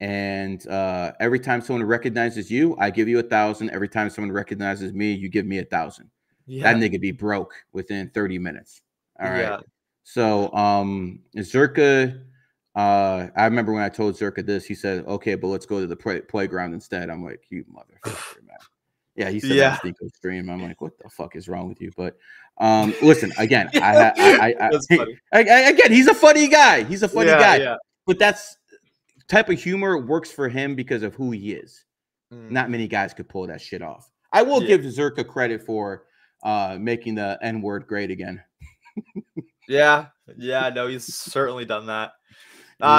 and every time someone recognizes you, I give you 1,000. Every time someone recognizes me, you give me 1,000. That nigga be broke within 30 minutes. All right. Yeah. So Zherka. I remember when I told Zherka this, he said, "Okay, but let's go to the playground instead." I'm like, "You motherfucker, man." Yeah, he said that on Sneako's stream. I'm like, "What the fuck is wrong with you?" But listen, again, again, he's a funny guy. He's a funny guy. Yeah. But that's type of humor works for him because of who he is. Not many guys could pull that shit off. I will give Zherka credit for making the N-word great again. No, he's certainly done that.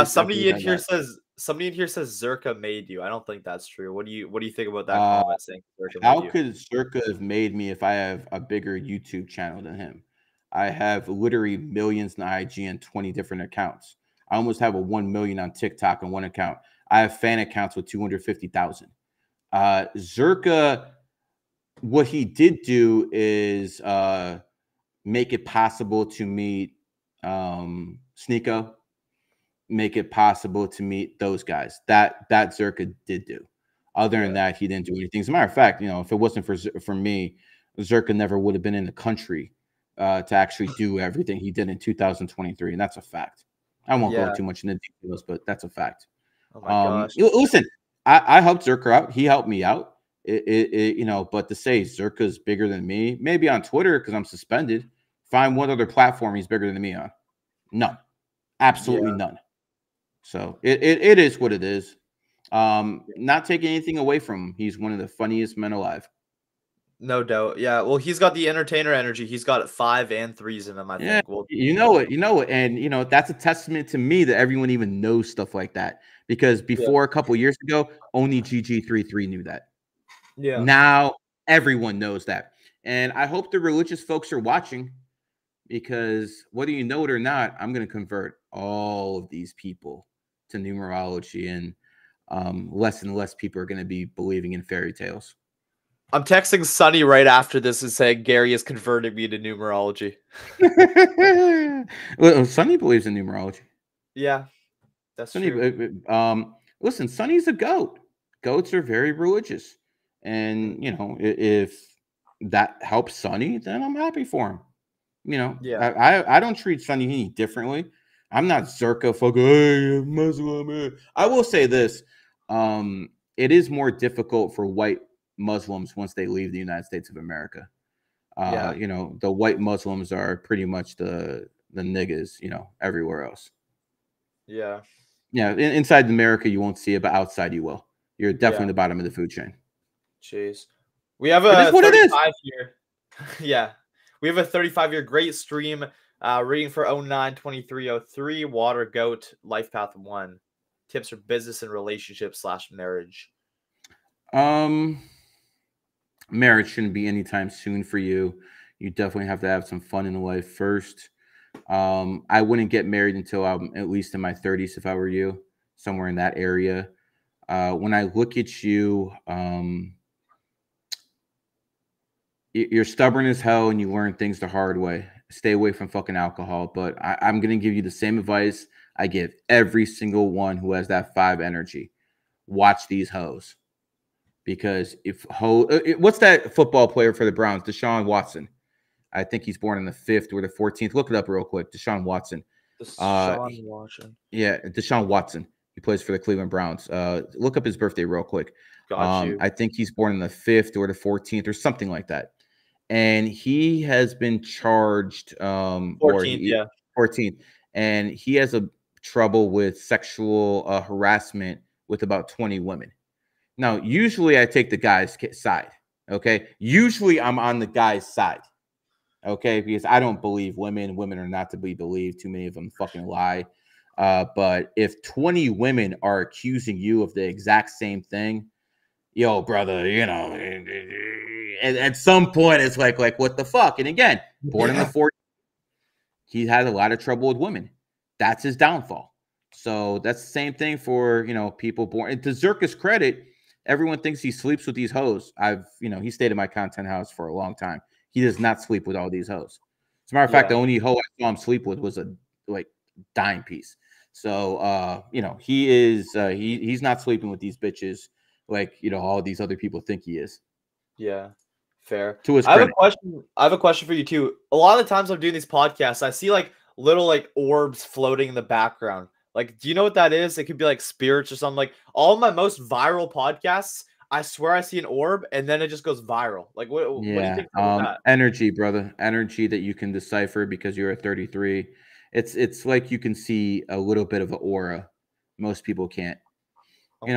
Somebody in here says Zherka made you. I don't think that's true. What do you think about that comment saying Zherka made you? How could Zherka have made me if I have a bigger YouTube channel than him? I have literally millions on IG and 20 different accounts. I almost have a 1 million on TikTok on one account. I have fan accounts with 250,000. Zherka, what he did do is make it possible to meet Sneeko, make it possible to meet those guys. That Zherka did do. Other than that, he didn't do anything. As a matter of fact, if it wasn't for me, Zherka never would have been in the country to actually do everything he did in 2023, and that's a fact. I won't go too much into details, but that's a fact. Oh my gosh! Listen, I helped Zherka out. He helped me out. But to say Zherka's bigger than me, maybe on Twitter because I'm suspended. Find one other platform he's bigger than me on. None. Absolutely none. So it is what it is. Not taking anything away from him. He's one of the funniest men alive. No doubt. Yeah. Well, he's got the entertainer energy. He's got 5 and 3s in him, I think. Well, you know it. And that's a testament to me that everyone even knows stuff like that. Because before a couple years ago, only GG33 knew that. Yeah. Now everyone knows that. And I hope the religious folks are watching, because whether you know it or not, I'm going to convert all of these people to numerology, and less and less people are going to be believing in fairy tales. I'm texting Sonny right after this and saying Gary is converting me to numerology. Well, Sonny believes in numerology. Yeah, that's Sonny, true. Listen, Sonny's a goat. Goats are very religious. And, if that helps Sonny, then I'm happy for him. I don't treat Sonny any differently. I'm not Zherka fucking, hey, Muslim. I will say this. It is more difficult for white Muslims once they leave the United States of America. The white Muslims are pretty much the niggas, everywhere else. Yeah. Yeah, inside America you won't see it, but outside you will. You're definitely the bottom of the food chain. Jeez. We have It is a what it is. 35-year. Yeah. We have a 35-year great stream reading for 09-2303, Water Goat, Life Path 1. Tips for business and relationship / marriage. Marriage shouldn't be anytime soon for you. You definitely have to have some fun in life first. I wouldn't get married until I'm at least in my 30s if I were you, somewhere in that area. When I look at you, you're stubborn as hell and you learn things the hard way. Stay away from fucking alcohol. But I'm going to give you the same advice I give every single one who has that 5 energy. Watch these hoes. Because what's that football player for the Browns? Deshaun Watson. I think he's born on the 5th or the 14th. Look it up real quick. Deshaun Watson. Yeah, Deshaun Watson. He plays for the Cleveland Browns. Look up his birthday real quick. I think he's born on the 5th or the 14th or something like that. And he has been charged 14th, 14th. And he has a trouble with sexual harassment with about 20 women. Now, usually I take the guy's side. Okay. Usually I'm on the guy's side. Okay, because I don't believe women. Women are not to be believed. Too many of them fucking lie. But if 20 women are accusing you of the exact same thing, yo, brother, you know, at some point it's like what the fuck? And again, born in the 40s, he had a lot of trouble with women. That's his downfall. So that's the same thing for, you know, people born. And to Zherka's credit, everyone thinks he sleeps with these hoes. He stayed in my content house for a long time. He does not sleep with all these hoes. As a matter of fact, the only hoe I saw him sleep with was a dime piece. So he's not sleeping with these bitches like all these other people think he is. Yeah, fair. To his credit. I have a question for you too. A lot of the times I'm doing these podcasts, I see like little like orbs floating in the background. Like, do you know what that is? It could be like spirits or something. Like all of my most viral podcasts, I swear I see an orb and then it just goes viral. Like, what do you think about that? Energy, brother. Energy that you can decipher because you're a 33. It's like you can see a little bit of an aura. Most people can't.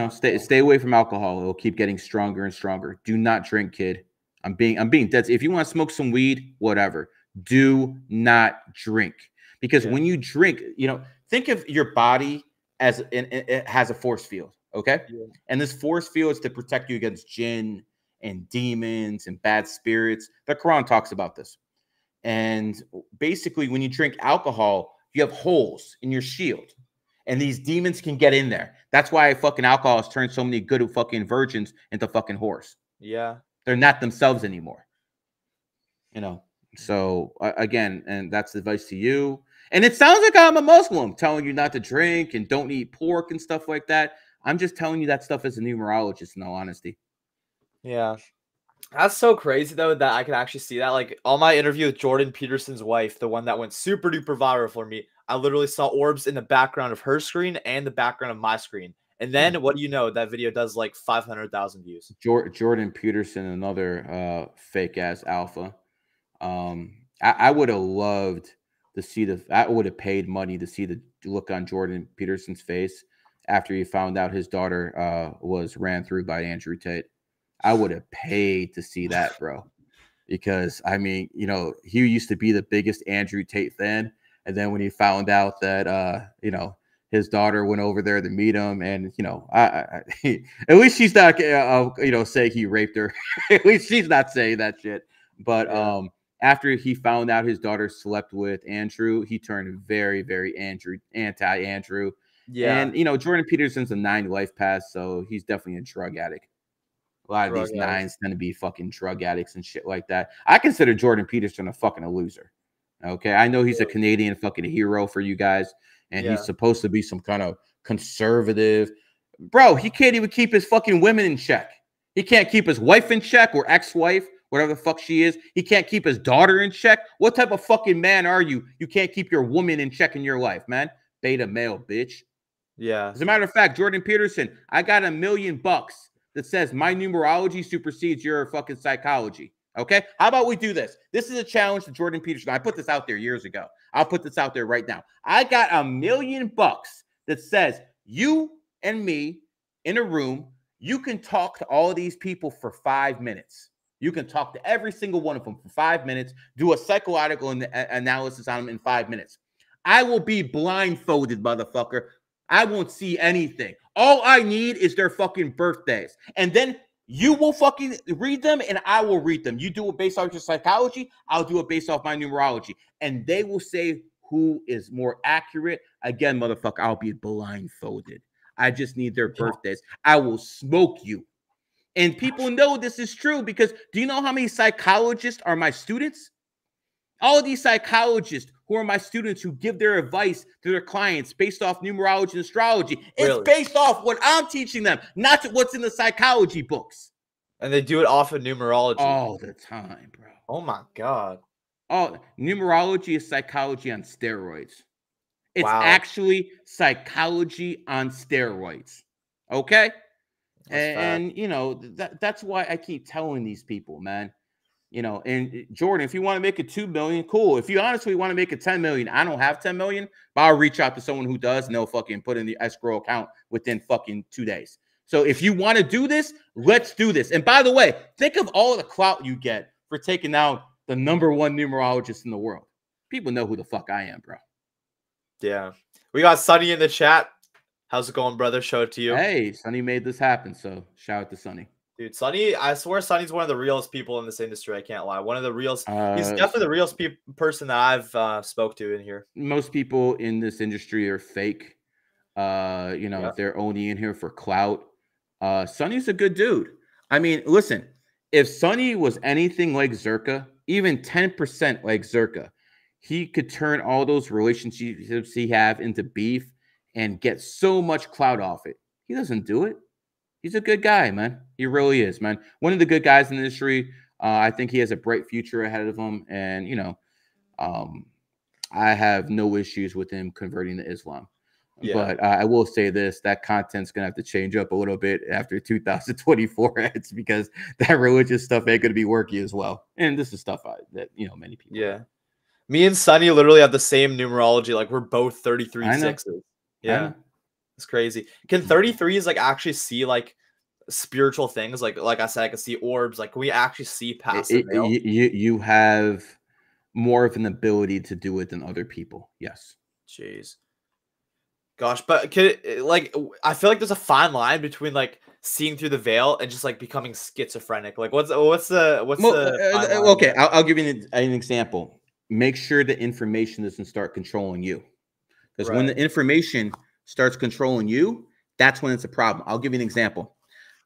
Stay away from alcohol. It'll keep getting stronger and stronger. Do not drink, kid. I'm being dead. If you want to smoke some weed, whatever. Do not drink. Because when you drink, think of your body as it has a force field. Okay. Yeah. And this force field is to protect you against jinn and demons and bad spirits. The Quran talks about this. And basically, when you drink alcohol, you have holes in your shield. And these demons can get in there. That's why fucking alcohol has turned so many good fucking virgins into fucking whores. Yeah. They're not themselves anymore. So again, and that's the advice to you. And it sounds like I'm a Muslim telling you not to drink and don't eat pork and stuff like that. I'm just telling you that stuff as a numerologist, in all honesty. Yeah. That's so crazy, though, that I could actually see that. Like, on my interview with Jordan Peterson's wife, the one that went super duper viral for me, I literally saw orbs in the background of her screen and the background of my screen. And then, what do you know? That video does like 500,000 views. Jordan Peterson, another fake-ass alpha. I would have loved to see I would have paid money to see the look on Jordan Peterson's face after he found out his daughter was ran through by Andrew Tate. I would have paid to see that, bro. Because, I mean, he used to be the biggest Andrew Tate fan. And then when he found out that, his daughter went over there to meet him and, at least she's not, saying he raped her. At least she's not saying that shit. But after he found out his daughter slept with Andrew, he turned very, very anti-Andrew. Yeah. And, Jordan Peterson's a 9 life pass, so he's definitely a drug addict. A lot of these 9s tend to be fucking drug addicts and shit like that. I consider Jordan Peterson a loser. Okay. I know he's a Canadian fucking hero for you guys, and he's supposed to be some kind of conservative. Bro, he can't even keep his fucking women in check. He can't keep his wife in check or ex-wife, whatever the fuck she is. He can't keep his daughter in check. What type of fucking man are you? You can't keep your woman in check in your life, man. Beta male, bitch. Yeah. As a matter of fact, Jordan Peterson, I got $1 million that says my numerology supersedes your fucking psychology. Okay? How about we do this? This is a challenge to Jordan Peterson. I put this out there years ago. I'll put this out there right now. I got $1 million that says you and me in a room, you can talk to all of these people for 5 minutes. You can talk to every single one of them for 5 minutes, do a psychological analysis on them in 5 minutes. I will be blindfolded, motherfucker. I won't see anything. All I need is their fucking birthdays. And then you will fucking read them and I will read them. You do it based off your psychology. I'll do it based off my numerology. And they will say who is more accurate. Again, motherfucker, I'll be blindfolded. I just need their birthdays. I will smoke you. And people know this is true because do you know how many psychologists are my students? All of these psychologists who are my students who give their advice to their clients based off numerology and astrology. It's based off what I'm teaching them, not what's in the psychology books. And they do it off of numerology. All the time, bro. Oh, my God. Oh, numerology is psychology on steroids. It's actually psychology on steroids. Okay? And you know, that's why I keep telling these people, man. You know, and Jordan, if you want to make it 2 million, cool. If you honestly want to make it 10 million, I don't have 10 million, but I'll reach out to someone who does, and they'll fucking put in the escrow account within fucking 2 days. So if you want to do this, let's do this. And by the way, think of all the clout you get for taking out the #1 numerologist in the world. People know who the fuck I am, bro. Yeah. We got Sonny in the chat. How's it going, brother? Show it to you. Hey, Sonny made this happen, so shout out to Sonny. Dude, Sonny, I swear Sonny's one of the realest people in this industry. I can't lie. One of the realest. He's definitely the realest person that I've spoke to in here. Most people in this industry are fake. You know, they're only in here for clout. Sonny's a good dude. I mean, listen, if Sonny was anything like Zherka, even 10% like Zherka, he could turn all those relationships he have into beef and get so much clout off it. He doesn't do it. He's a good guy, man. He really is, man. One of the good guys in the industry. I think he has a bright future ahead of him. And, you know, I have no issues with him converting to Islam. Yeah. But I will say this, that content's going to have to change up a little bit after 2024 ends because that religious stuff ain't going to be worky as well. And this is stuff that, you know, many people. Yeah. Me and Sonny literally have the same numerology. Like, we're both 33 sixes. Yeah. It's crazy. Can 33s like actually see like spiritual things? Like I said, I can see orbs. Like, can we actually see past the veil? You have more of an ability to do it than other people. Yes. Jeez. Gosh, but like I feel like there's a fine line between like seeing through the veil and just like becoming schizophrenic. Like what's the okay? I'll give you an example. Make sure the information doesn't start controlling you, because when the information starts controlling you, that's when it's a problem. I'll give you an example.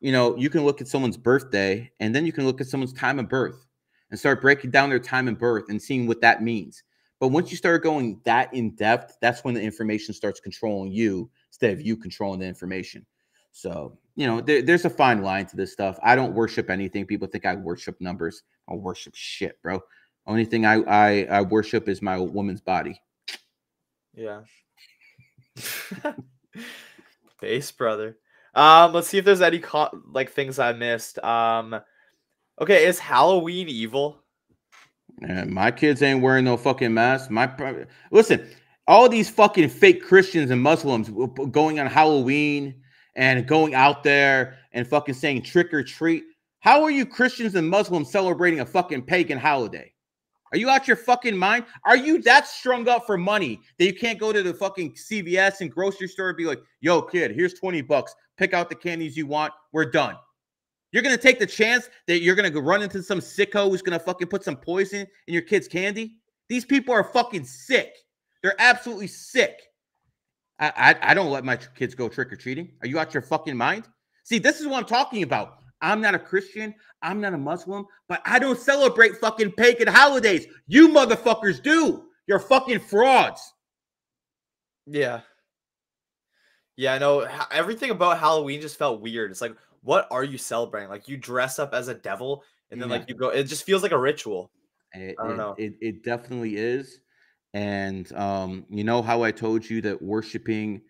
You know, you can look at someone's birthday and then you can look at someone's time of birth and start breaking down their time of birth and seeing what that means. But once you start going that in depth, that's when the information starts controlling you instead of you controlling the information. So, you know, there's a fine line to this stuff. I don't worship anything. People think I worship numbers. I worship shit, bro. Only thing I worship is my woman's body. Yeah. Base, brother. Let's see if there's any like things I missed. Okay, is Halloween evil? My kids ain't wearing no fucking mask. Listen, all these fucking fake Christians and Muslims going on Halloween and going out there and fucking saying trick or treat. How are you Christians and Muslims celebrating a fucking pagan holiday? Are you out your fucking mind? Are you that strung up for money that you can't go to the fucking CVS and grocery store and be like, yo, kid, here's 20 bucks. Pick out the candies you want. We're done. You're going to take the chance that you're going to run into some sicko who's going to fucking put some poison in your kid's candy? These people are fucking sick. They're absolutely sick. I don't let my kids go trick-or-treating. Are you out your fucking mind? See, this is what I'm talking about. I'm not a Christian. I'm not a Muslim, but I don't celebrate fucking pagan holidays. You motherfuckers do. You're fucking frauds. Yeah. Yeah, I know. Everything about Halloween just felt weird. It's like, what are you celebrating? Like, you dress up as a devil and then like you go, it just feels like a ritual. I don't know. It definitely is. And you know how I told you that worshiping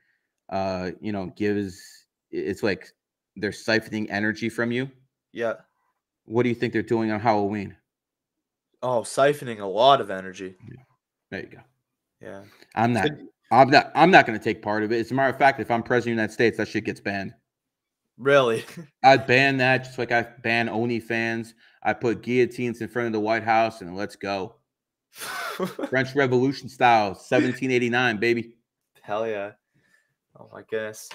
you know, it's like they're siphoning energy from you? Yeah. What do you think they're doing on Halloween? Oh, siphoning a lot of energy. Yeah. There you go. Yeah. I'm not. I'm not going to take part of it. As a matter of fact, if I'm president of the United States, that shit gets banned. Really? I'd ban that just like I ban OnlyFans. I put guillotines in front of the White House and let's go. French Revolution style, 1789, baby. Hell yeah. Oh my goodness.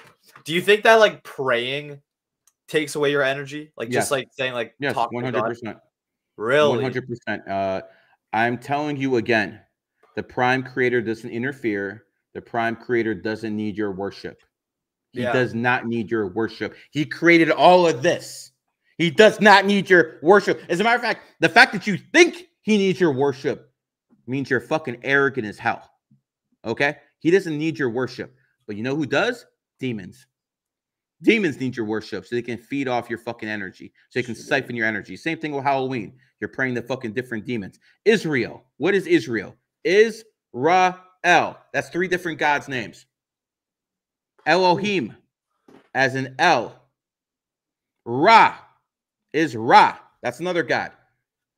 Do you think that like praying takes away your energy? Like Yes. just like saying like Yes, talk to God? 100%. Really? 100%. I'm telling you again, the Prime Creator doesn't interfere. The Prime Creator doesn't need your worship. He does not need your worship. He created all of this. He does not need your worship. As a matter of fact, the fact that you think he needs your worship means you're fucking arrogant as hell. Okay? He doesn't need your worship. But you know who does? Demons. Demons need your worship so they can feed off your fucking energy. So they can siphon your energy. Same thing with Halloween. You're praying to fucking different demons. Israel. What is Israel? Israel. That's 3 different gods' names. Elohim, as in El. Ra is Ra. That's another god.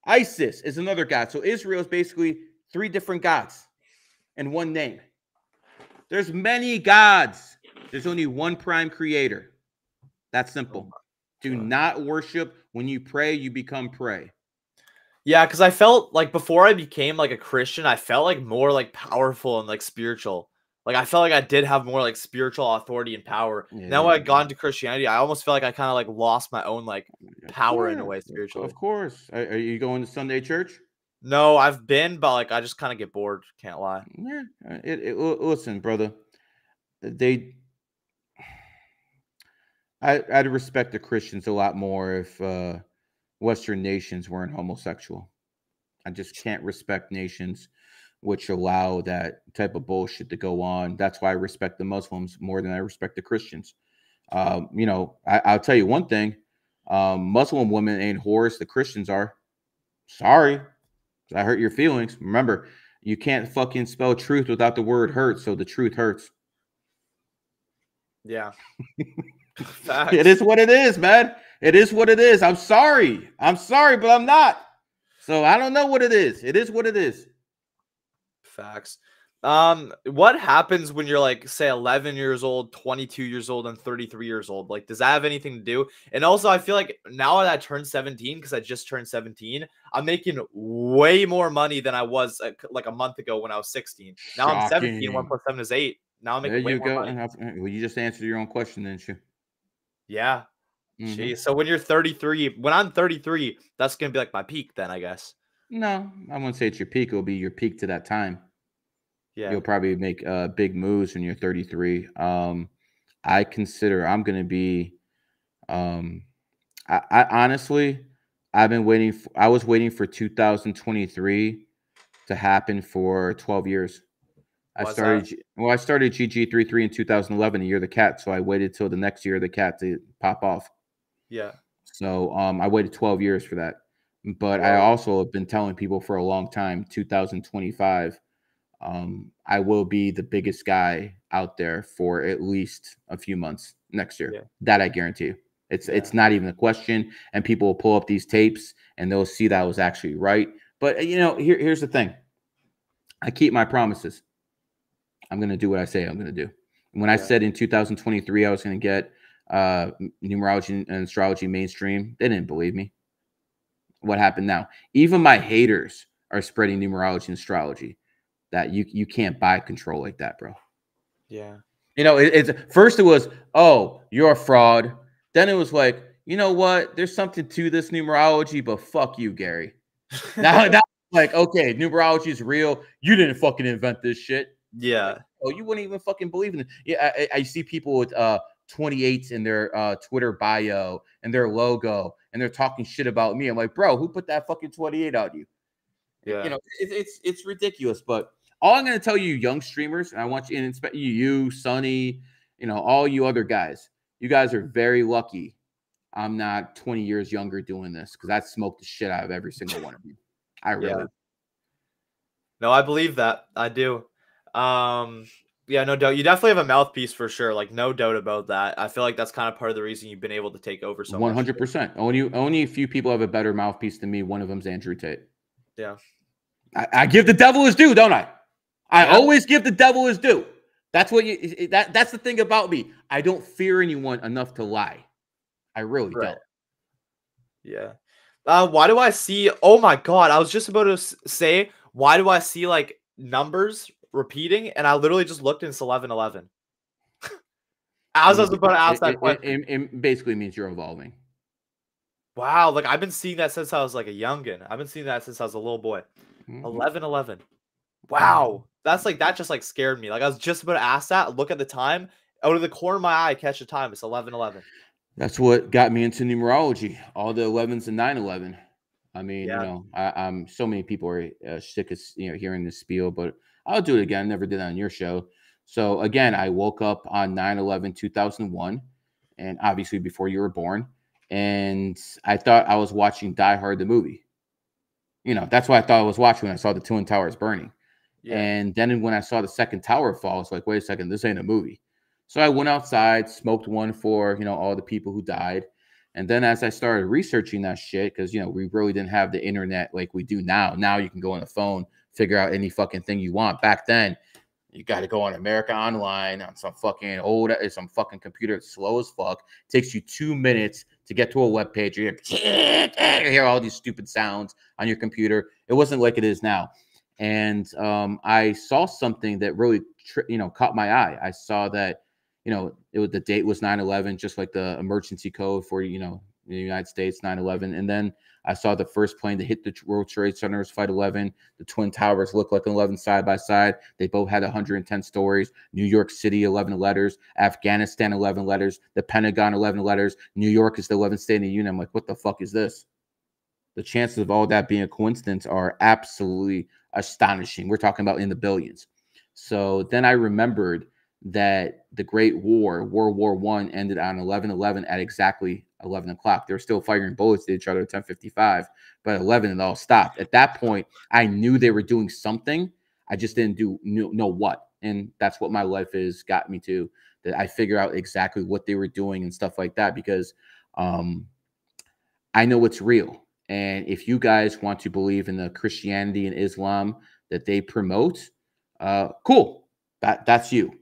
Isis is another god. So Israel is basically 3 different gods in one name. There's many gods. There's only one Prime Creator. That's simple. Do not worship. When you pray, you become prey. Yeah, because I felt like before I became like a Christian, I felt like more like powerful and like spiritual. Like I felt like I did have more like spiritual authority and power. Yeah, now when I got into Christianity, I almost felt like I kind of like lost my own like power in a way spiritually. Of course. Are you going to Sunday church? No, I've been, but like I just kind of get bored. Can't lie. Yeah. Listen, brother. I'd respect the Christians a lot more if Western nations weren't homosexual. I just can't respect nations which allow that type of bullshit to go on. That's why I respect the Muslims more than I respect the Christians. I'll tell you one thing. Muslim women ain't whores. The Christians are. Sorry. I hurt your feelings. Remember, you can't fucking spell truth without the word hurt, so the truth hurts. Yeah. It is what it is, man. It is what it is. I'm sorry, but I'm not. So I don't know what it is. It is what it is. Facts. What happens when you're like, say, 11 years old, 22 years old, and 33 years old? Like, does that have anything to do? And also, I feel like now that I turned 17, because I just turned 17, I'm making way more money than I was like a month ago when I was 16. Now I'm 17. 1 + 7 is 8. Now I'm making way more money. Well, you just answered your own question, didn't you? Yeah. Jeez. So when you're 33, when I'm 33, that's gonna be like my peak then, I guess. No, I wouldn't say it's your peak. It'll be your peak to that time. Yeah. You'll probably make big moves when you're 33. I consider I'm going to be. I honestly, I was waiting for 2023 to happen for 12 years. I started GG33 in 2011, the year of the cat. So I waited till the next year of the cat to pop off. Yeah. So I waited 12 years for that. But I also have been telling people for a long time, 2025, I will be the biggest guy out there for at least a few months next year. Yeah. That I guarantee you. It's not even a question. And people will pull up these tapes and they'll see that I was actually right. But here's the thing. I keep my promises. I'm going to do what I say I'm going to do. When I said in 2023 I was going to get numerology and astrology mainstream, they didn't believe me. What happened now? Even my haters are spreading numerology and astrology. That you can't buy control like that, bro. Yeah. It's first it was, oh, you're a fraud. Then it was like, you know what? There's something to this numerology, but fuck you, Gary. Now like, okay, numerology is real. You didn't fucking invent this shit. Yeah. Like, oh, you wouldn't even fucking believe in it. Yeah, I see people with 28s in their Twitter bio and their logo, and they're talking shit about me. I'm like, bro, who put that fucking 28 on you? Yeah. It's ridiculous. But all I'm going to tell you, young streamers, and I want you, and especially you, Sonny, all you other guys, you guys are very lucky. I'm not 20 years younger doing this because I'd smoke the shit out of every single one of you. I really. No, I believe that. I do. Yeah, no doubt. You definitely have a mouthpiece for sure. Like, no doubt about that. I feel like that's kind of part of the reason you've been able to take over so 100%. Only a few people have a better mouthpiece than me. One of them's Andrew Tate. Yeah. I give the devil his due, don't I? I always give the devil his due. That's what you that's the thing about me. I don't fear anyone enough to lie. I really don't. Yeah. Why do I see? Oh my god! I was just about to say, why do I see like numbers repeating? And I literally just looked and it's 1111. As I was about to ask that question. It basically means you're evolving. Wow, like I've been seeing that since I was like a youngin. I've been seeing that since I was a little boy. 1111. Wow, that's like that just like scared me. Like I was just about to ask that. Look at the time. Out of the corner of my eye, catch the time. It's 1111. That's what got me into numerology. All the 11s and 911. I mean, Yeah. you know, I'm so many people are sick of hearing this spiel, but I'll do it again. Never did that on your show. So again, I woke up on 9/11/2001, and obviously before you were born, and I thought I was watching Die Hard the movie. You know, that's what I thought I was watching when I saw the Twin Towers burning. Yeah. And then when I saw the second tower fall, it's like, wait a second, this ain't a movie. So I went outside, smoked one for, all the people who died. And then as I started researching that shit, because, we really didn't have the internet like we do now. Now you can go on the phone, figure out any fucking thing you want. Back then, you got to go on America Online on some fucking computer. It's slow as fuck. It takes you 2 minutes to get to a web page. You hear all these stupid sounds on your computer. It wasn't like it is now. And I saw something that really, caught my eye. I saw that, the date was 9/11, just like the emergency code for, the United States, 9/11. And then I saw the first plane to hit the World Trade Center was Flight 11. The Twin Towers looked like 11 side by side. They both had 110 stories. New York City, 11 letters. Afghanistan, 11 letters. The Pentagon, 11 letters. New York is the 11th state in the union. I'm like, what the fuck is this? The chances of all that being a coincidence are absolutely astonishing. We're talking about in the billions. So then I remembered that the Great War, World War I, ended on 11/11 at exactly 11 o'clock. They were still firing bullets at each other at 10:55, but 11 it all stopped. At that point, I knew they were doing something. I just didn't know what. And that's what my life has got me to, that I figure out exactly what they were doing and stuff like that, because I know it's real. And if you guys want to believe in the Christianity and Islam that they promote, cool. That's you.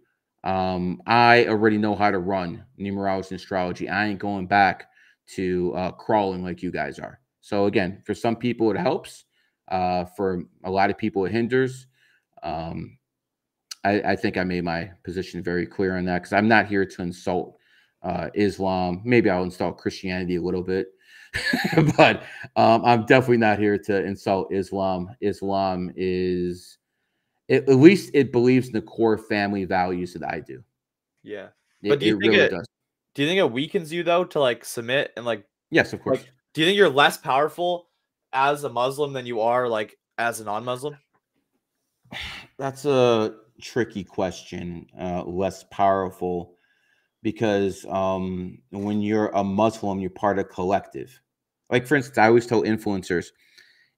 I already know how to run numerology and astrology. I ain't going back to crawling like you guys are. So again, for some people it helps. For a lot of people it hinders. I think I made my position very clear on that, because I'm not here to insult Islam. Maybe I'll insult Christianity a little bit. But I'm definitely not here to insult Islam. Islam is, at least it believes in the core family values that I do. Yeah. But it really does. Do you think it weakens you though to like submit and like? Yes, of course. Like, do you think you're less powerful as a Muslim than you are like as a non-Muslim? That's a tricky question. Less powerful, because when you're a Muslim, you're part of a collective. Like, for instance, I always tell influencers,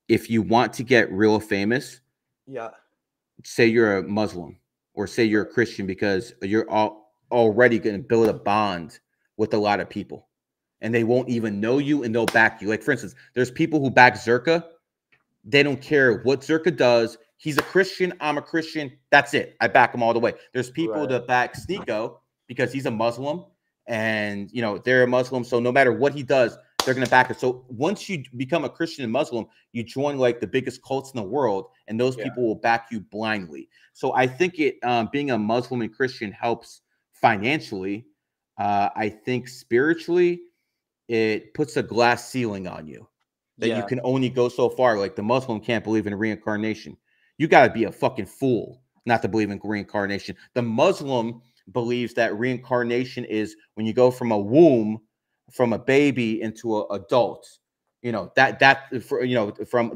if you want to get real famous, say you're a Muslim or say you're a Christian, because you're already going to build a bond with a lot of people, and they won't even know you and they'll back you. Like, for instance, there's people who back Zherka. They don't care what Zherka does. He's a Christian. I'm a Christian. That's it. I back him all the way. There's people that back Sneeko because he's a Muslim, and they're a Muslim. So no matter what he does, they're going to back it. So once you become a Christian and Muslim, you join like the biggest cults in the world, and those people will back you blindly. So I think being a Muslim and Christian helps financially. I think spiritually, it puts a glass ceiling on you that you can only go so far. Like, the Muslim can't believe in reincarnation. You got to be a fucking fool not to believe in reincarnation. The Muslim believes that reincarnation is when you go from a womb, from a baby into an adult. From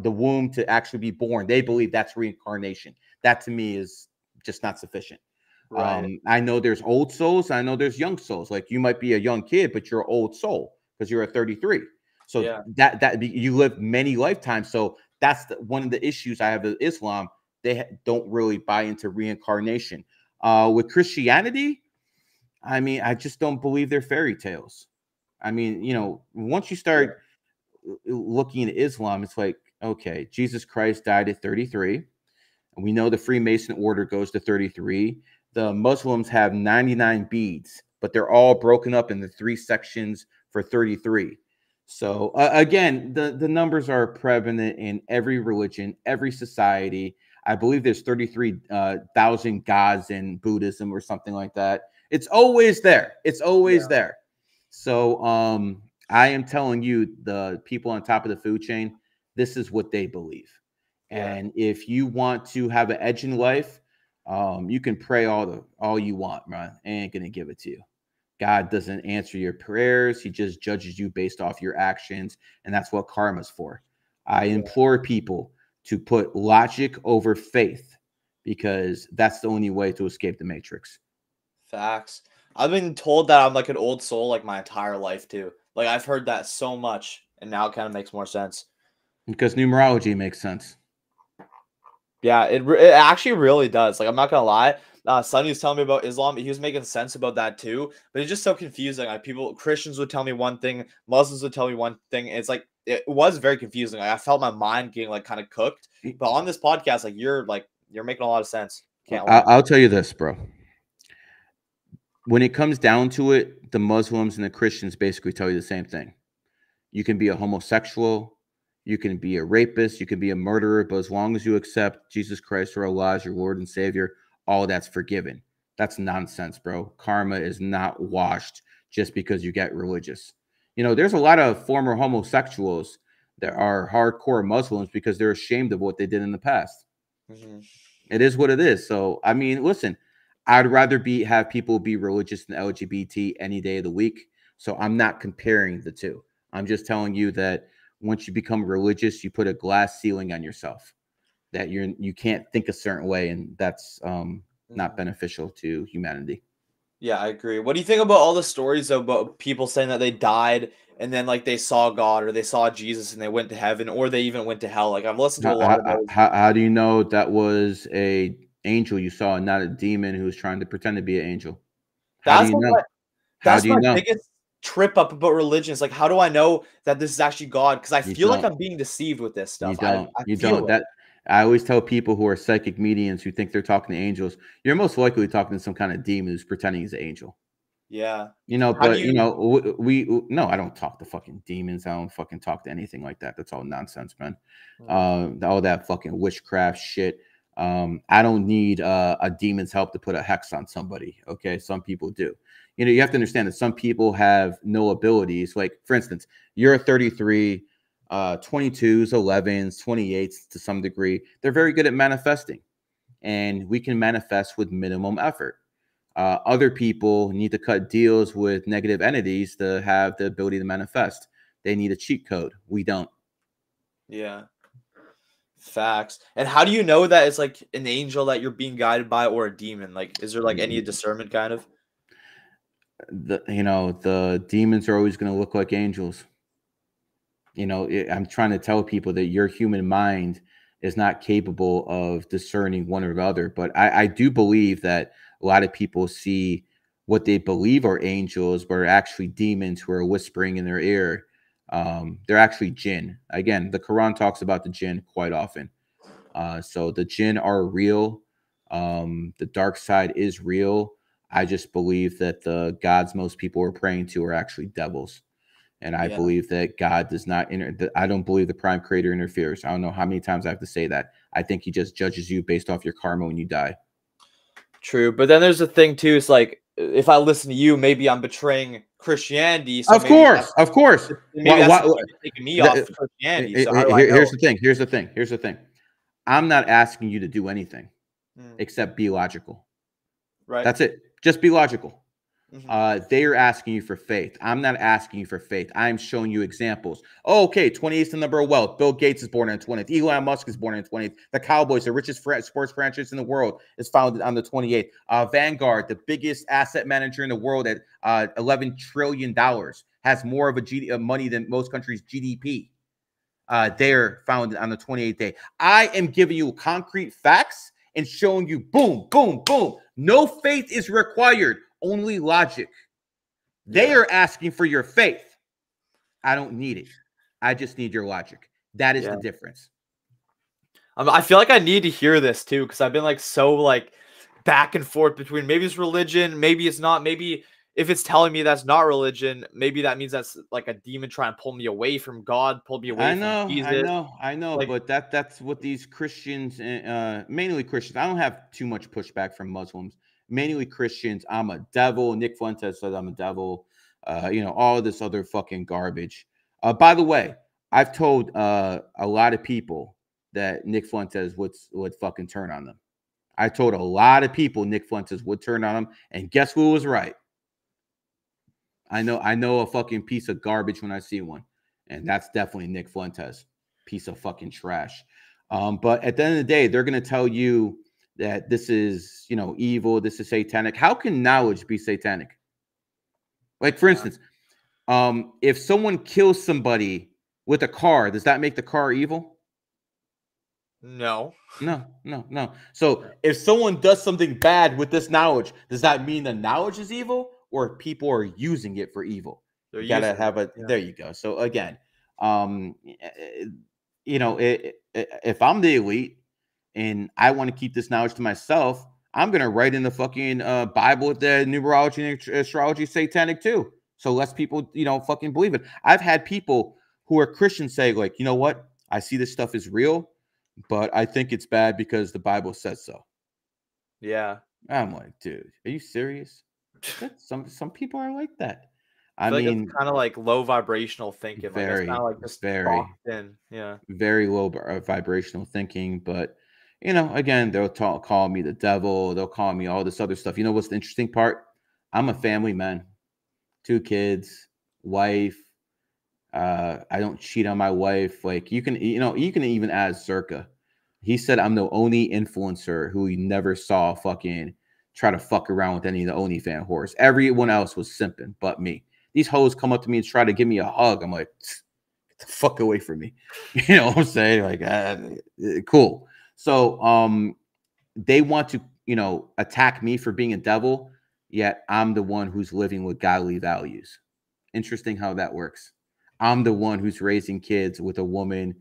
the womb to actually be born, they believe that's reincarnation. That to me is just not sufficient. Right. I know there's old souls. I know there's young souls. Like, you might be a young kid, but you're an old soul because you're a 33. So that you live many lifetimes. So that's one of the issues I have with Islam. They don't really buy into reincarnation. With Christianity, I mean, I just don't believe they're fairy tales. I mean, once you start looking at Islam, it's like, okay, Jesus Christ died at 33. And we know the Freemason order goes to 33. The Muslims have 99 beads, but they're all broken up into 3 sections for 33. So again, the numbers are prevalent in every religion, every society. I believe there's 33,000 gods in Buddhism or something like that. It's always there. It's always there. So I am telling you, the people on top of the food chain, this is what they believe. And if you want to have an edge in life, you can pray all you want, man. I ain't gonna give it to you. God doesn't answer your prayers. He just judges you based off your actions, and that's what karma's for. I implore people to put logic over faith, because that's the only way to escape the matrix. Facts. I've been told that I'm like an old soul like my entire life too. Like I've heard that so much, and now it kind of makes more sense. Because numerology makes sense. Yeah, it actually really does. Like I'm not gonna lie. Sonny was telling me about Islam. He was making sense about that too, but it's just so confusing. Like Christians would tell me one thing, Muslims would tell me one thing. It's like it was very confusing. Like I felt my mind getting like kind of cooked. But on this podcast, you're making a lot of sense. Can't lie. I'll tell you this, bro. When it comes down to it, the Muslims and the Christians basically tell you the same thing. You can be a homosexual, you can be a rapist, you can be a murderer, but as long as you accept Jesus Christ or Allah as your Lord and Savior, all that's forgiven. That's nonsense, bro. Karma is not washed just because you get religious. You know, there's a lot of former homosexuals that are hardcore Muslims because they're ashamed of what they did in the past. It is what it is. So, I mean, listen, I'd rather have people be religious than LGBT any day of the week. So I'm not comparing the two. I'm just telling you that once you become religious, you put a glass ceiling on yourself, that you can't think a certain way, and that's not beneficial to humanity. Yeah, I agree. What do you think about all the stories about people saying that they died and then like they saw God or they saw Jesus and they went to heaven or they even went to hell? Like I've listened to a lot of those. How do you know that was a angel you saw and not a demon who was trying to pretend to be an angel? How do you know? That's my biggest trip up about religion. It's like, how do I know that this is actually God? Because I feel like I'm being deceived with this stuff. You don't. I always tell people who are psychic mediums who think they're talking to angels, you're most likely talking to some kind of demon who's pretending he's an angel. Yeah. You know, but you know, no, I don't talk to fucking demons. I don't fucking talk to anything like that. That's all nonsense, man. All that fucking witchcraft shit. I don't need a demon's help to put a hex on somebody. Okay, some people do. You know, you have to understand that some people have no abilities. Like, for instance, you're a 33, 22s, 11s, 28s to some degree. They're very good at manifesting, and we can manifest with minimum effort. Other people need to cut deals with negative entities to have the ability to manifest. They need a cheat code. We don't. Yeah. Facts. And how do you know that it's like an angel that you're being guided by or a demon? Like, is there like any discernment kind of? The demons are always going to look like angels. You know, I'm trying to tell people that your human mind is not capable of discerning one or the other. But I do believe that a lot of people see what they believe are angels, but are actually demons who are whispering in their ear. They're actually jinn. Again, the Quran talks about the jinn quite often. So the jinn are real. The dark side is real. I just believe that the gods most people are praying to are actually devils. And I believe that God does not I don't believe the prime creator interferes. I don't know how many times I have to say that. I think he just judges you based off your karma when you die. True. But then there's a thing too. It's like, if I listen to you, maybe I'm betraying Christianity. So of course. Maybe that's taking me off Christianity. So here's the thing. I'm not asking you to do anything except be logical. Right. That's it. Just be logical. They are asking you for faith. I'm not asking you for faith. I'm showing you examples. Oh, okay, 28 is the number of wealth. Bill Gates is born on 20th. Elon Musk is born on 20th. The Cowboys, the richest sports franchise in the world, is founded on the 28th. Vanguard, the biggest asset manager in the world at $11 trillion, has more of money than most countries' GDP. They're founded on the 28th day. I am giving you concrete facts and showing you boom, boom, boom. No faith is required, only logic. They are asking for your faith. I don't need it. I just need your logic. That is the difference. I feel like I need to hear this too, because I've been like so like back and forth between maybe it's religion, maybe it's not. Maybe if it's telling me that's not religion, maybe that means that's like a demon trying to pull me away from God, pull me away from Jesus. I know, Like, but that's what these Christians, mainly Christians. I don't have too much pushback from Muslims. Mainly Christians. I'm a devil. Nick Fuentes says I'm a devil. You know, all this other fucking garbage. By the way, I've told a lot of people that Nick Fuentes would fucking turn on them. I told a lot of people Nick Fuentes would turn on them, and guess who was right? I know a fucking piece of garbage when I see one, and that's definitely Nick Fuentes, piece of fucking trash. But at the end of the day, they're gonna tell you that this is, you know, evil, this is satanic. How can knowledge be satanic? Like, for instance, if someone kills somebody with a car, does that make the car evil? no. No. So if someone does something bad with this knowledge, does that mean the knowledge is evil, or people are using it for evil? They're You gotta using have it, there you go. So again, you know, if I'm the elite and I want to keep this knowledge to myself, I'm gonna write in the fucking Bible that numerology and astrology is satanic too. So less people, you know, fucking believe it. I've had people who are Christians say, like, you know what? I see this stuff is real, but I think it's bad because the Bible says so. Yeah. I'm like, dude, are you serious? Some people are like that. I feel like it's kind of like low vibrational thinking. Like it's kind of like just boxed in. Yeah. Very low vibrational thinking. But you know, again, they'll call me the devil. They'll call me all this other stuff. You know what's the interesting part? I'm a family man, 2 kids, wife. I don't cheat on my wife. Like, you can even ask Zherka. He said I'm the only influencer who he never saw fucking try to fuck around with any of the OnlyFans whores. Everyone else was simping but me. These hoes come up to me and try to give me a hug. I'm like, get the fuck away from me. You know what I'm saying? Like, cool. So they want to, you know, attack me for being a devil, yet I'm the one who's living with godly values. Interesting how that works. I'm the one who's raising kids with a woman.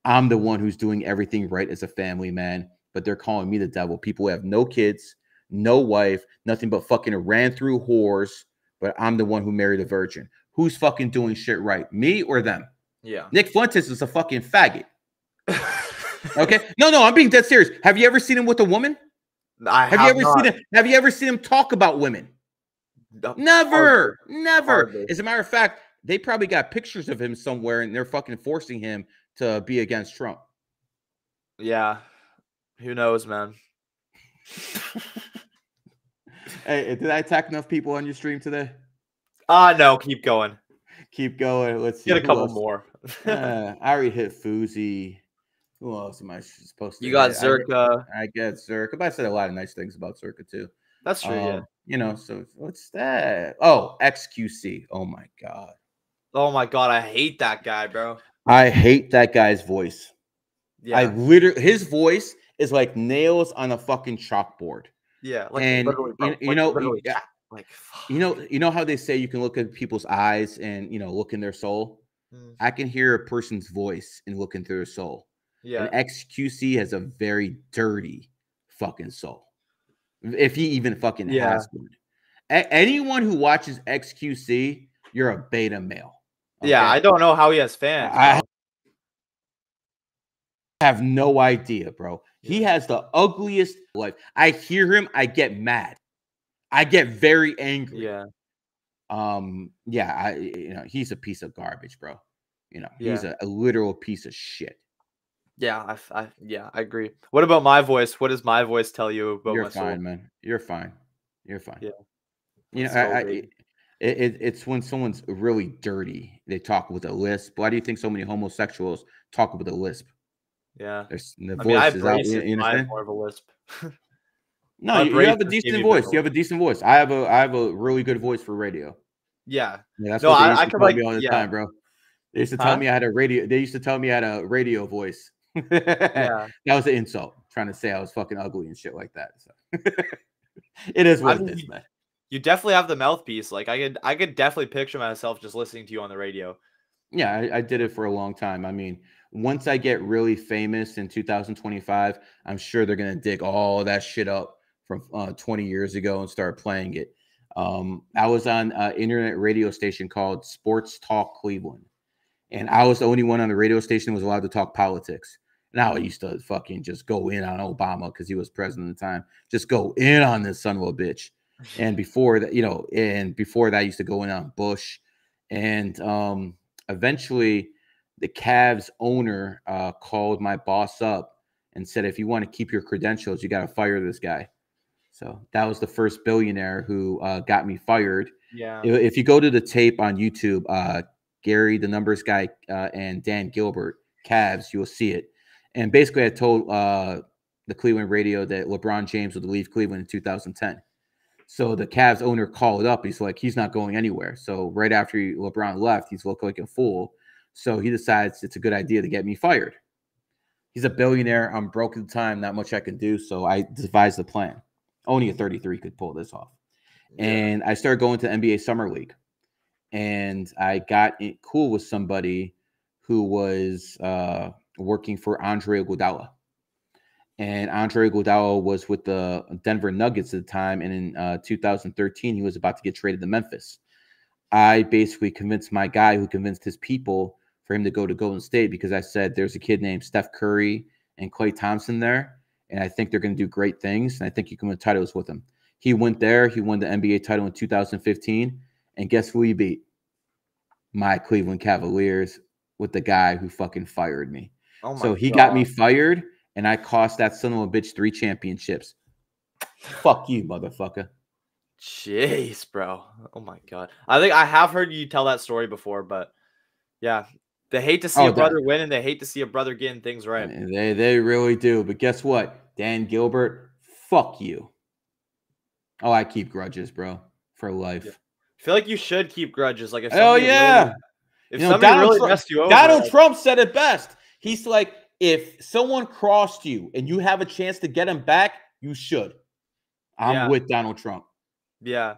I'm the one who's doing everything right as a family man, but they're calling me the devil. People who have no kids, no wife, nothing but fucking ran through whores, but I'm the one who married a virgin. Who's fucking doing shit right? Me or them? Yeah. Nick Fuentes is a fucking faggot. Okay? No, I'm being dead serious. Have you ever seen him with a woman? Have you ever seen him talk about women? Never. Hardly. As a matter of fact, they probably got pictures of him somewhere and they're fucking forcing him to be against Trump. Yeah. Who knows, man? Hey, did I attack enough people on your stream today? No, keep going. Keep going. Let's see. Get a couple more. I already hit Fousey. Who else am I supposed to You got hit? Zherka. I get Zherka, but I said a lot of nice things about Zherka too. That's true, yeah. You know, so what's that? Oh, XQC. Oh my God. Oh my God, I hate that guy, bro. I hate that guy's voice. Yeah. I literally, his voice is like nails on a fucking chalkboard. Yeah, like and literally, bro. you know, literally, like you know how they say you can look at people's eyes and, you know, look in their soul. I can hear a person's voice and look into their soul. Yeah. And XQC has a very dirty fucking soul, if he even fucking has one. Anyone who watches XQC, you're a beta male. Okay? Yeah, I don't know how he has fans. I have no idea, bro. He has the ugliest life. I hear him, I get mad. I get very angry. Yeah. Yeah, you know, he's a piece of garbage, bro. You know, he's a literal piece of shit. Yeah, I agree. What about my voice? What does my voice tell you about You're my fine, soul? man. You're fine. You're fine. Yeah. You know, it's when someone's really dirty, they talk with a lisp. Why do you think so many homosexuals talk with a lisp? Yeah. The voice is out. You understand? More of a lisp. No, you have a decent voice. You have a decent voice. I have a really good voice for radio. Yeah. That's what they used to tell me all the time, bro. They used to tell me I had a radio. They used to tell me I had a radio voice. That was an insult, trying to say I was fucking ugly and shit like that. So it is what it is, man. You definitely have the mouthpiece. Like I could definitely picture myself just listening to you on the radio. Yeah, I did it for a long time. I mean, once I get really famous in 2025, I'm sure they're gonna dig all that shit up from 20 years ago and started playing it. I was on an internet radio station called Sports Talk Cleveland, and I was the only one on the radio station that was allowed to talk politics. And I used to fucking just go in on Obama because he was president at the time. Just go in on this son of a bitch. And before that, I used to go in on Bush. And eventually, the Cavs owner called my boss up and said, if you want to keep your credentials, you got to fire this guy. So that was the first billionaire who got me fired. Yeah. If you go to the tape on YouTube, Gary, the numbers guy, and Dan Gilbert, Cavs, you will see it. And basically, I told the Cleveland radio that LeBron James would leave Cleveland in 2010. So the Cavs owner called up. He's like, he's not going anywhere. So right after LeBron left, he's looked like a fool. So he decides it's a good idea to get me fired. He's a billionaire. I'm broke at the time. Not much I can do. So I devised a plan. Only a 33 could pull this off. Yeah. And I started going to NBA Summer League. And I got cool with somebody who was working for Andre Iguodala. And Andre Iguodala was with the Denver Nuggets at the time. And in 2013, he was about to get traded to Memphis. I basically convinced my guy who convinced his people for him to go to Golden State because I said there's a kid named Steph Curry and Klay Thompson there. And I think they're going to do great things. And I think you can win titles with him. He went there. He won the NBA title in 2015. And guess who he beat? My Cleveland Cavaliers with the guy who fucking fired me. Oh my God. Got me fired, and I cost that son of a bitch 3 championships. Fuck you, motherfucker. Jeez, bro. Oh my God. I think I have heard you tell that story before, but yeah. They hate to see a brother win, and they hate to see a brother getting things right. They really do. But guess what? Dan Gilbert, fuck you. Oh, I keep grudges, bro, for life. Yeah. I feel like you should keep grudges. Like if somebody really messed you over. Donald Trump said it best. He's like, if someone crossed you and you have a chance to get him back, you should. I'm with Donald Trump. Yeah.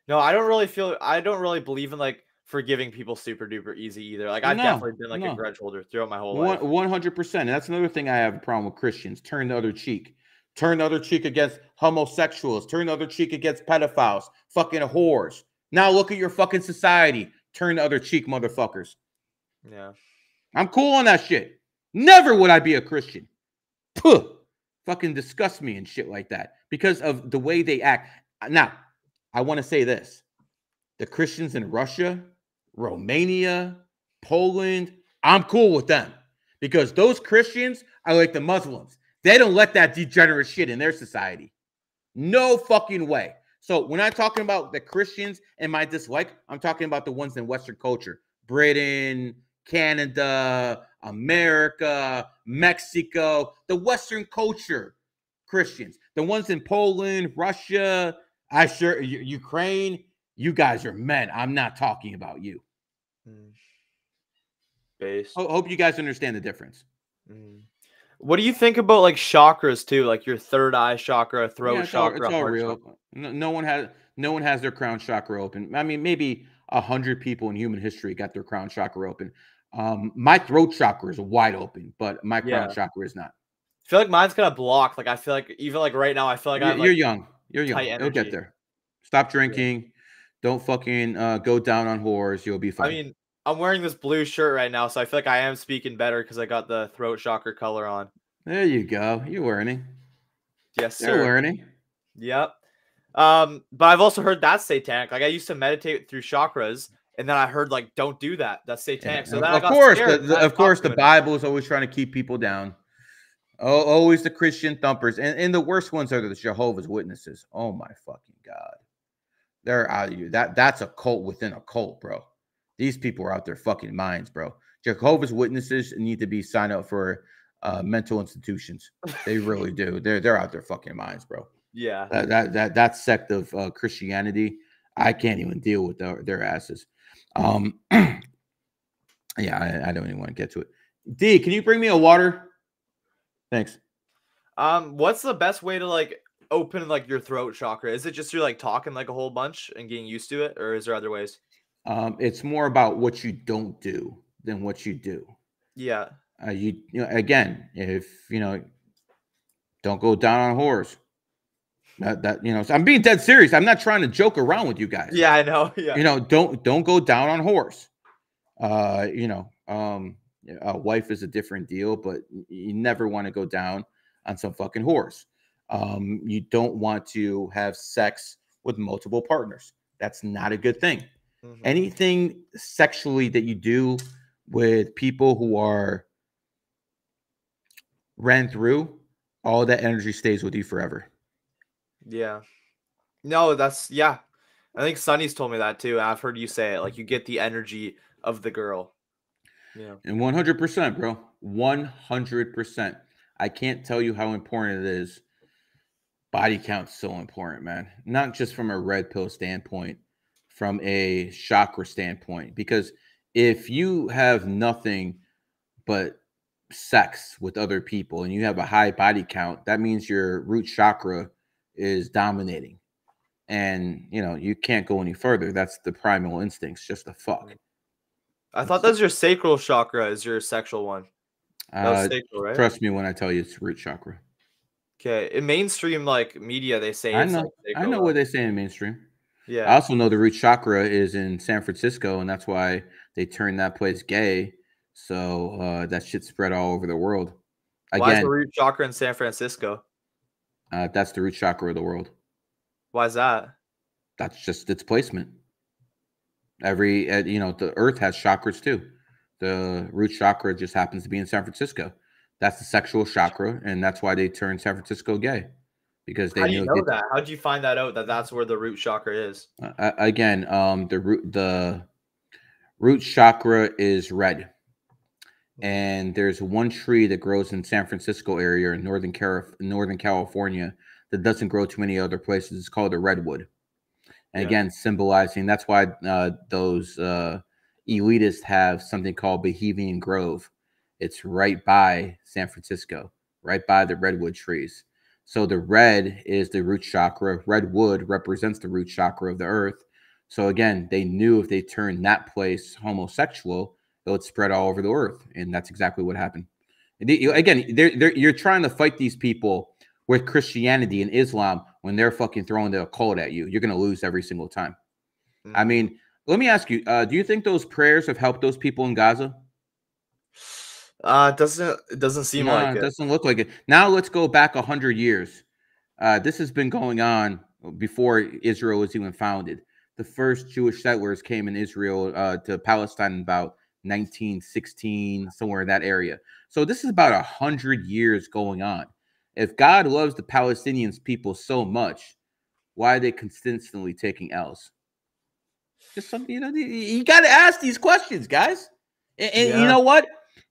No, I don't really believe in like forgiving people super duper easy either. Like I've definitely been like a grudge holder throughout my whole life. 100%. And that's another thing I have a problem with Christians. Turn the other cheek. Turn the other cheek against homosexuals. Turn the other cheek against pedophiles. Fucking whores. Now look at your fucking society. Turn the other cheek, motherfuckers. Yeah. I'm cool on that shit. Never would I be a Christian. Puh. Fucking disgust me and shit like that because of the way they act. Now, I want to say this. The Christians in Russia, Romania, Poland, I'm cool with them because those Christians are like the Muslims. They don't let that degenerate shit in their society. No fucking way. So when I'm talking about the Christians and my dislike, I'm talking about the ones in Western culture. Britain, Canada, America, Mexico, the Western culture Christians. The ones in Poland, Russia, Ukraine, you guys are men. I'm not talking about you. Base. Hope you guys understand the difference. What do you think about like chakras too? Like your third eye chakra, throat chakra, it's all heart real. chakra? No one has their crown chakra open. I mean, maybe 100 people in human history got their crown chakra open. My throat chakra is wide open, but my crown chakra is not. I feel like mine's kind of blocked. Like I feel like even like right now, I feel like you're young. You're young. You'll get there. Stop drinking. Yeah. Don't fucking go down on whores. You'll be fine. I mean, I'm wearing this blue shirt right now, so I feel like I am speaking better because I got the throat chakra color on. There you go. You're learning. Yes, sir. You're learning. Yep. But I've also heard that's satanic. Like I used to meditate through chakras, and then I heard like, don't do that. That's satanic. Yeah. So then of course, the Bible is always trying to keep people down. Oh, always the Christian thumpers, and the worst ones are the Jehovah's Witnesses. Oh my fucking God, they're out of you. That's a cult within a cult, bro. These people are out their fucking minds, bro. Jehovah's Witnesses need to be signed up for mental institutions. They really do. They're out their fucking minds, bro. Yeah. That sect of Christianity, I can't even deal with their asses. Yeah, I don't even want to get to it. D, can you bring me a water? Thanks. What's the best way to like open like your throat chakra? Is it just you're like talking like a whole bunch and getting used to it, or is there other ways? It's more about what you don't do than what you do. Yeah. You know, again, if don't go down on whores. That you know, so I'm being dead serious. I'm not trying to joke around with you guys. Yeah, I know. Yeah. You know, don't go down on horse. You know, a wife is a different deal, but you never want to go down on some fucking horse. You don't want to have sex with multiple partners. That's not a good thing. Mm-hmm. Anything sexually that you do with people who are ran through, all that energy stays with you forever. Yeah. No, that's yeah. I think Sonny's told me that too. I've heard you say it. Like you get the energy of the girl. Yeah. And 100%, bro. 100%. I can't tell you how important it is. Body count's so important, man. Not just from a red pill standpoint, from a chakra standpoint. Because if you have nothing but sex with other people and you have a high body count, that means your root chakra is dominating. And, you know, you can't go any further. That's the primal instincts, just to fuck. I thought that's your sacral chakra is your sexual one. That was sacral, right? Trust me when I tell you it's root chakra. Okay. In mainstream like media, they say I it's know. like I sacral, know what they say in mainstream. Yeah. I also know the root chakra is in San Francisco, and that's why they turned that place gay. So that shit spread all over the world. Why is Again, the root chakra in San Francisco? that's the root chakra of the world. Why is that? That's just its placement. Every you know, the earth has chakras too. The root chakra just happens to be in San Francisco. That's the sexual chakra, and that's why they turned San Francisco gay, because they How do you knew know that? How did you find that out that that's where the root chakra is? Again, the root chakra is red, and there's one tree that grows in San Francisco area in Northern California that doesn't grow too many other places. It's called a redwood. And again, symbolizing that's why those elitists have something called Bohemian Grove. It's right by San Francisco, right by the redwood trees. So the red is the root chakra. Redwood represents the root chakra of the earth. So again, they knew if they turned that place homosexual, it would spread all over the earth, and that's exactly what happened. And again, you're trying to fight these people with Christianity and Islam when they're fucking throwing the occult at you. You're going to lose every single time. I mean, let me ask you, do you think those prayers have helped those people in Gaza? It doesn't seem like it doesn't look like it. Now let's go back 100 years. This has been going on before Israel was even founded. The first Jewish settlers came in Israel to Palestine in about 1916, somewhere in that area. So this is about 100 years going on. If God loves the Palestinians people so much, why are they consistently taking L's? Just something, you know, you got to ask these questions, guys. And you know what?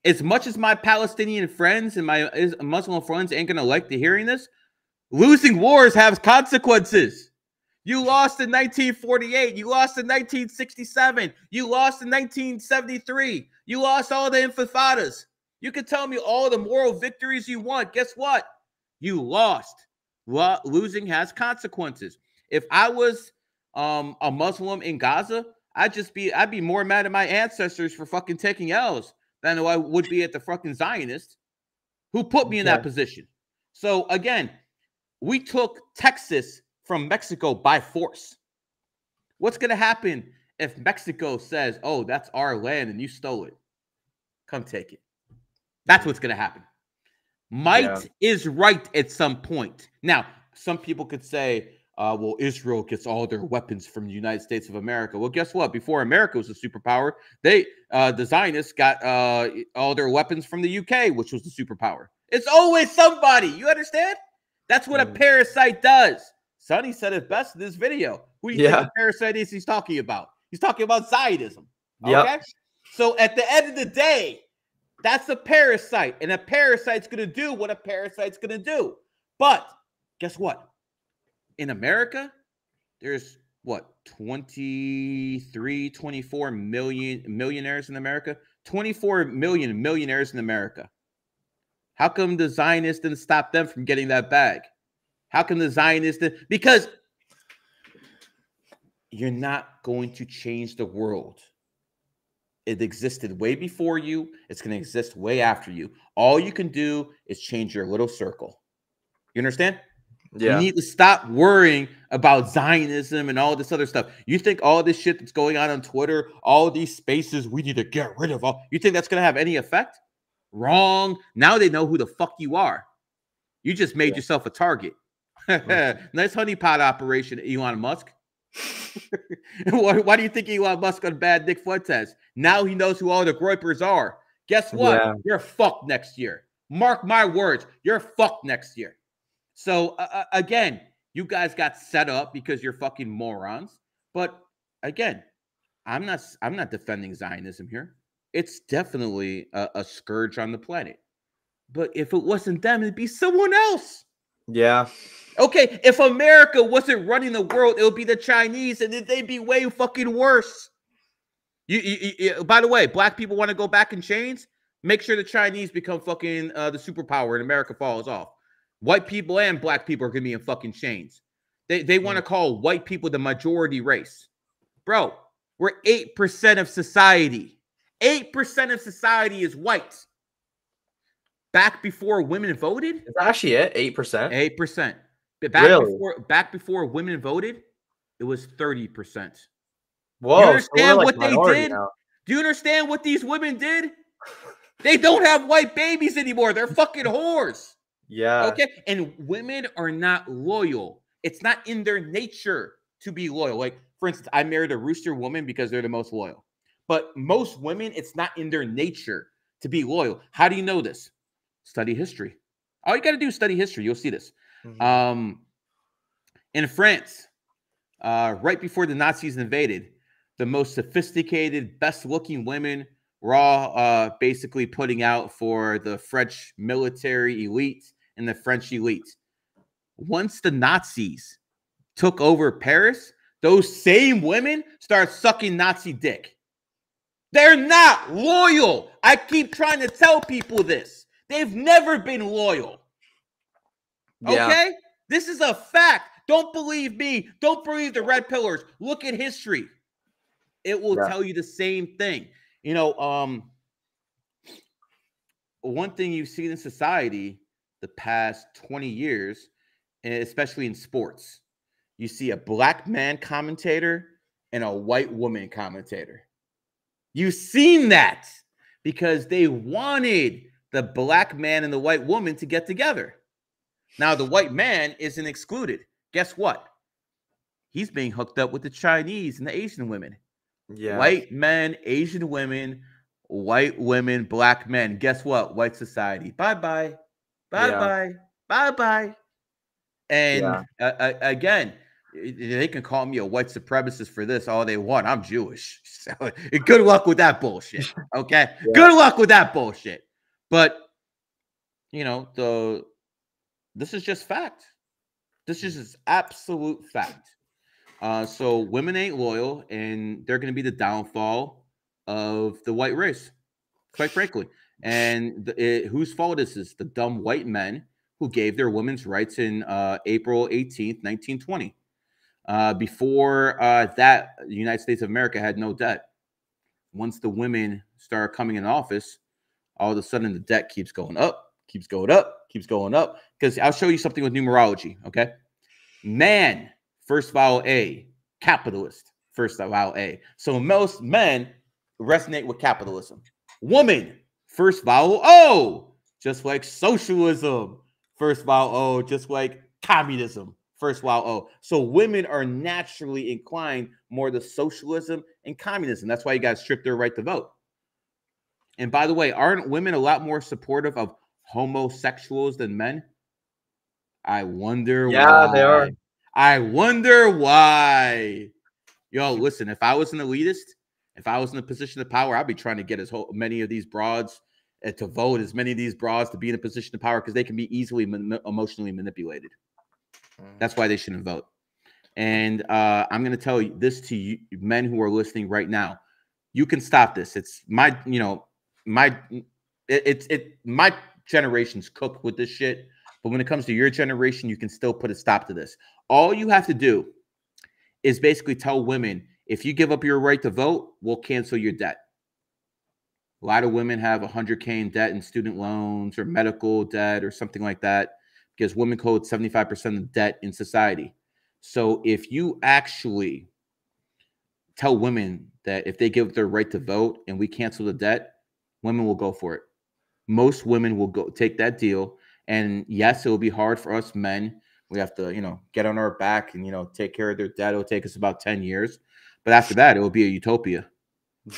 As much as my Palestinian friends and my Muslim friends ain't going to like to hearing this, losing wars have consequences. You lost in 1948. You lost in 1967. You lost in 1973. You lost all the intifadas. You can tell me all the moral victories you want. Guess what? You lost. Losing has consequences. If I was a Muslim in Gaza, I'd be more mad at my ancestors for fucking taking L's than I would be at the fucking Zionists who put me in that position. So again, we took Texas from Mexico by force. What's going to happen if Mexico says, oh, that's our land and you stole it? Come take it. That's what's going to happen. Might is right at some point. Now, some people could say, well, Israel gets all their weapons from the United States of America. Well, guess what? Before America was a superpower, the Zionists got all their weapons from the UK, which was the superpower. It's always somebody. You understand? That's what a parasite does. Sonny said it best in this video. Who do you think the parasite is he's talking about? He's talking about Zionism. Okay? So at the end of the day, that's a parasite. And a parasite's going to do what a parasite's going to do. But guess what? In America, there's what, 23, 24 million millionaires in America? 24 million millionaires in America. How come the Zionists didn't stop them from getting that bag? How come the Zionists didn't? Because you're not going to change the world. It existed way before you. It's going to exist way after you. All you can do is change your little circle. You understand? You need to stop worrying about Zionism and all this other stuff. You think all this shit that's going on Twitter, all these spaces, we need to get rid of all. You think that's going to have any effect? Wrong. Now they know who the fuck you are. You just made yourself a target. Nice honeypot operation, Elon Musk. Why do you think Elon Musk got a bad Nick Flood test? Now he knows who all the groypers are. Guess what? Yeah. You're fucked next year. Mark my words. You're fucked next year. So again, you guys got set up because you're fucking morons. But again, I'm not defending Zionism here. It's definitely a scourge on the planet. But if it wasn't them, it'd be someone else. Yeah. Okay, if America wasn't running the world, it would be the Chinese, and they'd be way fucking worse. By the way, black people want to go back in chains? Make sure the Chinese become fucking the superpower and America falls off. White people and black people are going to be in fucking chains. They want to call white people the majority race. Bro, we're 8% of society. 8% of society is white. Back before women voted? Is that actually it? 8%? 8%. Back before women voted, it was 30%. Whoa, do you understand so what they did? Now. Do you understand what these women did? They don't have white babies anymore. They're fucking whores. Yeah. Okay. And women are not loyal. It's not in their nature to be loyal. Like, for instance, I married a rooster woman because they're the most loyal. But most women, it's not in their nature to be loyal. How do you know this? Study history. All you got to do is study history. You'll see this. Mm-hmm. In France, right before the Nazis invaded, the most sophisticated, best-looking women were all basically putting out for the French military elite and the French elite. Once the Nazis took over Paris, those same women started sucking Nazi dick. They're not loyal. I keep trying to tell people this. They've never been loyal. Yeah. Okay? This is a fact. Don't believe me. Don't believe the red pillars. Look at history. It will tell you the same thing. You know, one thing you've seen in society the past 20 years, especially in sports, you see a black man commentator and a white woman commentator. You've seen that because they wanted the black man and the white woman to get together. Now, the white man isn't excluded. Guess what? He's being hooked up with the Chinese and the Asian women. Yeah. White men, Asian women, white women, black men. Guess what? White society. Bye-bye. Bye-bye. Bye-bye. And again, they can call me a white supremacist for this all they want. I'm Jewish. So good luck with that bullshit. Okay? Good luck with that bullshit. But, you know, this is just fact. This is just absolute fact. So women ain't loyal, and they're going to be the downfall of the white race, quite frankly. And whose fault is this? The dumb white men who gave their women's rights in April 18th, 1920. Before that, the United States of America had no debt. Once the women started coming in office, all of a sudden the debt keeps going up, keeps going up, keeps going up. Because I'll show you something with numerology, okay? Man, first vowel A. Capitalist, first vowel A. So most men resonate with capitalism. Woman, first vowel O. Just like socialism, first vowel O. Just like communism, first vowel O. So women are naturally inclined more to socialism and communism. That's why you got to strip their right to vote. And by the way, aren't women a lot more supportive of homosexuals than men? I wonder why. Yeah, they are. I wonder why. Yo, listen, if I was an elitist, if I was in a position of power, I'd be trying to get as many of these broads to vote, as many of these broads to be in a position of power, because they can be easily emotionally manipulated. That's why they shouldn't vote. And I'm going to tell you this to you, men who are listening right now. You can stop this. It's my, my generation's cooked with this shit. But when it comes to your generation, you can still put a stop to this. All you have to do is basically tell women, if you give up your right to vote, we'll cancel your debt. A lot of women have $100K in debt in student loans or medical debt or something like that. because women hold 75% of debt in society. So if you actually tell women that if they give their right to vote and we cancel the debt, women will go for it. Most women will go take that deal. And yes, it will be hard for us men. We have to, get on our back and, take care of their debt. It'll take us about 10 years. But after that, it will be a utopia.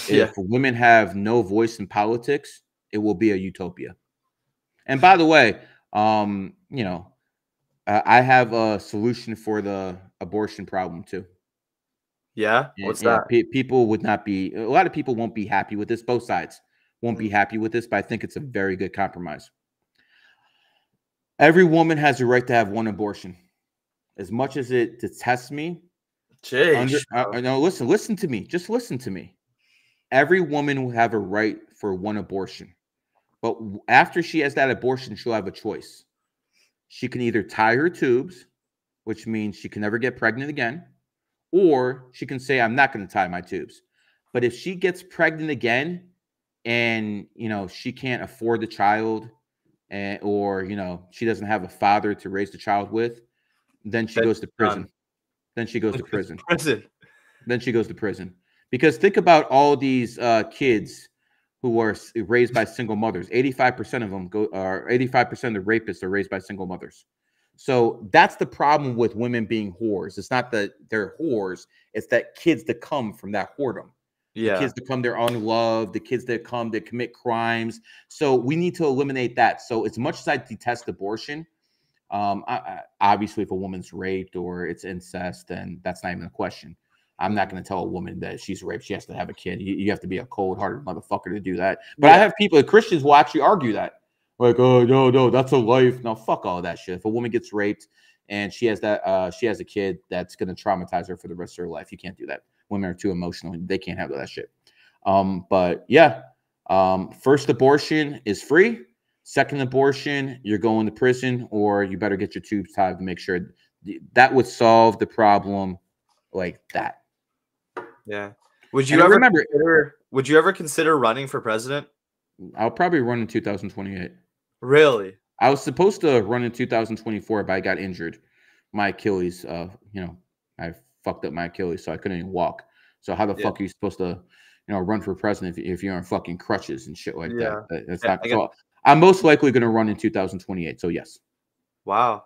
Yeah. If women have no voice in politics, it will be a utopia. And by the way, I have a solution for the abortion problem too. Yeah. What's that? People would not be. A lot of people won't be happy with this. Both sides won't be happy with this, but I think it's a very good compromise. Every woman has a right to have one abortion. As much as it detests me, no, listen to me. Just listen to me. Every woman will have a right for one abortion. But after she has that abortion, she'll have a choice. She can either tie her tubes, which means she can never get pregnant again, or she can say, I'm not going to tie my tubes. But if she gets pregnant again and, she can't afford the child or, she doesn't have a father to raise the child with, then she goes to prison. Then she goes to prison. Then she goes to prison. Because think about all these kids who are raised by single mothers. 85% of them 85% of the rapists are raised by single mothers. So that's the problem with women being whores. It's not that they're whores. It's that kids that come from that whoredom. Yeah. The kids that come there unloved, the kids that come that commit crimes. So we need to eliminate that. So as much as I detest abortion, obviously if a woman's raped or it's incest, then that's not even a question. I'm not going to tell a woman that she's raped, she has to have a kid. You have to be a cold-hearted motherfucker to do that. But I have people, Christians will actually argue that. Like, oh, no, that's a life. No, fuck all that shit. If a woman gets raped and she has a kid, that's going to traumatize her for the rest of her life. You can't do that. Women are too emotional. They can't handle that shit. But yeah, first abortion is free. Second abortion, you're going to prison, or you better get your tubes tied to make sure that would solve the problem like that. Yeah. Would you ever consider running for president? I'll probably run in 2028. Really? I was supposed to run in 2024, but I got injured. My Achilles, I fucked up my Achilles, so I couldn't even walk. So how the fuck are you supposed to, run for president if you're on fucking crutches and shit like that? That's not. So I'm most likely going to run in 2028. So yes. Wow.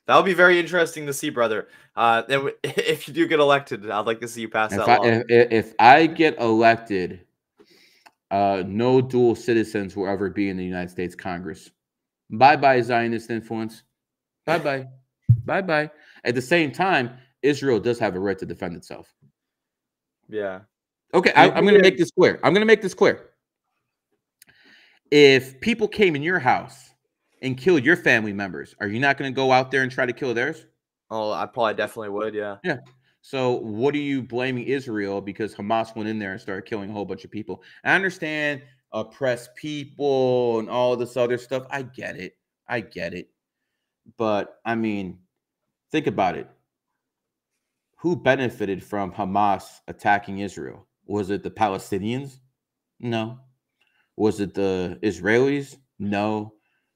That'll be very interesting to see, brother. If you do get elected, I'd like to see you pass that law. If I get elected, no dual citizens will ever be in the United States Congress. Bye-bye, Zionist influence. Bye-bye. Bye-bye. At the same time, Israel does have a right to defend itself. Yeah. Okay, I'm going to make this clear. I'm going to make this clear. If people came in your house and killed your family members, are you not going to go out there and try to kill theirs? Oh, I probably definitely would, yeah. Yeah. So what are you blaming Israel because Hamas went in there and started killing a whole bunch of people? I understand oppressed people and all this other stuff. I get it. But, I mean, think about it. Who benefited from Hamas attacking Israel? Was it the Palestinians? No. Was it the Israelis? No.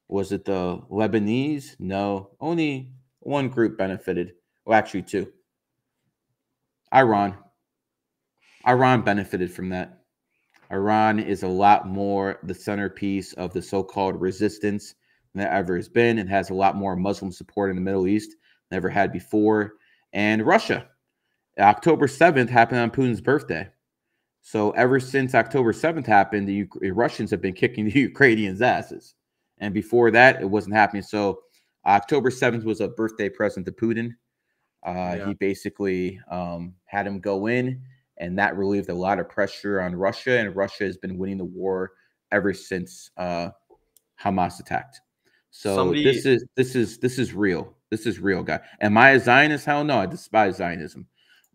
Was it the Lebanese? No. Only one group benefited. Well, actually two. Iran. Iran benefited from that. Iran is a lot more the centerpiece of the so-called resistance than there ever has been. It has a lot more Muslim support in the Middle East than ever had before. And Russia. October 7th happened on Putin's birthday. So ever since October 7th happened, the Russians have been kicking the Ukrainians' asses. And before that, it wasn't happening. So October 7th was a birthday present to Putin. He basically had him go in, and that relieved a lot of pressure on Russia. And Russia has been winning the war ever since Hamas attacked. So this is real. This is real, guy. Am I a Zionist? Hell no, I despise Zionism.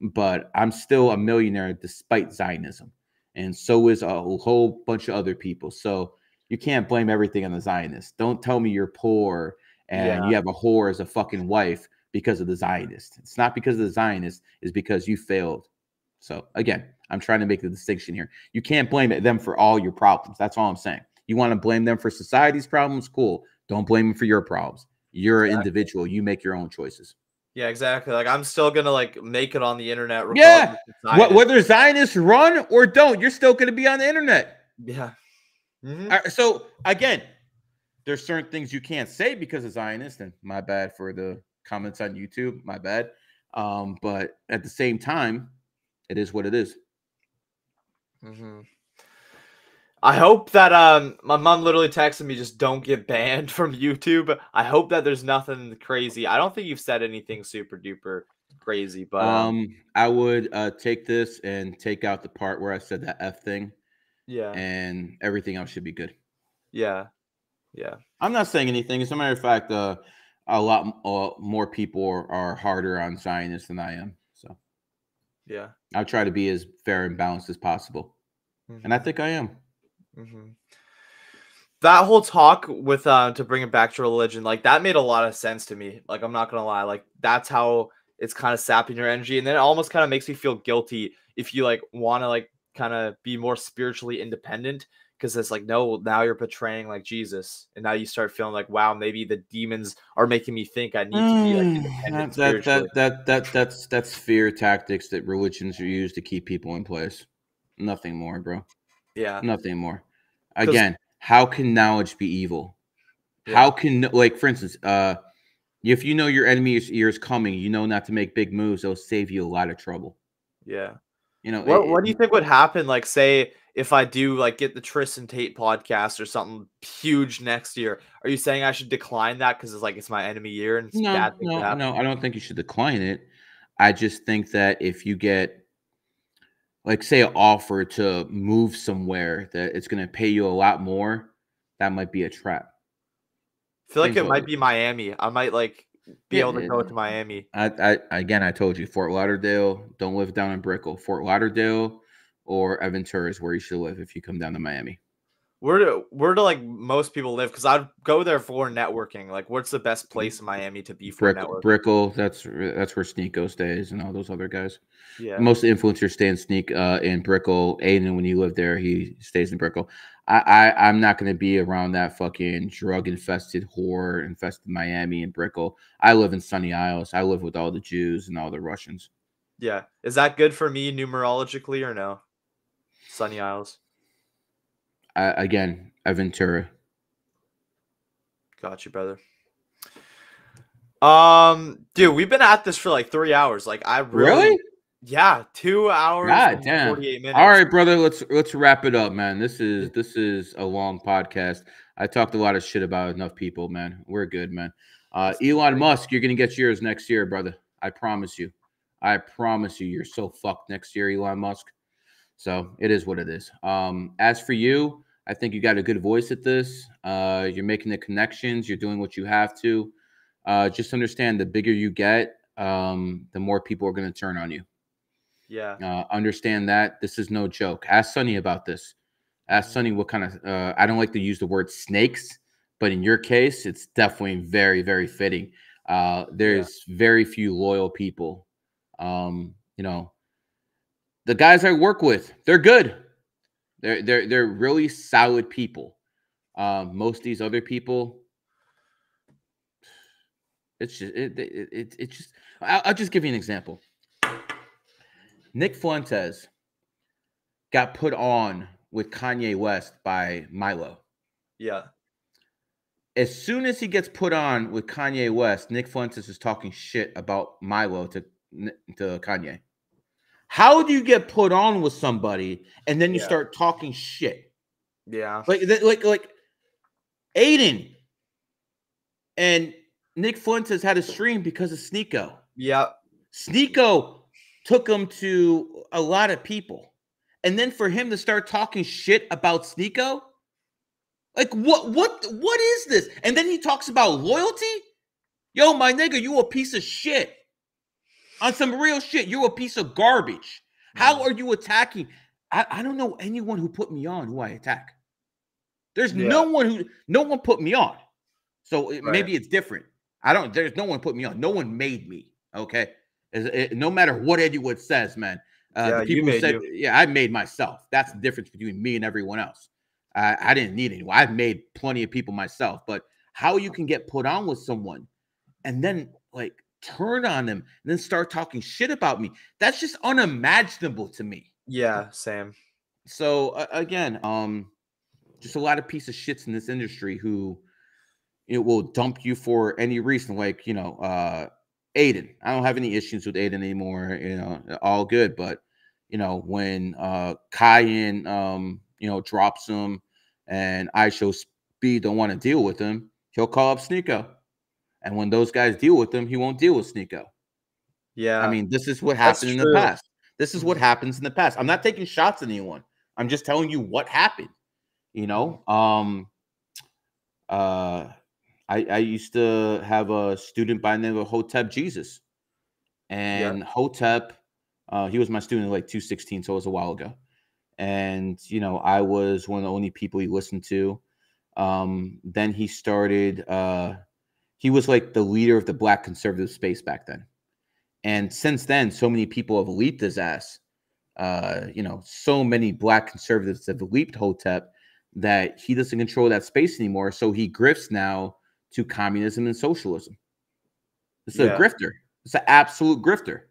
But I'm still a millionaire despite Zionism. And so is a whole bunch of other people. So you can't blame everything on the Zionists. Don't tell me you're poor and you have a whore as a fucking wife because of the Zionist. It's not because of the Zionist. It's because you failed. So again, I'm trying to make the distinction here. You can't blame them for all your problems. That's all I'm saying. You want to blame them for society's problems? Cool. Don't blame them for your problems. You're an individual. You make your own choices. Yeah, exactly. Like I'm still gonna like make it on the internet. Yeah. Of Whether Zionists run or don't, you're still gonna be on the internet. Yeah. So again, there's certain things you can't say because of Zionists, and my bad for the comments on YouTube. My bad. But at the same time, it is what it is. I hope that my mom literally texted me, just don't get banned from YouTube. I hope that there's nothing crazy. I don't think you've said anything super duper crazy, but I would take this and take out the part where I said that F thing. Yeah. And everything else should be good. Yeah. Yeah. I'm not saying anything. As a matter of fact, a lot more people are harder on Zionists than I am. So yeah, I'll try to be as fair and balanced as possible. And I think I am. That whole talk with to bring it back to religion, like that made a lot of sense to me. Like I'm not gonna lie, like that's how it's kind of sapping your energy, and then it almost kind of makes me feel guilty if you like want to like kind of be more spiritually independent, because it's like, no, now you're portraying like Jesus, and now you start feeling like, wow, maybe the demons are making me think I need to be like independent spiritually. That's fear tactics that religions use to keep people in place. Nothing more, bro. Yeah, nothing more. Again, how can knowledge be evil? Yeah. How can, like, for instance, if you know your enemy's ear is coming, you know not to make big moves. It'll save you a lot of trouble. Yeah. You know, what do you think would happen? Like, say if I do like get the Tristan Tate podcast or something huge next year, are you saying I should decline that because it's like it's my enemy year and no, I don't think you should decline it. I just think that if you get, like, say, an offer to move somewhere that it's going to pay you a lot more, that might be a trap. I feel like it might be Miami. I might like be able to go to Miami. I told you, Fort Lauderdale. Don't live down in Brickell. Fort Lauderdale or Aventura is where you should live if you come down to Miami. Where do like most people live? Because I'd go there for networking. Like, what's the best place in Miami to be for networking? Brickell. That's where Sneeko stays and all those other guys. Yeah, most influencers stay in Brickell. Aiden, when you live there, he stays in Brickell. I'm not going to be around that fucking drug infested whore infested Miami and Brickell. I live in Sunny Isles. I live with all the Jews and all the Russians. Yeah, is that good for me numerologically or no? Sunny Isles. Again, Aventura. Got you, brother. Dude, we've been at this for like 3 hours. Like, I really? Yeah, 2 hours. God damn. 48 minutes. All right, brother. Let's wrap it up, man. This is a long podcast. I talked a lot of shit about enough people, man. We're good, man. Elon Musk, you're gonna get yours next year, brother. I promise you. I promise you. You're so fucked next year, Elon Musk. So it is what it is. As for you, I think you got a good voice at this. You're making the connections. You're doing what you have to. Just understand, the bigger you get, the more people are going to turn on you. Yeah. Understand that this is no joke. Ask Sonny about this. Ask Sonny what kind of, I don't like to use the word snakes, but in your case, it's definitely very, very fitting. There's very few loyal people. You know, the guys I work with, they're good. They're really solid people. Most of these other people, it's just I'll just give you an example. Nick Fuentes got put on with Kanye West by Milo. Yeah. As soon as he gets put on with Kanye West, Nick Fuentes is talking shit about Milo to Kanye. How do you get put on with somebody and then you start talking shit? Yeah. Like Aiden and Nick Fuentes had a stream because of Sneeko. Yeah. Sneeko took him to a lot of people. And then for him to start talking shit about Sneeko, like what is this? And then he talks about loyalty. Yo, my nigga, you a piece of shit. On some real shit, you're a piece of garbage. How are you attacking? I don't know anyone who put me on who I attack. There's no one put me on. So maybe it's different. There's no one put me on. No one made me. Okay. No matter what anyone says, man. The people who said, I made myself. That's the difference between me and everyone else. I didn't need anyone. I've made plenty of people myself. But how you can get put on with someone and then like turn on them and then start talking shit about me. That's just unimaginable to me. Yeah, same. So again, just a lot of piece of shits in this industry who it will dump you for any reason. Like, Aiden. I don't have any issues with Aiden anymore, all good. But, when Cayenne, drops him and I show speed don't want to deal with him, he'll call up Sneeko. And when those guys deal with him, he won't deal with Sneeko. Yeah. I mean, this is what That's happened in the true. past. This is what happens in the past. I'm not taking shots at anyone. I'm just telling you what happened. I used to have a student by the name of Hotep Jesus, and Hotep, he was my student in like 216, so it was a while ago. And I was one of the only people he listened to. Then he started. He was like the leader of the Black conservative space back then, and since then, so many people have leaped his ass. So many Black conservatives have leaped Hotep that he doesn't control that space anymore. So he grifts now to communism and socialism. It's a grifter. It's an absolute grifter.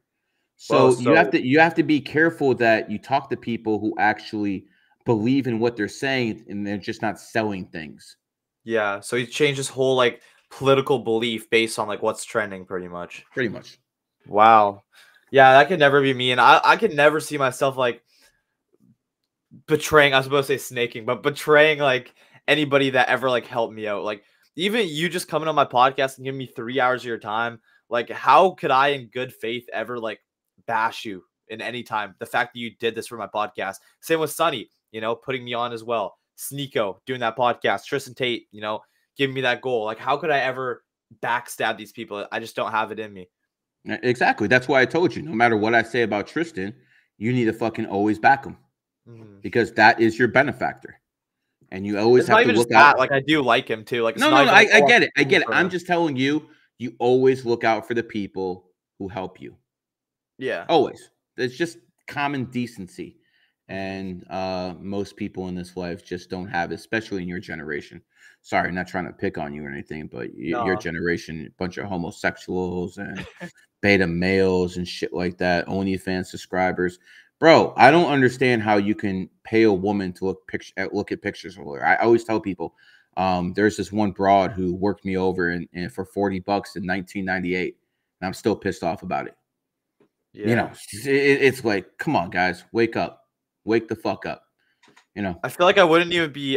So, you have to be careful that you talk to people who actually believe in what they're saying and they're just not selling things. Yeah. So he changed his whole like political belief based on like what's trending pretty much. Pretty much. Wow. Yeah, that could never be me. And I could never see myself like betraying, I was supposed to say snaking, but betraying like anybody that ever like helped me out. Like even you just coming on my podcast and giving me 3 hours of your time, like how could I in good faith ever like bash you in any time? The fact that you did this for my podcast. Same with Sonny, putting me on as well. Sneeko doing that podcast, Tristan Tate, giving me that goal. Like how could I ever backstab these people? I just don't have it in me. Exactly. That's why I told you, no matter what I say about Tristan, you need to fucking always back him. Because that is your benefactor, and you always have to look out. Like I do like him too. Like no, I get it. I get it. I'm just telling you, you always look out for the people who help you. Yeah, always. It's just common decency, and most people in this life just don't have it, especially in your generation. Sorry, not trying to pick on you or anything, but your generation, a bunch of homosexuals and beta males and shit like that, OnlyFans subscribers. Bro, I don't understand how you can pay a woman to look at pictures of her. I always tell people, there's this one broad who worked me over and for $40 in 1998, and I'm still pissed off about it. Yeah. It's like, come on, guys, wake up, wake the fuck up. I feel like I wouldn't even be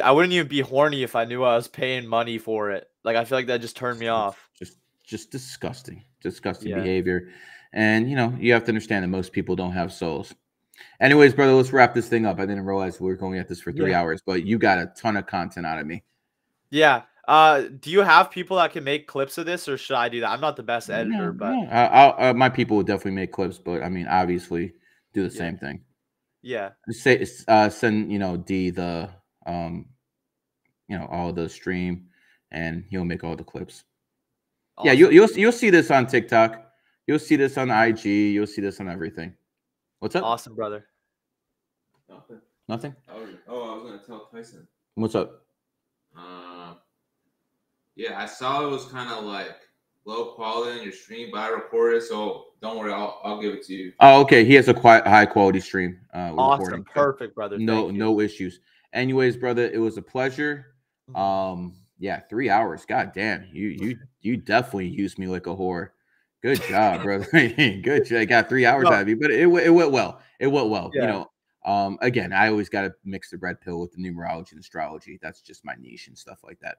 horny if I knew I was paying money for it. Like I feel like that just turned me off. Just disgusting behavior, and you have to understand that most people don't have souls. Anyways, brother, let's wrap this thing up. I didn't realize we were going at this for 3 hours, but you got a ton of content out of me. Yeah. Do you have people that can make clips of this, or should I do that? I'm not the best editor, but my people will definitely make clips, but I mean, obviously, do the same thing. Yeah. Say send D the all the stream, and he'll make all the clips. Awesome. Yeah, you'll see this on TikTok. You'll see this on IG. You'll see this on everything. What's up? Awesome, brother. Nothing? I was gonna tell Tyson. What's up? Yeah, I saw it was kind of like low quality in your stream, but I recorded, so don't worry, I'll give it to you. Oh, okay. He has a quite high quality stream. Awesome, recording. Perfect, brother. No issues. Anyways, brother, it was a pleasure. Yeah, 3 hours. God damn, you definitely used me like a whore. Good job, brother. Good job. I got 3 hours out of you, but it went well. It went well. Yeah. Again, I always got to mix the red pill with the numerology and astrology. That's just my niche and stuff like that.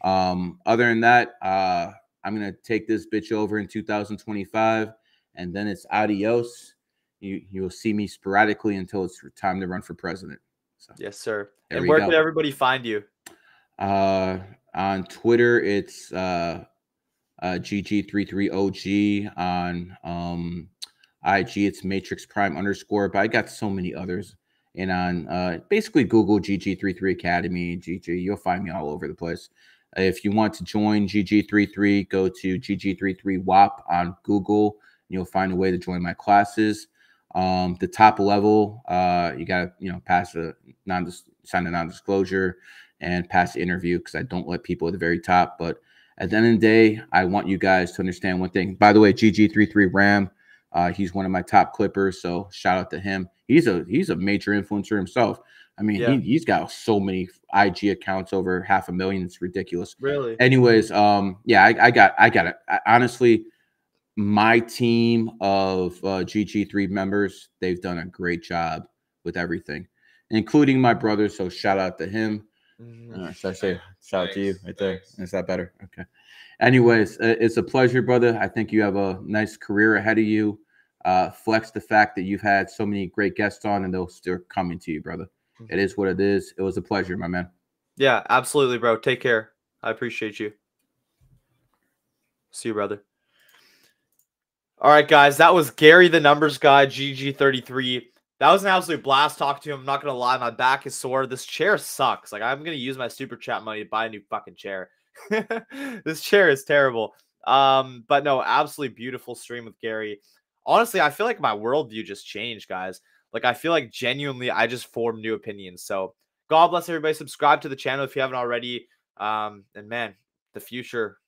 Other than that, I'm gonna take this bitch over in 2025, and then it's adios. You'll see me sporadically until it's time to run for president. So, yes, sir. And where can everybody find you? On Twitter, it's GG33OG. On IG, it's Matrix Prime _ but I got so many others. And on basically Google GG33 Academy, GG, you'll find me all over the place. If you want to join GG33, go to GG33 WAP on Google. You'll find a way to join my classes. The top level, you got to pass sign a non-disclosure and pass the interview, because I don't let people at the very top. But At the end of the day, I want you guys to understand one thing. By the way, GG33 Ram, he's one of my top clippers, so shout out to him. He's a major influencer himself. I mean, Yeah. he's got so many IG accounts, over 500,000. It's ridiculous. Really? Anyways, yeah, I got it. Honestly, my team of GG3 members, they've done a great job with everything, including my brother. So shout out to him. Should I say shout out to you right there? Is that better? Okay. Anyways, it's a pleasure, brother. I think you have a nice career ahead of you. Flex the fact that you've had so many great guests on, and they'll still coming to you, brother. It is what it is. It was a pleasure, my man. Yeah, absolutely, bro. Take care. I appreciate you. See you, brother. All right, guys. That was Gary, the numbers guy, GG33. That was an absolute blast talking to him. I'm not going to lie. My back is sore. This chair sucks. Like, I'm going to use my super chat money to buy a new fucking chair. This chair is terrible. But no, absolutely beautiful stream with Gary. Honestly, I feel like my worldview just changed, guys. Like, I feel like genuinely I just formed new opinions. So God bless everybody. Subscribe to the channel if you haven't already. And man, the future